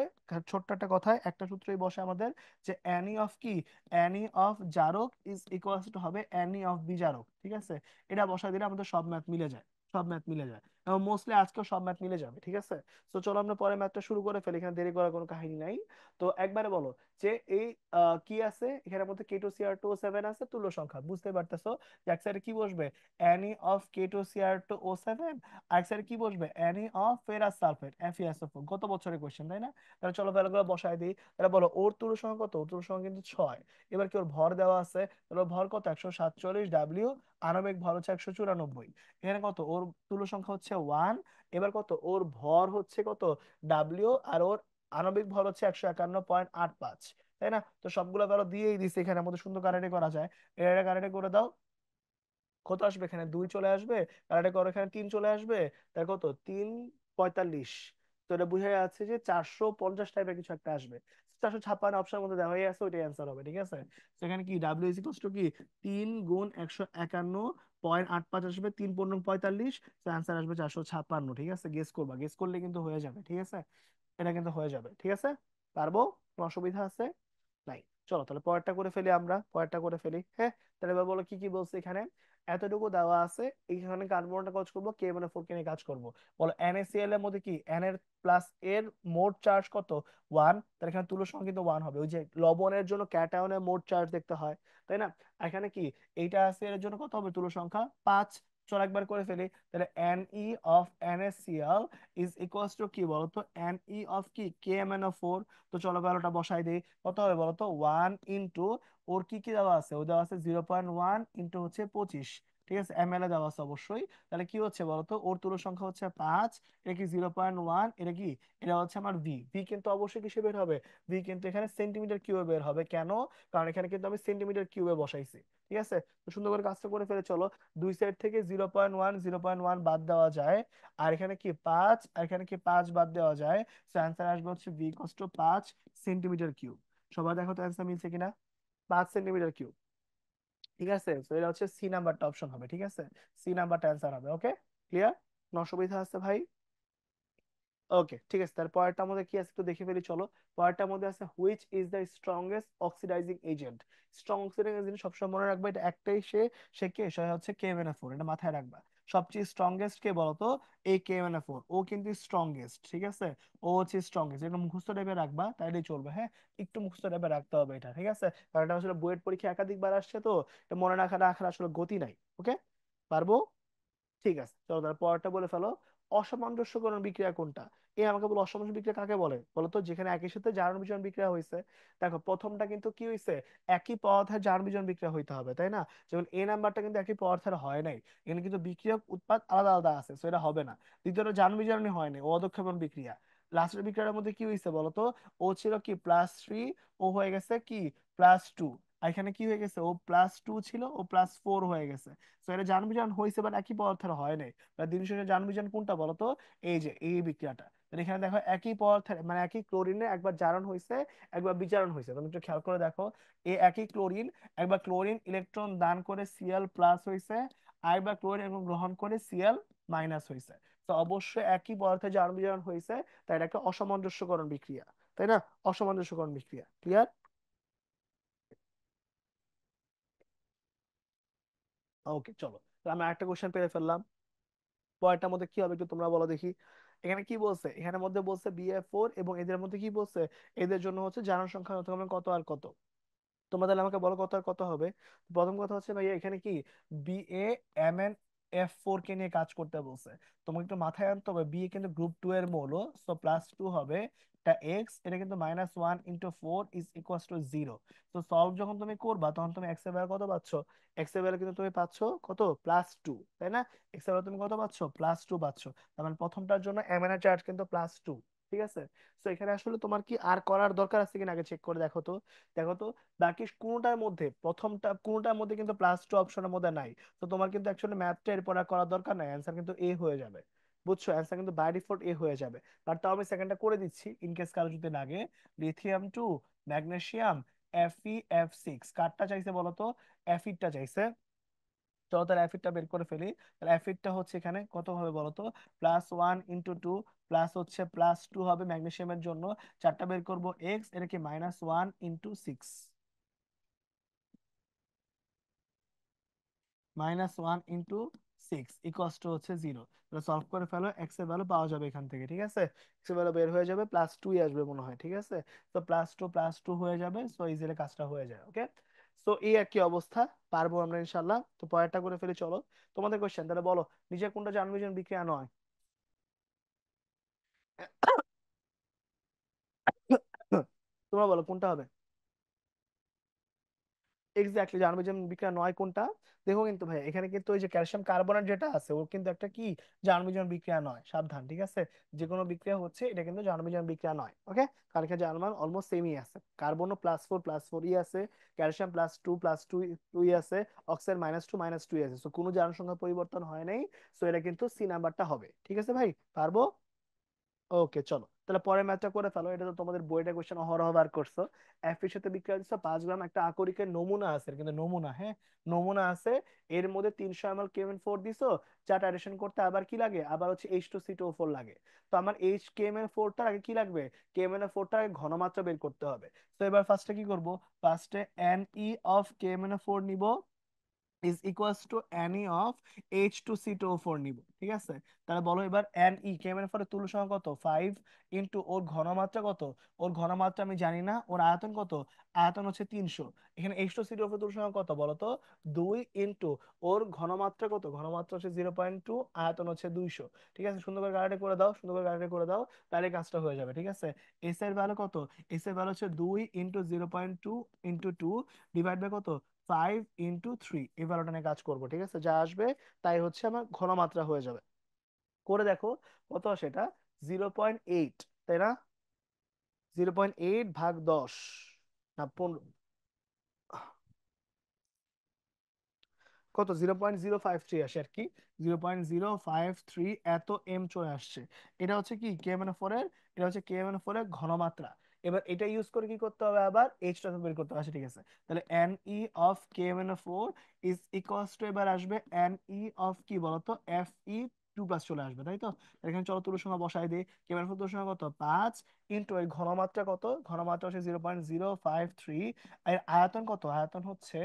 ছোট্ট একটা কথায় একটা সূত্রই বসে আমাদের, যে অ্যানি অফ কি, অ্যানি অফ জারক ইজ ইকুয়ালস টু হবে অ্যানি অফ বিজারক, ঠিক আছে? এটা বসায় দিলে আমাদের সব ম্যাথ মিলে যায়, সব ম্যাথ মিলে যায়, এবং মোস্টলি আজকেও সব ম্যাথ মিলে যাবে, ঠিক আছে? তো চলো আমরা পরে ম্যাথটা শুরু করে ফেলি, এখানে দেরি করার কোনো কাহিনী নাই। তো একবারে বলো যে এই কি আছে এখানের মধ্যে K2Cr2O7 আছে, তুল্য সংখ্যা বুঝতে পারতেছো, যে এক সাইডে কি বসবে, অ্যানি অফ K2Cr2O7, আর এক সাইডে কি বসবে, any of ferrous sulphate FeSO4। গত বছরের কোশ্চেন, তাই না? তাহলে চলো ভ্যালুগুলো বসাই দিই। তাহলে বলো ওর তুল্য সংখ্যা কত, ওর তুল্য সংখ্যা কিন্তু 6। এবার কি ওর ভর দেওয়া আছে, তাহলে ওর ভর কত 147 W, আণবিক ভর হচ্ছে 194। এখানে কত, ওর তুল্য সংখ্যা হচ্ছে 1, এবার কত ওর ভর হচ্ছে কত W, আর ওর আণবিক ভর হচ্ছে 151.85, তাই না? তো সবগুলো ভ্যালু দিয়েই দিছে, এখানে আমাদের সুন্দর কারেক্ট করা যায়। এটা কারেক্ট করে দাও, কত আসবে, এখানে 2 চলে আসবে, কারেক্ট করো, এখানে 3 চলে আসবে, তাই কত 345। তো এটা বুঝে যাচ্ছে যে 450 টাইপের কিছু একটা আসবে। 456 অপশনের মধ্যে দেওয়াই আছে, ওইটাই অ্যান্সার হবে, ঠিক আছে? সেখানে কি ডাব্লিউ ইজ ইকুয়াল টু কি 3 × 151.85 আসবে, 3×45, তো অ্যান্সার আসবে 456, ঠিক আছে? গেস করবা, গেস করলে কিন্তু হয়ে যাবে, ঠিক আছে? এটা কিন্তু হয়ে যাবে, ঠিক আছে? পারবো? কোনো অসুবিধা আছে? নাই। চলো তাহলে পরেরটা করে ফেলি, আমরা পরেরটা করে ফেলি, হ্যাঁ। তাহলে এবার বলো কি কি বলছে এখানে, এতটুকু দেওয়া আছে, এইখানে কার্বনটা কাজ করবো, K-4 কে নিয়ে কাজ করবো। বলো NaCl এর মধ্যে কি N এর প্লাস এর মোট চার্জ কত, 1। তাহলে এখানে তুল্য সংখ্যা কিন্তু 1 হবে, ওই যে লবণের জন্য ক্যাটায়নের মোট চার্জ দেখতে হয়, তাই না? আর এখানে কি এইটা আছে, এর জন্য কত হবে তুল্য সংখ্যা 5। চলো একবার করে ফেলি। তাহলে Ne of NaCl is equals to কি বলতো, Ne অফ কি KMnO4। তো চলো ভ্যালুটা বসাই দিই, কত হবে বলতো 1 ইন্টু, ওর কি কি দেওয়া আছে, ও দেওয়া আছে 0.1 ইন্টু হচ্ছে 25, ঠিক আছে? এম এল এ দেওয়া আছে অবশ্যই। তাহলে কি হচ্ছে বলতো, ওর তুল্য সংখ্যা হচ্ছে 5, এটা কি 0.1, এটা কি, এটা হচ্ছে আমার ভি। ভি কিন্তু অবশ্যই কিসে বের হবে, ভি কিন্তু এখানে সেন্টিমিটার কিউবে বের হবে, কেন? কারণ এখানে কিন্তু আমি সেন্টিমিটার কিউবে বসাইছি, ঠিক আছে? তো সুন্দর করে কাজটা করে ফেলে চলো, দুই সাইড থেকে 0.1 বাদ দেওয়া যায়, আর এখানে কি 5, আর এখানে কি 5 বাদ দেওয়া যায়। তো অ্যান্সার আসবে হচ্ছে V equals to 5 centimetre cube. সবাই দেখো তো অ্যান্সার মিলছে কিনা, 5 সেন্টিমিটার কিউব, ঠিক আছে? তো এটা হচ্ছে সি নাম্বারটা অপশন হবে, ঠিক আছে? সি নাম্বারটা অ্যান্সার হবে। ওকে, ক্লিয়ার? কোনো অসুবিধা আছে ভাই? ওকে ঠিক আছে, তার পরেরটার মধ্যে কি আছে একটু দেখে ফেলি চলো। পরেরটার মধ্যে আছে which is the strongest oxidising agent. Strong oxidising agent সবসময় মনে রাখবা, এটা একটাই, সে সে কে, সে হচ্ছে KMnO4, এটা মাথায় রাখবা। সবচেয়ে স্ট্রংগেস্ট কে বলতো? এই KMnO4, ও কিন্তু স্ট্রংগেস্ট, ঠিক আছে। ও হচ্ছে স্ট্রংগেস্ট, এটা মুখস্থ টাইপের রাখবা তাইলেই চলবে, হ্যাঁ। একটু মুখস্থ টাইপের রাখতে হবে এটা, ঠিক আছে, কারণ এটা আসলে বুয়েট পরীক্ষা একাধিকবার আসছে তো, এটা মনে রাখা রাখার আসলে গতি নাই। ওকে, পারবো? ঠিক আছে, চলো তার পরেরটা বলে ফেলো। অসামঞ্জস্যকরণ বিক্রিয়া কোনটা? আমাকে বলো, অসামঞ্জস্য বিক্রিয়া কাকে বলে বলো তো? যেখানে একই সাথে জারণ বিজারণ বিক্রিয়া হয়েছে। দেখো প্রথমটা কিন্তু কি হয়েছে, একই পদার্থের জারণ বিজারণ বিক্রিয়া হইতে হবে, তাই না? যেমন নাম্বারটা কিন্তু একই পদার্থের হয় নাই, এখানে কিন্তু বিক্রিয়ক উৎপাদ আলাদা আলাদা আছে, তো এটা হবে না। দ্বিতীয়টা জারণ বিজারণই হয় নাই, ও অধঃক্ষেপণ বিক্রিয়া। লাস্টের বিক্রিয়ার মধ্যে কি হয়েছে বলো তো? ও ছিল কি +3, ও হয়ে গেছে কি +2। আর এখানে কি হয়ে গেছে, ও +2 ছিল, ও +4 হয়ে গেছে। তো এটা জারণ বিজারণ হয়েছে, বাট একই পদার্থের হয় নাই। দিন শেষে জারণ বিজারণ কোনটা বলতো? এই যে এই বিক্রিয়াটা। তাহলে এখানে দেখো একই পদার্থের মানে একই ক্লোরিনে একবার জারণ হয়েছে, একবার বিজারণ হয়েছে, তুমি একটু খেয়াল করে দেখো। এই একই ক্লোরিন, একবার ক্লোরিন ইলেকট্রন দান করে Cl+ হয়েছে, আরেকবার ক্লোরিন এবং গ্রহণ করে Cl- হয়েছে। তো অবশ্যই একই পদার্থে জারণ বিজারণ হয়েছে, তাই এটা একটা অসামঞ্জস্যকরণ বিক্রিয়া, তাই না? অসামঞ্জস্যকরণ বিক্রিয়া, ক্লিয়ার? ওকে চলো, তাহলে আমরা একটা কোশ্চেন পেয়ে ফেললাম। পরেরটার মধ্যে কি হবে একটু তোমরা বলো দেখি। এখানে কি বলছে, এখানে মধ্যে বলছে BF4, এবং এদের মধ্যে কি বলছে, এদের জন্য হচ্ছে জারণ সংখ্যা হতে হবে কত আর কত। তোমরা তাহলে আমাকে বলো কত আর কত হবে। প্রথম কথা হচ্ছে ভাইয়া, এখানে কি BAMnF4 কে নিয়ে কাজ করতে বলছে। তোমাকে একটু মাথায় আনতে হবে, বিএ কিন্তু গ্রুপ 2 এর মৌল, সো +2 হবে। এটা এক্স, এটা কিন্তু -1 × 4 = 0। তো সলভ যখন তুমি করবা তখন তুমি এক্স এর ভ্যালু কত পাচ্ছ? এক্স এর ভ্যালু কিন্তু তুমি পাচ্ছ কত, +2, তাই না? এক্স এর ভ্যালু তুমি কত পাচ্ছ, +2 পাচ্ছ। তার মানে প্রথমটার জন্য এম এর চার্জ কিন্তু +2, ঠিক আছে। তো এখানে আসলে তোমার কি আর করার দরকার আছে কিনা আগে চেক করে দেখো তো। দেখো তো, বাকি কোনটার মধ্যে, প্রথমটা কোনটার মধ্যে কিন্তু +2 অপশনের মধ্যে নাই। তো তোমার কিন্তু অ্যাকচুয়ালি ম্যাথটা এরপর আর করার দরকার নাই, অ্যান্সার কিন্তু এ হয়ে যাবে। বুঝছো, অ্যান্সার কিন্তু বাই ডিফল্ট এ হয়ে যাবে। বাট তাও আমি সেকেন্ডটা করে দিচ্ছি ইন কেস কারো যদি লাগে। লিথিয়াম 2, ম্যাগনেসিয়াম, Fe(F6) কারটা চাইছে বলো তো? অ্যাফিডটা চাইছে। চলো তাহলে অ্যাফিডটা বের করে ফেলি। তাহলে অ্যাফিডটা হচ্ছে এখানে কত হবে বলো তো? +1 × 2, প্লাস হচ্ছে +2 হবে ম্যাগনেসিয়ামের জন্য। চারটা বের করবো এক্স, এটা কি -1 × 6, -1 × 6 = 0। তাহলে সলভ করে ফেলো, এক্স এর ভ্যালু পাওয়া যাবে এখান থেকে, ঠিক আছে। এক্স এর ভ্যালু বের হয়ে যাবে, +2 আসবে মনে হয়, ঠিক আছে। তো +2 হয়ে যাবে, সো ইজিলি কাজটা হয়ে যায়। ওকে, সো এই আর কি অবস্থা। পারবো আমরা ইনশাল্লাহ। তো পরেরটা করে ফেলি চলো। তোমাদের কোশ্চেন তাহলে বলো, নিচে কোনটা জার্মিনেশন বিক্রিয়া নয়? তোমরা বলো কোনটা হবে। এক্স্যাক্টলি, জানবে যে বিক্রিয়া নয় কোনটা। দেখো কিন্তু ভাই, এখানে কিন্তু ওই যে ক্যালসিয়াম কার্বনেট যেটা আছে, ও কিন্তু একটা কি জারণবিজারণ বিক্রিয়া নয়, সাবধান, ঠিক আছে। যে কোনো বিক্রিয়া হচ্ছে, এটা কিন্তু জারণবিজারণ বিক্রিয়া নয়। ওকে, কারণ এখানে জার্মান অলমোস্ট সেমই আছে, কার্বনও +4 +4ই আছে, ক্যালসিয়াম +2 +2 আছে, অক্সিজেন -2 -2 আছে, সো কোনো জারণ সংখ্যা পরিবর্তন হয় নাই। সো এটা কিন্তু সি নাম্বারটা হবে, ঠিক আছে ভাই, পারবো। ওকে চলো, তাহলে পরের ম্যাথটা করে ফেলো। এটা তো তোমাদের বইটা কোশ্চেন অহরহ বার করছো। এর সাথে বিক্রিয়া দিচ্ছ 5 গ্রাম, একটা আকরিকের নমুনা আছে, কিন্তু নমুনা, হ্যাঁ, নমুনা আছে। এর মধ্যে 300 ml KMn4 দিছো, চারটা অ্যাডিশন করতে আবার কি লাগে, আবার হচ্ছে H2CO4 লাগে। তো আমার KMn4টার আগে কি লাগবে, KMn4টার আগে ঘনমাত্রা বের করতে হবে। তো এবার ফার্স্টে কি করব, ফার্স্টে Ne(KMnO4) নিব, ইজ ইকুয়ালস টু Ne(H2CO4) নিব, ঠিক আছে। তাহলে বলো এবার KMnO4 এর তুল্য সংখ্যা কত, 5, ইন্টু ওর ঘনমাত্রা কত। ওর ঘনমাত্রা আমি জানি না, ওর আয়তন কত, আয়তন হচ্ছে 300। এখানে H2CO4 তুল্য সংখ্যা কত বলো তো, 2, ইন্টু ওর ঘনমাত্রা কত, ঘনমাত্রা হচ্ছে 0.2, আয়তন হচ্ছে 200। ঠিক আছে, সুন্দর করে গাড়িটা করে দাও, সুন্দর করে গাড়িটা করে দাও, তাহলে কাজটা হয়ে যাবে, ঠিক আছে। এস এর ভ্যালু কত, এস এর ভ্যালু হচ্ছে 2 × 0.2 × 2 ডিভাইড বাই কত, 5 × 3, এই ভ্যালুটা নিয়ে কাজ করবো, ঠিক আছে। যা আসবে তাই হচ্ছে আমার ঘনমাত্রা হয়ে যাবে। করে দেখো কত সেটা, 0.8, তাই না? 0.8/10, না 15, কত 0.053 আসে আর কি, 0.053 এত এম চলে আসছে। এটা হচ্ছে কি KMnO4 এর, এটা হচ্ছে KMnO4 এর ঘনমাত্রা। এবার এটা ইউজ করে কি করতে হবে, আবার H বের করতে হবে, আচ্ছা, ঠিক আছে। তাহলে Ne(KMnO4) ইজ ইকুয়ালস টু, এবার আসবে Ne কি বলতো, Fe 2 প্লাস চলে আসবে, তাই তো? এখানে চলো তুল্য সংখ্যা বসাই দিই। কেমের তুল্য সংখ্যা কত? 5 ইন্টু এর ঘনমাত্রা কত? ঘনমাত্রা হচ্ছে 0.053। এর আয়তন কত? আয়তন হচ্ছে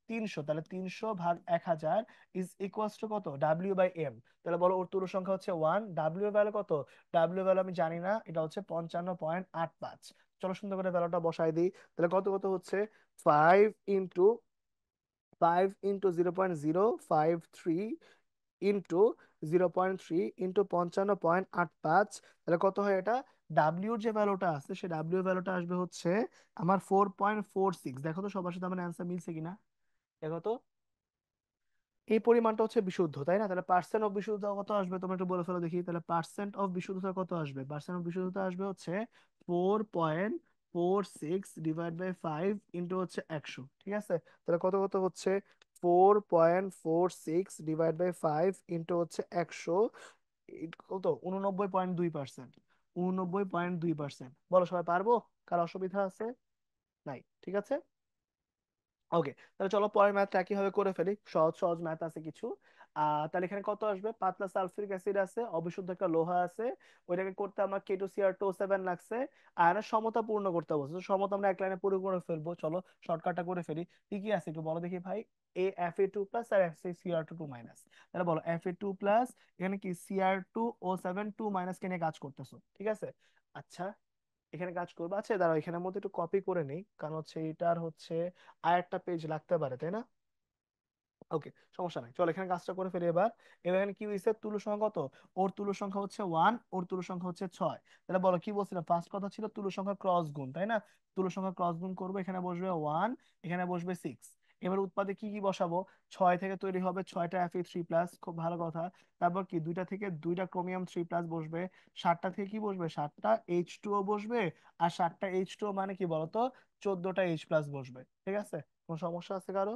300। তাহলে 300 ভাগ 1000 ইজ ইকুয়ালস টু কত? ডাব্লিউ বাই এম। তাহলে বলো ওর তুল্য সংখ্যা হচ্ছে 1, ডাব্লিউ ভ্যালু কত? ডাব্লিউ ভ্যালু আমি জানি না, এটা হচ্ছে 55.85। চলো সুন্দর করে ভ্যালুটা বসাই দিই। তাহলে কত কত হচ্ছে? 5 ইন্টু 0.053 ইন্টু 0.3 ইন্টু 55.85। তাহলে কত হয় এটা? ডাব্লিউর যে ভ্যালুটা আছে সে ডাব্লিউ ভ্যালুটা আসবে হচ্ছে আমার 4.46। দেখো তো সবার সাথে আমার অ্যান্সার মিলছে কিনা, দেখো তো। এই পরিমাণটা হচ্ছে বিশুদ্ধ, তাই না? তাহলে পার্সেন্ট অফ বিশুদ্ধতা কত আসবে তোমরা একটু বলে ফেলো দেখি। তাহলে পার্সেন্ট অফ বিশুদ্ধতা কত আসবে? পার্সেন্ট অফ বিশুদ্ধতা আসবে হচ্ছে 4.46 ডিভাইড বাই 5 ইন্টু হচ্ছে 100, ঠিক আছে? তাহলে কত কত হচ্ছে? 4.46 ডিভাইড বাই 5 ইন্টু হচ্ছে 100, কত? 89.2%। 89.2%। বলো সবাই পারবো? কার অসুবিধা আছে? নাই, ঠিক আছে। ওকে, তাহলে চলো পরের ম্যাথটা একইভাবে করে ফেলি, সহজ সহজ ম্যাথ আছে কিছু। তাহলে এখানে কত আসবে? পাতলা সালফিউরিক অ্যাসিড আছে, অবিশুদ্ধ একটা লোহা আছে, ওইটাকে করতে আমার K2Cr2O7 লাগছে। আয়নের সমতা পূর্ণ করতে বলছে, তো সমতা আমরা এক লাইনে পুরো করে ফেলবো। চলো শর্টকাটটা করে ফেলি। কি কি আছে একটু বলো দেখি ভাই। Fa2 প্লাস আর FeCr2 2 মাইনাস। তাহলে বলো Fa2 প্লাস, এখানে কি Cr2O7 2 মাইনাস কে নিয়ে কাজ করতেছো, ঠিক আছে? আচ্ছা, এখানে কাজ করবো। আচ্ছা দাঁড়াও, এখানের মধ্যে একটু কপি করে নেই, কারণ হচ্ছে এটার হচ্ছে আর একটা পেজ লাগতে পারে, তাই না? ওকে, সমস্যা নাই, চল এখানে কাজটা করে ফেলি এবার। এবার এখানে কি হয়েছে? তুল্য সংখ্যা কত? ওর তুল্য সংখ্যা হচ্ছে 1, ওর তুল্য সংখ্যা হচ্ছে 6। তাহলে বলো কি বলছিলাম, ফার্স্ট কথা ছিল তুল্য সংখ্যা ক্রস গুণ, তাই না? তুল্য সংখ্যা ক্রস গুণ করবো, এখানে বসবে 1, এখানে বসবে 6। এবার উৎপাদে কি কি বসাবো? 6 থেকে তৈরি হবে 6টা Fe3+, খুব ভালো কথা। তারপর কি, 2টা থেকে 2টা ক্রোমিয়াম 3+ বসবে। 7টা থেকে কি বসবে? 7টা H2O বসবে। আর 7টা H2O মানে কি বলতো? 14টা H+ বসবে, ঠিক আছে? কোনো সমস্যা আছে কারো,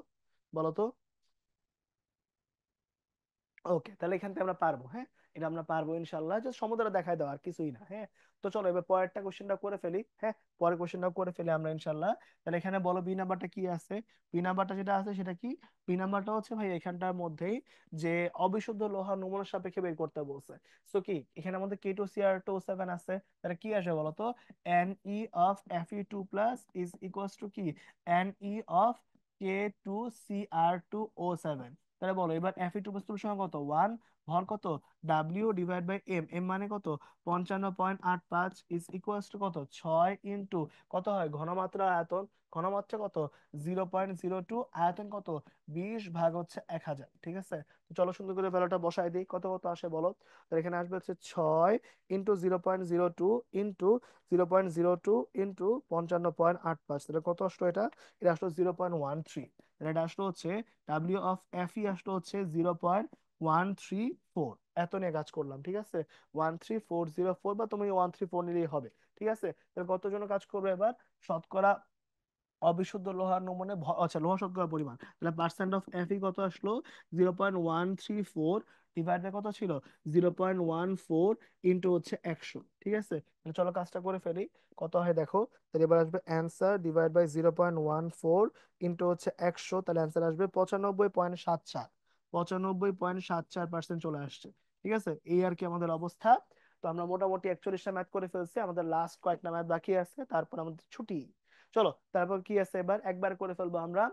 বলো তো? ওকে, তাহলে এখান থেকে আমরা পারবো, হ্যাঁ। এটা আমরা পারবো ইনশাল্লাহ, জাস্ট সমুদ্র দেখায় দাও আর কিছুই না, হ্যাঁ। তো চলো এবার পরেরটা কোশ্চেনটা করে ফেলি, হ্যাঁ। পরের কোশ্চেনটা করে ফেলি আমরা ইনশাল্লাহ। তাহলে এখানে বলো বি নাম্বারটা কি আছে? বি নাম্বারটা যেটা আছে সেটা কি? বি নাম্বারটা হচ্ছে ভাই এখানটার মধ্যেই যে অবিশুদ্ধ লোহা নমুনা সাপেক্ষে বের করতে বলছে। সো কি এখানে মধ্যে K2Cr2O7 আছে, তাহলে কি আসবে বলো তো? Ne of Fe2+ is equals to কি? Ne of K2Cr2O7। তাহলে বলো এবার Fe2 বস্তুর সঙ্গে কত? 1, ভর কত? ডাব্লিউ ডিভাইড বাই এম, এম মানে কত? 55.85 ইজ ইকুয়ালস টু কত? 6 ইন্টু কত হয়? ঘনমাত্রা আয়তন, ঘনমাত্রা কত? 0.02, আয়তন কত? 20 ভাগ হচ্ছে 1000, ঠিক আছে? তো চলো সুন্দর করে ভ্যালুটা বসাই দিই, কত কত আসে বলো। তাহলে এখানে আসবে হচ্ছে 6 ইন্টু 0.02 ইন্টু 0.02 ইন্টু 55.85। তাহলে কত আসলো এটা? এটা আসলো 0.13। তাহলে এটা আসলো হচ্ছে W of Fe আসলো হচ্ছে 0.134। এত নিয়ে কাজ করলাম, ঠিক আছে? 13404, বা তুমি 134 নিলেই হবে, ঠিক আছে? তাহলে কত জন কাজ করবে এবার? শতকরা অবিশুদ্ধ লোহার নমুনে আচ্ছা লোহা শতকরা পরিমাণ, তাহলে পার্সেন্ট অফ Fe কত আসলো? 0.134 ডিভাইড বাই কত ছিল? 0.14 ইন্টু হচ্ছে 100, ঠিক আছে? তাহলে চলো কাজটা করে ফেলি, কত হয় দেখো। তাহলে এবার আসবে অ্যান্সার ডিভাইড বাই 0.14 ইন্টু হচ্ছে 100, তাহলে অ্যান্সার আসবে 95.74। 95.74% চলে আসছে, ঠিক আছে? এই আর কি আমাদের অবস্থা। তো আমরা মোটামুটি 41টা ম্যাথ করে ফেলছি, আমাদের লাস্ট কয়েকটা ম্যাথ বাকি আছে, তারপর আমাদের ছুটি। চলো তারপর কি আছে, এবার একবার করে ফেলবো আমরা।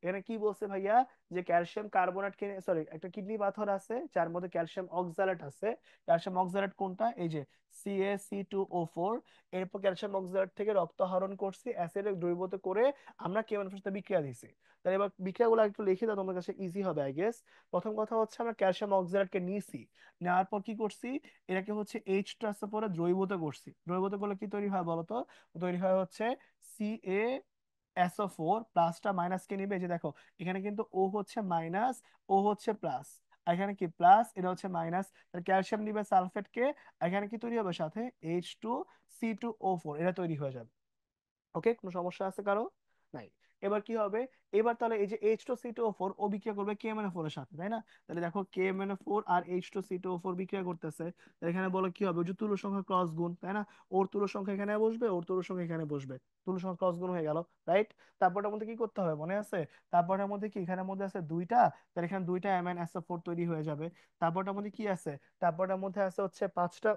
এখানে কি বলছে ভাইয়া, যে ক্যালসিয়াম কার্বনেট, সরি একটা কিডনি পাথর আছে যার মধ্যে ক্যালসিয়াম অক্সালেট আছে। ক্যালসিয়াম অক্সালেট কোনটা? এই যে CaC2O4। এরপর ক্যালসিয়াম অক্সালেট থেকে রক্ত আহরণ করছি, অ্যাসিডে দ্রবীভূত করে আমরা কেমন সাথে বিক্রিয়া দিছি। তাহলে এবার বিক্রিয়াগুলো একটু লিখে দাও, তোমার কাছে ইজি হবে আই গেস। প্রথম কথা হচ্ছে আমরা ক্যালসিয়াম অক্সালেটকে নিয়েছি, নেওয়ার পর কি করছি? এটাকে হচ্ছে H+ পরে দ্রবীভূত করছি। দ্রবীভূত করলে কি তৈরি হয় বলতো? তৈরি হয় হচ্ছে CaSO4, প্লাসটা মাইনাস কে নিবে, এই যে দেখো এখানে কিন্তু ও হচ্ছে মাইনাস, ও হচ্ছে প্লাস, আর এখানে কি প্লাস, এটা হচ্ছে মাইনাস। ক্যালসিয়াম নিবে সালফেট কে, এখানে কি তৈরি হবে সাথে? H2C2O4, এটা তৈরি হয়ে যাবে। ওকে, কোনো সমস্যা আছে কারো? নাই। এবার কি হবে, এবার তাহলে এই যে H2CO4 ও বিক্রিয়া করবে KMnO4 এর সাথে, তাই না? তাহলে দেখো KMnO4 আর H2CO4 বিক্রিয়া করতেছে, তাহলে এখানে বলো কি হবে, ওই যে তুল্য সংখ্যা ক্রস গুণ, তাই না? ওর তুল্য সংখ্যা এখানে বসবে, ওর তুল্য সংখ্যা এখানে বসবে, তুল্য সংখ্যা ক্রস গুণ হয়ে গেল, রাইট? তারপরটার মধ্যে কি করতে হবে মনে আছে? তারপরের মধ্যে কি, এখানের মধ্যে আছে দুইটা, তাহলে এখানে দুইটা MnSO4 তৈরি হয়ে যাবে। তারপরটার মধ্যে কি আছে, তারপরটার মধ্যে আছে হচ্ছে পাঁচটা,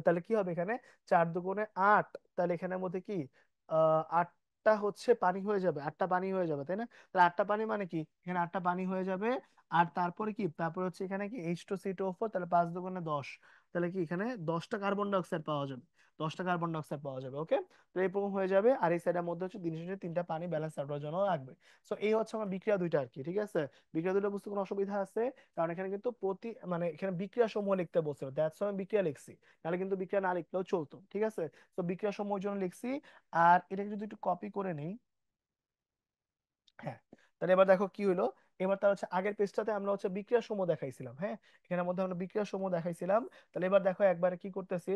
তাহলে কি হবে এখানে, 4 দুগুণে 8, তাহলে এখানের মধ্যে কি আটটা হচ্ছে পানি হয়ে যাবে, আটটা পানি হয়ে যাবে, তাই না? তাহলে আটটা পানি মানে কি, এখানে আটটা পানি হয়ে যাবে। আর তারপরে কি, তারপরে হচ্ছে এখানে কি H2CO4, তাহলে 5 দুগুণে 10, তাহলে কি এখানে 10টা কার্বন ডাই অক্সাইড পাওয়া যাবে, 10টা কার্বন ডাই অক্সাইড পাওয়া যাবে, ওকে? তো এরকম হয়ে যাবে। আর এই সাইডের মধ্যে হচ্ছে জিনিস হচ্ছে তিনটা পানি ব্যালেন্স রাখার জন্য রাখবে। সো এই হচ্ছে আমার বিক্রিয়া দুইটা আর কি, ঠিক আছে? বিক্রিয়া দুইটা বুঝতে কোনো অসুবিধা আছে? কারণ এখানে কিন্তু মানে এখানে বিক্রিয়া সমূহ লিখতে বলছে, দ্যাটস আমি বিক্রিয়া লিখছি, তাহলে কিন্তু বিক্রিয়া না লিখলেও চলতো, ঠিক আছে? তো বিক্রিয়া সময়ের জন্য লিখছি। আর এটাকে যদি একটু কপি করে নেই, হ্যাঁ, তাহলে এবার দেখো কি হলো, এবার তার হচ্ছে আগের পেজটাতে আমরা হচ্ছে বিক্রিয়া সমূহ দেখাইছিলাম, হ্যাঁ, এখানের মধ্যে আমরা বিক্রিয়া সমূহ দেখাইছিলাম। তাহলে এবার দেখো একবারে কি করতেছি,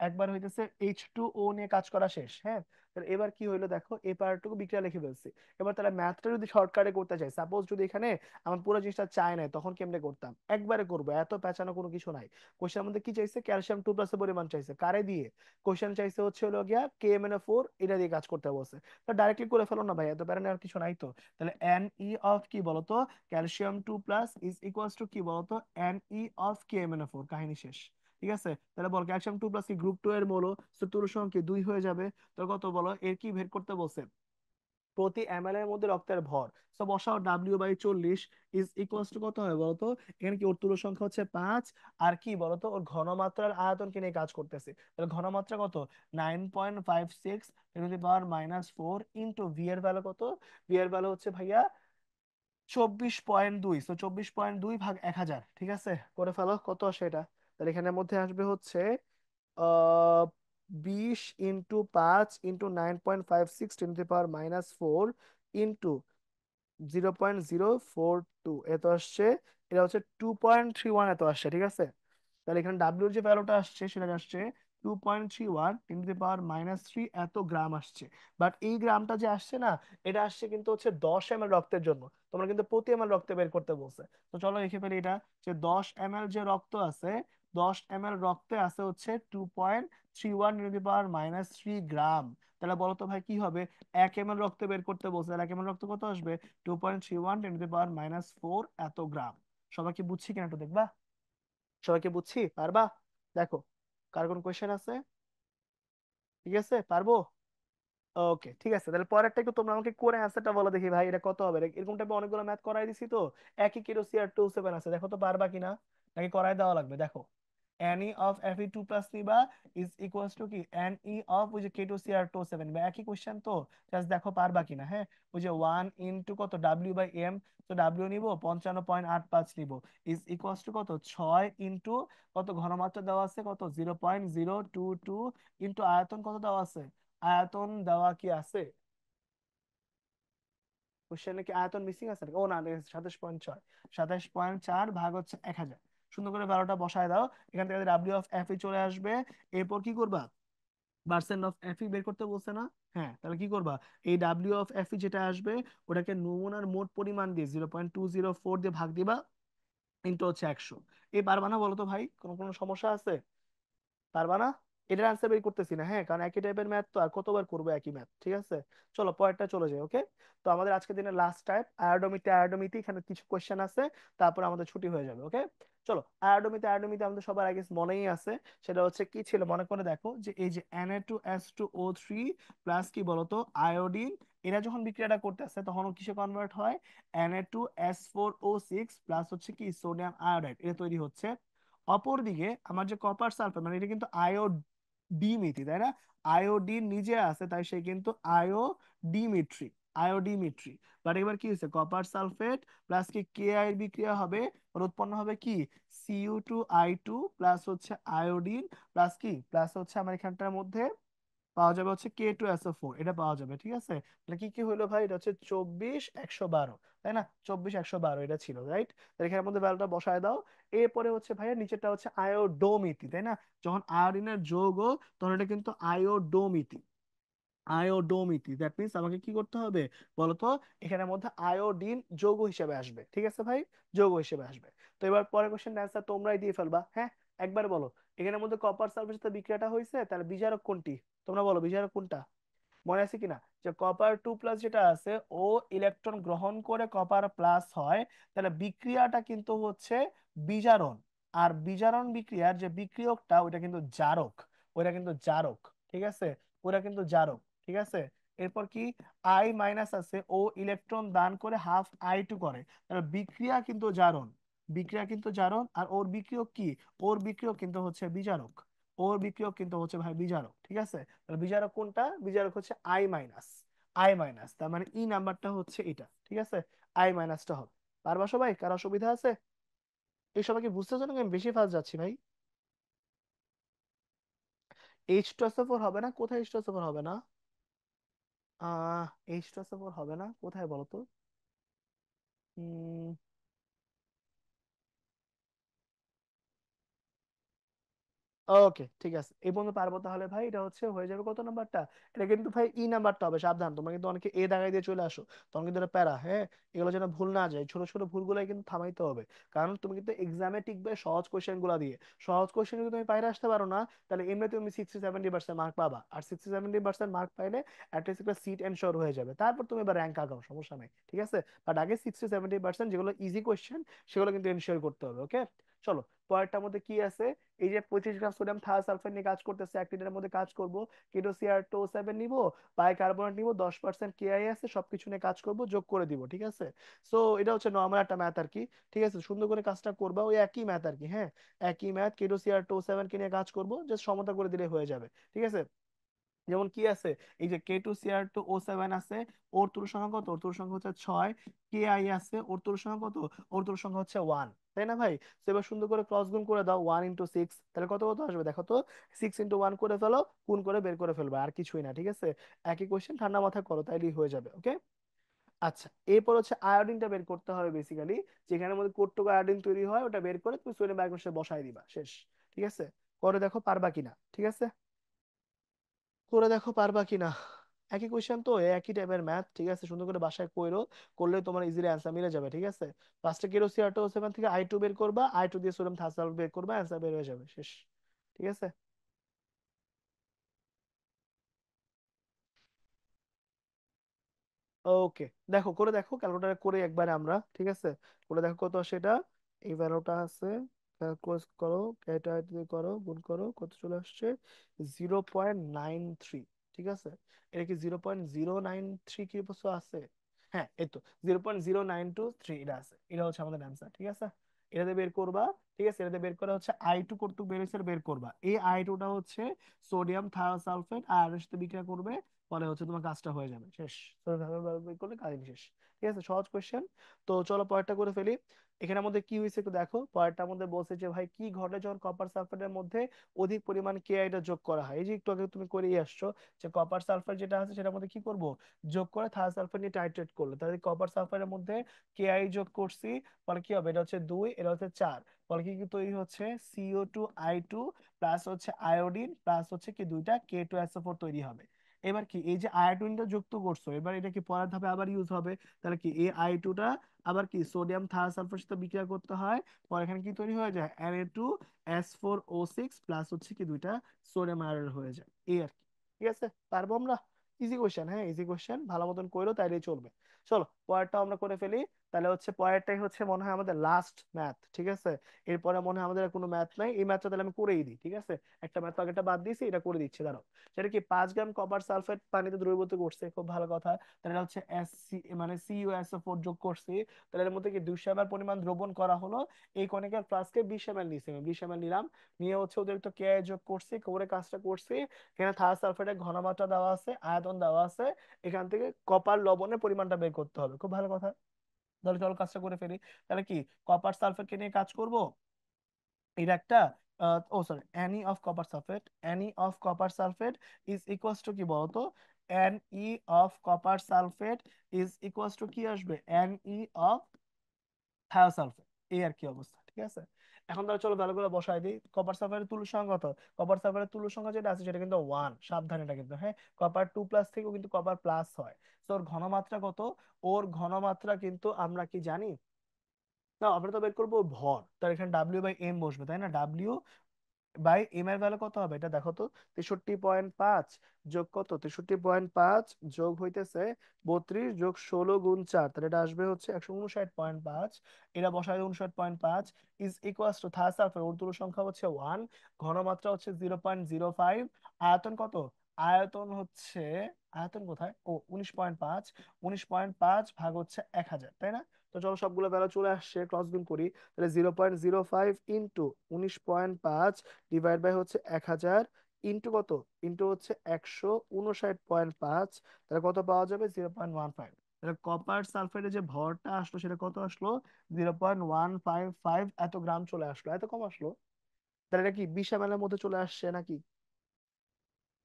একবার হইতেছে H2O নিয়ে কাজ করা শেষ, হ্যাঁ। তাহলে এবার কি হইলো দেখো, এই পার্টটুকু বিক্রিয়া লিখে ফেলছি। এবার তাহলে ম্যাথটা যদি শর্টকাটে করতে চাই, সাপোজ যদি এখানে আমার পুরো জিনিসটা চাই নাই, তখন কেমনে করতাম, একবারে করবো, এত পেঁচানো কোনো কিছু নাই। কোশ্চেনের মধ্যে কি চাইছে, ক্যালসিয়াম 2+ এর পরিমাণ চাইছে, কারে দিয়ে, কোশ্চেন চাইছে হচ্ছে হলো গিয়া KMnO4, এটা দিয়ে কাজ করতে বলছে। তো ডাইরেক্টলি করে ফেলো না ভাই, এত প্যারা নেওয়ার কিছু নাই তো। তাহলে Ne অফ কি বলতো, ক্যালসিয়াম 2+ ইজ ইকুয়ালস টু কি বলতো, Ne অফ KMnO4, কাহিনী শেষ। ঠিক আছে, তাহলে বল ক্যালসিয়াম 2+ কি গ্রুপ 2 এর মৌল, তো তুলনার সঙ্গে কি 2 হয়ে যাবে। তো কত বলো, এর কি বের করতে বলছে, প্রতি ml এর মধ্যে রক্তের ভর। তো বসাও W/40 ইজ ইকুয়ালস টু কত হয় বলতো, এখানে কি ওর তুল্য সংখ্যা হচ্ছে 5, আর কি বলতো ওর ঘনমাত্রার আয়তনকে নিয়ে কাজ করতেছে, তাহলে ঘনমাত্রা কত, 9.56 × 10⁻⁴ ইন্টু ভি এর ভ্যালু কত, ভি এর ভ্যালু হচ্ছে ভাইয়া 24.2, তো 24.2 ভাগ 1000, ঠিক আছে, করে ফেলো কত আসে এটা। তাহলে এখানের মধ্যে আসবে হচ্ছে 20 × 5 × 9.56 × 10⁻⁴ ইন্টু 0.042 এত আসছে, এটা হচ্ছে 2.31 এত আসছে, ঠিক আছে। তাহলে এখানে ডাব্লিউর যে ভ্যালুটা আসছে সেটা আসছে 2.31 × 10⁻³ এত গ্রাম আসছে। বাট এই গ্রামটা যে আসছে না, এটা আসছে কিন্তু হচ্ছে 10 ml রক্তের জন্য, তোমরা কিন্তু প্রতি ml রক্তে বের করতে বলছে। তো চলো লিখে ফেলি এটা, যে 10 ml যে রক্ত আছে, 10 ml রক্তে আছে হচ্ছে 2.31 × 10⁻³ তাহলে বলো তো ভাই কি হবে, 1 ml রক্তে বের করতে বলছে, তাহলে 1 ml রক্ত কত আসবে, 2.31 × 10⁻⁴ এত গ্রাম। সবাই কি বুঝছি কিনা একটু দেখবা, সবাইকে বুঝছি, পারবা? দেখো, কার কোন কোয়েশ্চেন আছে? ঠিক আছে, পারবো। ওকে, ঠিক আছে, তাহলে পরেরটা একটু তোমরা আমাকে করে অ্যান্সারটা বলো দেখি ভাই, এটা কত হবে, এরকম টাইপের অনেকগুলো ম্যাথ করাই দিছি তো, একই KCl2O7 আছে, দেখো তো পারবা কিনা, নাকি করাই দেওয়া লাগবে, দেখো। Ne of Fe2+ নিবা ইজ ইকুয়ালস টু কি Ne of ওই যে K2Cr2O7, বা একই কোশ্চেন তো, জাস্ট দেখো পারবা কিনা, হ্যাঁ। ওই যে 1 × কত W/m, তো W নিব 55.85 নিব, ইজ ইকুয়ালস টু কত 6 কত ঘনমাত্রা দেওয়া আছে কত 0.022 ইন্টু আয়তন কত দেওয়া আছে, আয়তন দেওয়া কি আছে কোশ্চেনে, কি আয়তন মিসিং আছে নাকি? ও না, 27.6, 27.4 ভাগ হচ্ছে 1000, সুন্দর করে 12টা বসায় দাও, এখান থেকে W/Fe চলে আসবে। এরপর কি করবা, পার্সেন্ট অফ Fe বের করতে বলছে না, হ্যাঁ, তাহলে কি করবা, এই W/Fe যেটা আসবে, ওটাকে নমুনার মোট পরিমাণ দিয়ে 0.204 দিয়ে ভাগ দিবা, ইন্টু হচ্ছে 100। এই পারবা না বলো তো ভাই, কোনো কোনো সমস্যা আছে? পারবা না? এটার আনসার বের করতেছি না, হ্যাঁ, কারণ একই টাইপের ম্যাথ তো আর কতবার করবো একই ম্যাথ, ঠিক আছে। চলো পরেরটা চলে যাই, ওকে। তো আমাদের আজকের দিনের লাস্ট টাইপ আয়োডোমিতে এখানে কিছু কোশ্চেন আছে, তারপর আমাদের ছুটি হয়ে যাবে, ওকে। চলো, আয়োডোমিতে আমাদের সবার আগে মনেই আছে, সেটা হচ্ছে কি ছিল মনে করে দেখো, যে এই যে Na2S2O3 প্লাস কি বলতো আয়োডিন, এরা যখন বিক্রিয়াটা করতেছে তখন ও কিসে কনভার্ট হয়, Na2S4O6 প্লাস হচ্ছে কি সোডিয়াম আয়োডাইড, এটা তৈরি হচ্ছে। অপরদিকে আমার যে কপার সালফেট, মানে এটা কিন্তু আয়োডিমিথি, তাই না? আয়োডিন নিজে আছে, তাই সে কিন্তু আয়োডিমিট্রি, আয়োডিমিট্রি। বাট এবার কি হয়েছে, কপার সালফেট প্লাস কি KI বিক্রিয়া হবে, আর উৎপন্ন হবে কি Cu2I2 প্লাস হচ্ছে আয়োডিন প্লাস কি প্লাস হচ্ছে আমার এখানটার মধ্যে পাওয়া যাবে হচ্ছে K2SO4, এটা পাওয়া যাবে, ঠিক আছে। তাহলে কি কি হলো ভাই, এটা হচ্ছে 24 112, তাই না? 24 112 এটা ছিল, রাইট? তাহলে এখানের মধ্যে ভ্যালুটা বসায় দাও। এরপরে হচ্ছে ভাইয়া নিচেরটা হচ্ছে আয়োডোমিতি, তাই না? যখন আয়োডিনের যৌগ, তখন এটা কিন্তু আয়োডোমিতি, আয়োডোমিতি, দ্যাট মিন্স আমাকে কি করতে হবে বলতো, এখানের মধ্যে আয়োডিন যৌগ হিসেবে আসবে, ঠিক আছে ভাই, যৌগ হিসেবে আসবে। তো এবার পরের কোশ্চেন অ্যান্সার তোমরাই দিয়ে ফেলবা, হ্যাঁ, একবার বলো। এখানের মধ্যে কপার সালফেটের সাথে বিক্রিয়াটা হয়েছে, তাহলে বিজারক কোনটি? তোমরা বলো বিজারক কোনটা, মনে আছে কিনা, যে কপার টু প্লাস যেটা আছে, ও ইলেকট্রন গ্রহণ করে কপার প্লাস হয়, তাহলে বিক্রিয়াটা কিন্তু হচ্ছে বিজারণ। আর বিজারণ বিক্রিয়ার যে বিক্রিয়কটা ওইটা কিন্তু জারক, ওইটা কিন্তু জারক, ঠিক আছে, ওইটা কিন্তু জারক, ঠিক আছে। এরপর কি, আই মাইনাস আছে, ও ইলেকট্রন দান করে হাফ আই টু করে, তাহলে বিক্রিয়া কিন্তু জারণ, বিক্রিয়া কিন্তু জারণ। আর ওর বিক্রিয়ক কি, ওর বিক্রিয়ক কিন্তু হচ্ছে বিজারক, ওর বিক্রিয়ক কিন্তু হচ্ছে ভাই বিজারক, ঠিক আছে। তাহলে বিজারক কোনটা, বিজারক হচ্ছে আই মাইনাস, আই মাইনাস, তার মানে ই নাম্বারটা হচ্ছে এটা, ঠিক আছে, আই মাইনাসটা হবে। পারবা সবাই, কারো অসুবিধা আছে? এই সবাই কি বুঝতেছো না, আমি বেশি ফাস্ট যাচ্ছি ভাই? H2SO4 হবে না, কোথায় H2SO4 হবে না? H2SO4 হবে না কোথায় বলো তো? ওকে ঠিক আছে, এই পর্যন্ত পারবো তাহলে ভাই, এটা হচ্ছে হয়ে যাবে কত নাম্বারটা, এটা কিন্তু ভাই ই নাম্বারটা হবে, সাবধান, তোমরা কিন্তু অনেকে এ দাগাই দিয়ে চলে আসো, তখন কিন্তু এটা প্যারা, হ্যাঁ, এগুলো যেন ভুল না যায়, ছোট ছোট ভুলগুলাই কিন্তু থামাইতে হবে। কারণ তুমি কিন্তু এক্সামে টিকবে সহজ কোশ্চেন গুলা দিয়ে, সহজ কোশ্চেন যদি তুমি বাইরে আসতে পারো না, তাহলে এমনি তুমি 60-70% মার্ক পাবা, আর 60-70% মার্ক পাইলে অ্যাটলিস্ট একটা সিট এনশোর হয়ে যাবে, তারপর তুমি এবার র্যাঙ্ক আগাও, সমস্যা নেই, ঠিক আছে। বাট আগে 60-70% যেগুলো ইজি কোশ্চেন সেগুলো কিন্তু এনশিওর করতে হবে, ওকে। চলো, পরেরটার মধ্যে কি আছে, এই যে 25 গ্রাম সোডিয়াম থায়োসালফেট নিয়ে কাজ করতেছে, 1 লিটারের মধ্যে কাজ করব, কেটো CR2O7 নিব, বাইকার্বনেট নিব, 10% কেআই আছে, সবকিছু নিয়ে কাজ করব, যোগ করে দিব, ঠিক আছে। সো এটা হচ্ছে নর্মাল একটা ম্যাথ আর কি, ঠিক আছে, সুন্দর করে কাজটা করবা, ওই একই ম্যাথ আর কি, হ্যাঁ, একই ম্যাথ, কেটো CR2O7 কে নিয়ে কাজ করব, জাস্ট সমতা করে দিলে হয়ে যাবে, ঠিক আছে। যেমন কি আছে, এই যে K2CR2O7 আছে, ওর তুল্য সংখ্যা কত, ওর তুল্য সংখ্যা হচ্ছে 6, KI আছে, ওর তুল্য সংখ্যা কত, ওর তুল্য সংখ্যা হচ্ছে 1, তাই না ভাই? তো এবার সুন্দর করে ক্রস গুণ করে দাও, 1 × 6, তাহলে কত কত আসবে দেখো তো, 6 × 1 করে ফেলো, গুণ করে বের করে ফেলবে, আর কিছুই না, ঠিক আছে। একই কোশ্চেন, ঠান্ডা মাথায় করো, তাইলেই হয়ে যাবে, ওকে। আচ্ছা, এরপর হচ্ছে আয়োডিনটা বের করতে হবে বেসিক্যালি, যেখানে মধ্যে কতটুকু আয়োডিন তৈরি হয় ওটা বের করে তুমি সোডিয়াম বাইকার্বনেটে বসাই দিবা, শেষ, ঠিক আছে। করে দেখো পারবা কিনা, ঠিক আছে, করে দেখো পারবা কিনা। একই কোয়েশ্চেন তো, একই টাইপের ম্যাথ, ঠিক আছে, সুন্দর করে বাসায় কইরো, করলে তোমার ইজিলি অ্যান্সার মিলে যাবে, ঠিক আছে। ফার্স্টে KC/2O7 থেকে I2 বের করবা, I2 দিয়ে সোডিয়াম থায়োসালফেট বের করবা, অ্যান্সার বের হয়ে যাবে, শেষ, ঠিক আছে। ওকে, দেখো করে দেখো, ক্যালকুলেটারে করে একবারে আমরা, ঠিক আছে, করে দেখো কত সেটা, এই ভ্যালুটা আছে, ক্লোজ করো, এটা দিয়ে করো, গুণ করো, কত চলে আসছে, 0.93, ঠিক আছে। এটা কি 0.093 কি বস্তু আছে? হ্যাঁ, এই তো 0.0923 এটা আছে, এটা হচ্ছে আমাদের অ্যান্সার, ঠিক আছে। এটাতে বের করবা, ঠিক আছে, এটাতে বের করা হচ্ছে I2 কর্তৃক বের হচ্ছে, বের করবা, এই I2টা হচ্ছে সোডিয়াম থায়োসালফেট আর এর সাথে বিক্রিয়া করবে, পরে হচ্ছে তোমার কাজটা হয়ে যাবে, শেষ, তো ভাবে বের করলে কাজ শেষ, ঠিক আছে, সহজ কোশ্চেন। তো চলো পরেরটা করে ফেলি। এখানের মধ্যে কি হয়েছে একটু দেখো, পরেরটার মধ্যে বলছে যে ভাই কি ঘটে যখন কপার সালফেটের মধ্যে অধিক পরিমাণ কেআইটা যোগ করা হয়, এই যে একটু আগে তুমি করে আসছো, যে কপার সালফেট যেটা আছে সেটার মধ্যে কি করব, যোগ করে থায়োসালফেট নিয়ে টাইট্রেট করলো, তাহলে কপার সালফেটের মধ্যে কেআই যোগ করছি, ফলে কি হবে, এটা হচ্ছে 2, এটা হচ্ছে 4, ফলে কি কি তৈরি হচ্ছে, CO2I2 প্লাস হচ্ছে আয়োডিন প্লাস হচ্ছে কি দুইটা K2SO4 তৈরি হবে। এবার কি, এই যে আয়োডিনটা যুক্ত করছো, এবার এটা কি পরের ধাপে আবার ইউজ হবে, তাহলে কি এই I2টা আবার কি সোডিয়াম থায়োসালফেটের সাথে বিক্রিয়া করতে হয়, পরে এখানে কি তৈরি হয়ে যায়, Na2S4O6 প্লাস হচ্ছে কি দুইটা সোডিয়াম আয়ন হয়ে যায়, এই আর কি, ঠিক আছে, পারবো আমরা। ইজি কোশ্চেন, হ্যাঁ ইজি কোশ্চেন, ভালো মতন করো তাইলেই চলবে। চলো পরেরটা আমরা করে ফেলি, তাহলে হচ্ছে পরেরটাই হচ্ছে মনে হয় আমাদের লাস্ট ম্যাথ, ঠিক আছে। এরপরে মনে হয় আমাদের আর কোনো ম্যাথ নাই, এই ম্যাথটা তাহলে আমি করেই দিই, ঠিক আছে, একটা ম্যাথ আগেটা বাদ দিয়েছি, এটা করে দিচ্ছি, দাঁড়াও। সেটা কি, 5 গ্রাম কপার সালফেট পানিতে দ্রবীভূত করছে, খুব ভালো কথা, তাহলে এটা হচ্ছে মানে CuSO4 যোগ করছি, তাহলে এর মধ্যে কি 200 ml পরিমাণ দ্রবণ করা হলো, এই কনিকাল ফ্লাস্কে 20 ml নিছি, আমি 20 ml নিলাম, নিয়ে হচ্ছে অতিরিক্ত কেআই যোগ করছি, করে কাজটা করছি, এখানে থায়োসালফেটের ঘনমাত্রা দেওয়া আছে, আয়তন দেওয়া আছে, এখান থেকে কপার লবণের পরিমাণটা বের করতে হবে, খুব ভালো কথা। তাহলে চলো কাজটা করে ফেলি, তাহলে কি, কপার সালফেটকে নিয়ে কাজ করব, এটা একটা, oh sorry, any of copper sulphate, any of copper sulphate is equals to কি বলতো, Ni of copper sulphate is equals to কি আসবে, Ni অফ থায়োসালফেট, এই আর কি অবস্থা, ঠিক আছে। এখন তাহলে চলো ভ্যালুগুলো বসাই দিই। কপার সালফারের তুল্য সংখ্যা কত? কপার সালফারের তুল্য সংখ্যা যেটা আছে সেটা কিন্তু 1, সাবধানে এটা কিন্তু, হ্যাঁ। কপার 2+ থেকেও কিন্তু কপার প্লাস হয়। তো ওর ঘনমাত্রা কত? ওর ঘনমাত্রা কিন্তু আমরা কি জানি? না, আমরা তো বের করবো ভর, তার এখানে W/M বসবে, তাই না? ডাব্লিউ বাই এম এর ভ্যালু কত হবে এটা দেখো তো। 63.5 যোগ কত? 63.5 যোগ হইতেছে 32 যোগ 16 × 4, তাহলে এটা আসবে হচ্ছে 159.5। এটা বসায় 59.5 is equals two third sulphur অণুর সংখ্যা হচ্ছে 1, ঘনমাত্রা হচ্ছে 0.05, আয়তন কত? আয়তন হচ্ছে, আয়তন কোথায়? ও 19.5, 19.5 ভাগ হচ্ছে 1000, তাই না? তো চলো সবগুলো ভ্যালু চলে আসছে, ক্রস গুণ করি। তাহলে 0.05 ইন্টু 19.5 ডিভাইড বাই হচ্ছে 1000 ইন্টু কত? ইন্টু হচ্ছে 159.5, তাহলে কত পাওয়া যাবে? 0.15। তাহলে কপার সালফেটের যে ভরটা আসলো সেটা কত আসলো? 0.155 এত গ্রাম চলে আসলো, এত কম আসলো। তাহলে এটা কি 20 ml এর মধ্যে চলে আসছে নাকি?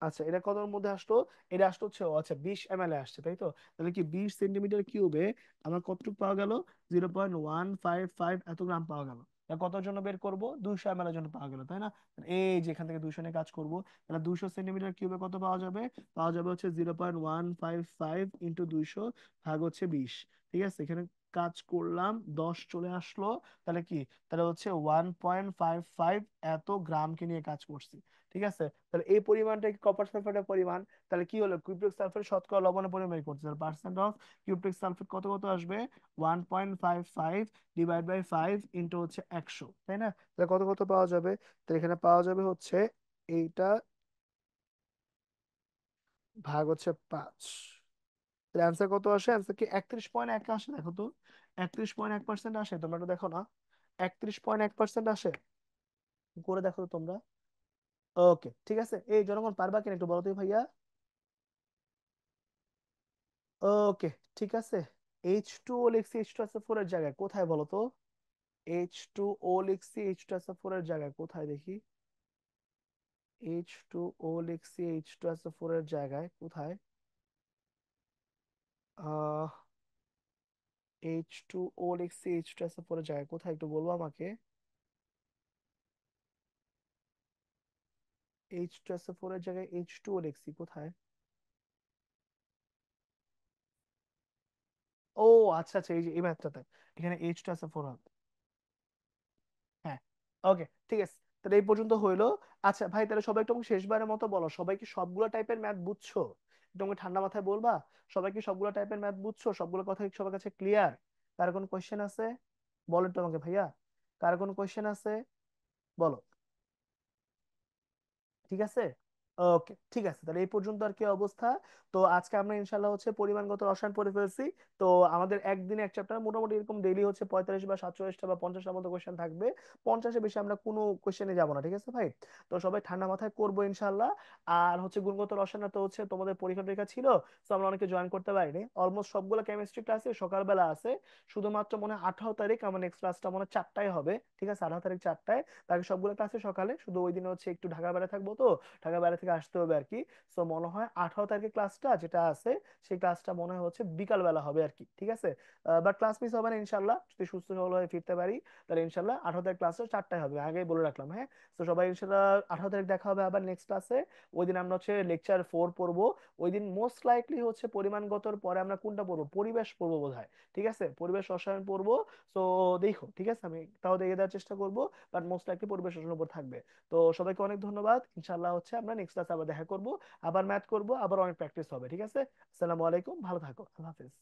আচ্ছা, এটা কতর মধ্যে আসলো? এটা আসলো হচ্ছে, ও আচ্ছা, 20 ml এ আসছে, তাই তো? তাহলে কি 20 সেন্টিমিটার কিউবে আমার কতটুকু পাওয়া গেল? 0.155 এত গ্রাম পাওয়া গেল। তা কতর জন্য বের করব? 200 ml এর জন্য পাওয়া গেল, তাই না? তাহলে এই যে এখান থেকে 200 নিয়ে কাজ করব। তাহলে 200 সেন্টিমিটার কিউবে কত পাওয়া যাবে? পাওয়া যাবে হচ্ছে 0.155 ইন্টু 200 ভাগ হচ্ছে 20। ঠিক আছে, এখানে কাজ করলাম, 10 চলে আসলো। তাহলে কি, তাহলে হচ্ছে 1.55 এত গ্রামকে নিয়ে কাজ করছি। ঠিক আছে, তাহলে এই পরিমাণটা কি কপার সালফেটের পরিমাণ? তাহলে কি হলো, কিউপ্রিক সালফেট শতকরা লবণের পরিমাণ বের করতে, তাহলে পার্সেন্ট অফ কিউপ্রিক সালফেট কত কত আসবে? 1.55 ডিভাইড বাই 5 ইন্টু হচ্ছে 100, তাই না? তাহলে কত কত পাওয়া যাবে? তাহলে এখানে পাওয়া যাবে হচ্ছে এইটা ভাগ হচ্ছে 5। তাহলে অ্যান্সার কত আসে? অ্যান্সার কি 31.1 আসে? দেখো তো, 31.1% আসে, তোমরা একটু দেখো না। 31.1% আসে, করে দেখো তো তোমরা। ওকে, ঠিক আছে। এই জনগণ পারবা কিনা একটু বলো তো ভাইয়া। ওকে, ঠিক আছে। H2O লিখছি, H2SO4 এর জায়গায় কোথায় বলো তো? H2O লিখছি, H2SO4 এর জায়গায় কোথায় দেখি? H2O লিখছি, H2SO4 এর জায়গায় কোথায়? আহ H2O লিখছি, H2SO4 এর জায়গায় কোথায় একটু বলবো আমাকে? H2SO4 এর জায়গায় H2O লিখছি কোথায়? ও আচ্ছা আচ্ছা, এই যে এই ম্যাথটাতে এখানে H2SO4 হবে। হ্যাঁ, ওকে, ঠিক আছে। তাহলে এই পর্যন্ত হইলো। আচ্ছা ভাই, তাহলে সবাই একটু আমাকে শেষবারের মতো বলো, সবাই কি সবগুলো টাইপের ম্যাথ বুঝছো? একটু আমাকে ঠান্ডা মাথায় বলবা। সবাই কি সবগুলো টাইপের ম্যাথ বুঝছো? সবগুলো কথা কি সবার কাছে ক্লিয়ার? কার কোনো কোয়েশ্চেন আছে? বলো তো আমাকে ভাইয়া, কার কোনো কোয়েশ্চেন আছে? বলো। ঠিক আছে, ওকে, ঠিক আছে। তাহলে এই পর্যন্ত আর কি অবস্থা। তো আজকে আমরা ইনশাল্লাহ হচ্ছে পরিমাণগত রসায়ন পড়ে ফেলছি। তো আমাদের একদিনে এক চ্যাপ্টার মোটামুটি এরকম ডেইলি হচ্ছে 45 বা 47টা বা 50টার মতো কোয়েশ্চেন থাকবে। 50-এর বেশি আমরা কোনো কোয়েশ্চেনে যাবো না, ঠিক আছে ভাই? তো সবাই ঠান্ডা মাথায় করবো ইনশাল্লাহ। আর হচ্ছে গুণগত রসায়ন তো হচ্ছে তোমাদের পরীক্ষা টরীক্ষা ছিল, তো আমরা অনেকে জয়েন করতে পারিনি। অলমোস্ট সবগুলো কেমিস্ট্রি ক্লাসে সকালবেলা আছে, শুধুমাত্র মনে হয় 18 তারিখ আমার নেক্সট ক্লাসটা মনে হয় 4টায় হবে। ঠিক আছে, 18 তারিখ 4টায়। বাকি সবগুলো ক্লাসে সকালে, শুধু ওই দিনে হচ্ছে একটু ঢাকা বেড়া থাকবো, তো ঢাকা বাইরে থেকে আসতে হবে আর কি। সো মনে হয় 18 তারিখের ক্লাসটা যেটা আছে, সেই ক্লাসটা মনে হয় হচ্ছে বিকাল বেলা হবে আর কি, ঠিক আছে? বাট ক্লাস মিস হবে না ইনশাল্লাহ, যদি সুস্থ সবল হয়ে ফিরতে পারি। তাহলে ইনশাল্লাহ 18 তারিখ ক্লাসটা 4টায় হবে, আগেই বলে রাখলাম, হ্যাঁ। তো সবাই ইনশাল্লাহ 18 তারিখ দেখা হবে আবার নেক্সট ক্লাসে। ওই দিন আমরা হচ্ছে লেকচার 4 পড়বো। ওই দিন মোস্ট লাইকলি হচ্ছে পরিমাণগতর পরে আমরা কোনটা পড়বো? পরিবেশ পড়বো বোধহয়। ঠিক আছে, পরিবেশ রসায়ন পড়বো। তো দেখো, ঠিক আছে, আমি তাও দেখে দেওয়ার চেষ্টা করবো। বাট মোস্ট লাইকলি পরিবেশ রসায়নের উপর থাকবে। তো সবাইকে অনেক ধন্যবাদ। ইনশাআল্লাহ হচ্ছে আমরা নেক্সট ক্লাসে আবার দেখা করব, আবার ম্যাথ করব, আবার অনেক প্র্যাকটিস হবে, ঠিক আছে? আসসালামু আলাইকুম, ভালো থাকো, আল্লাহ হাফেজ।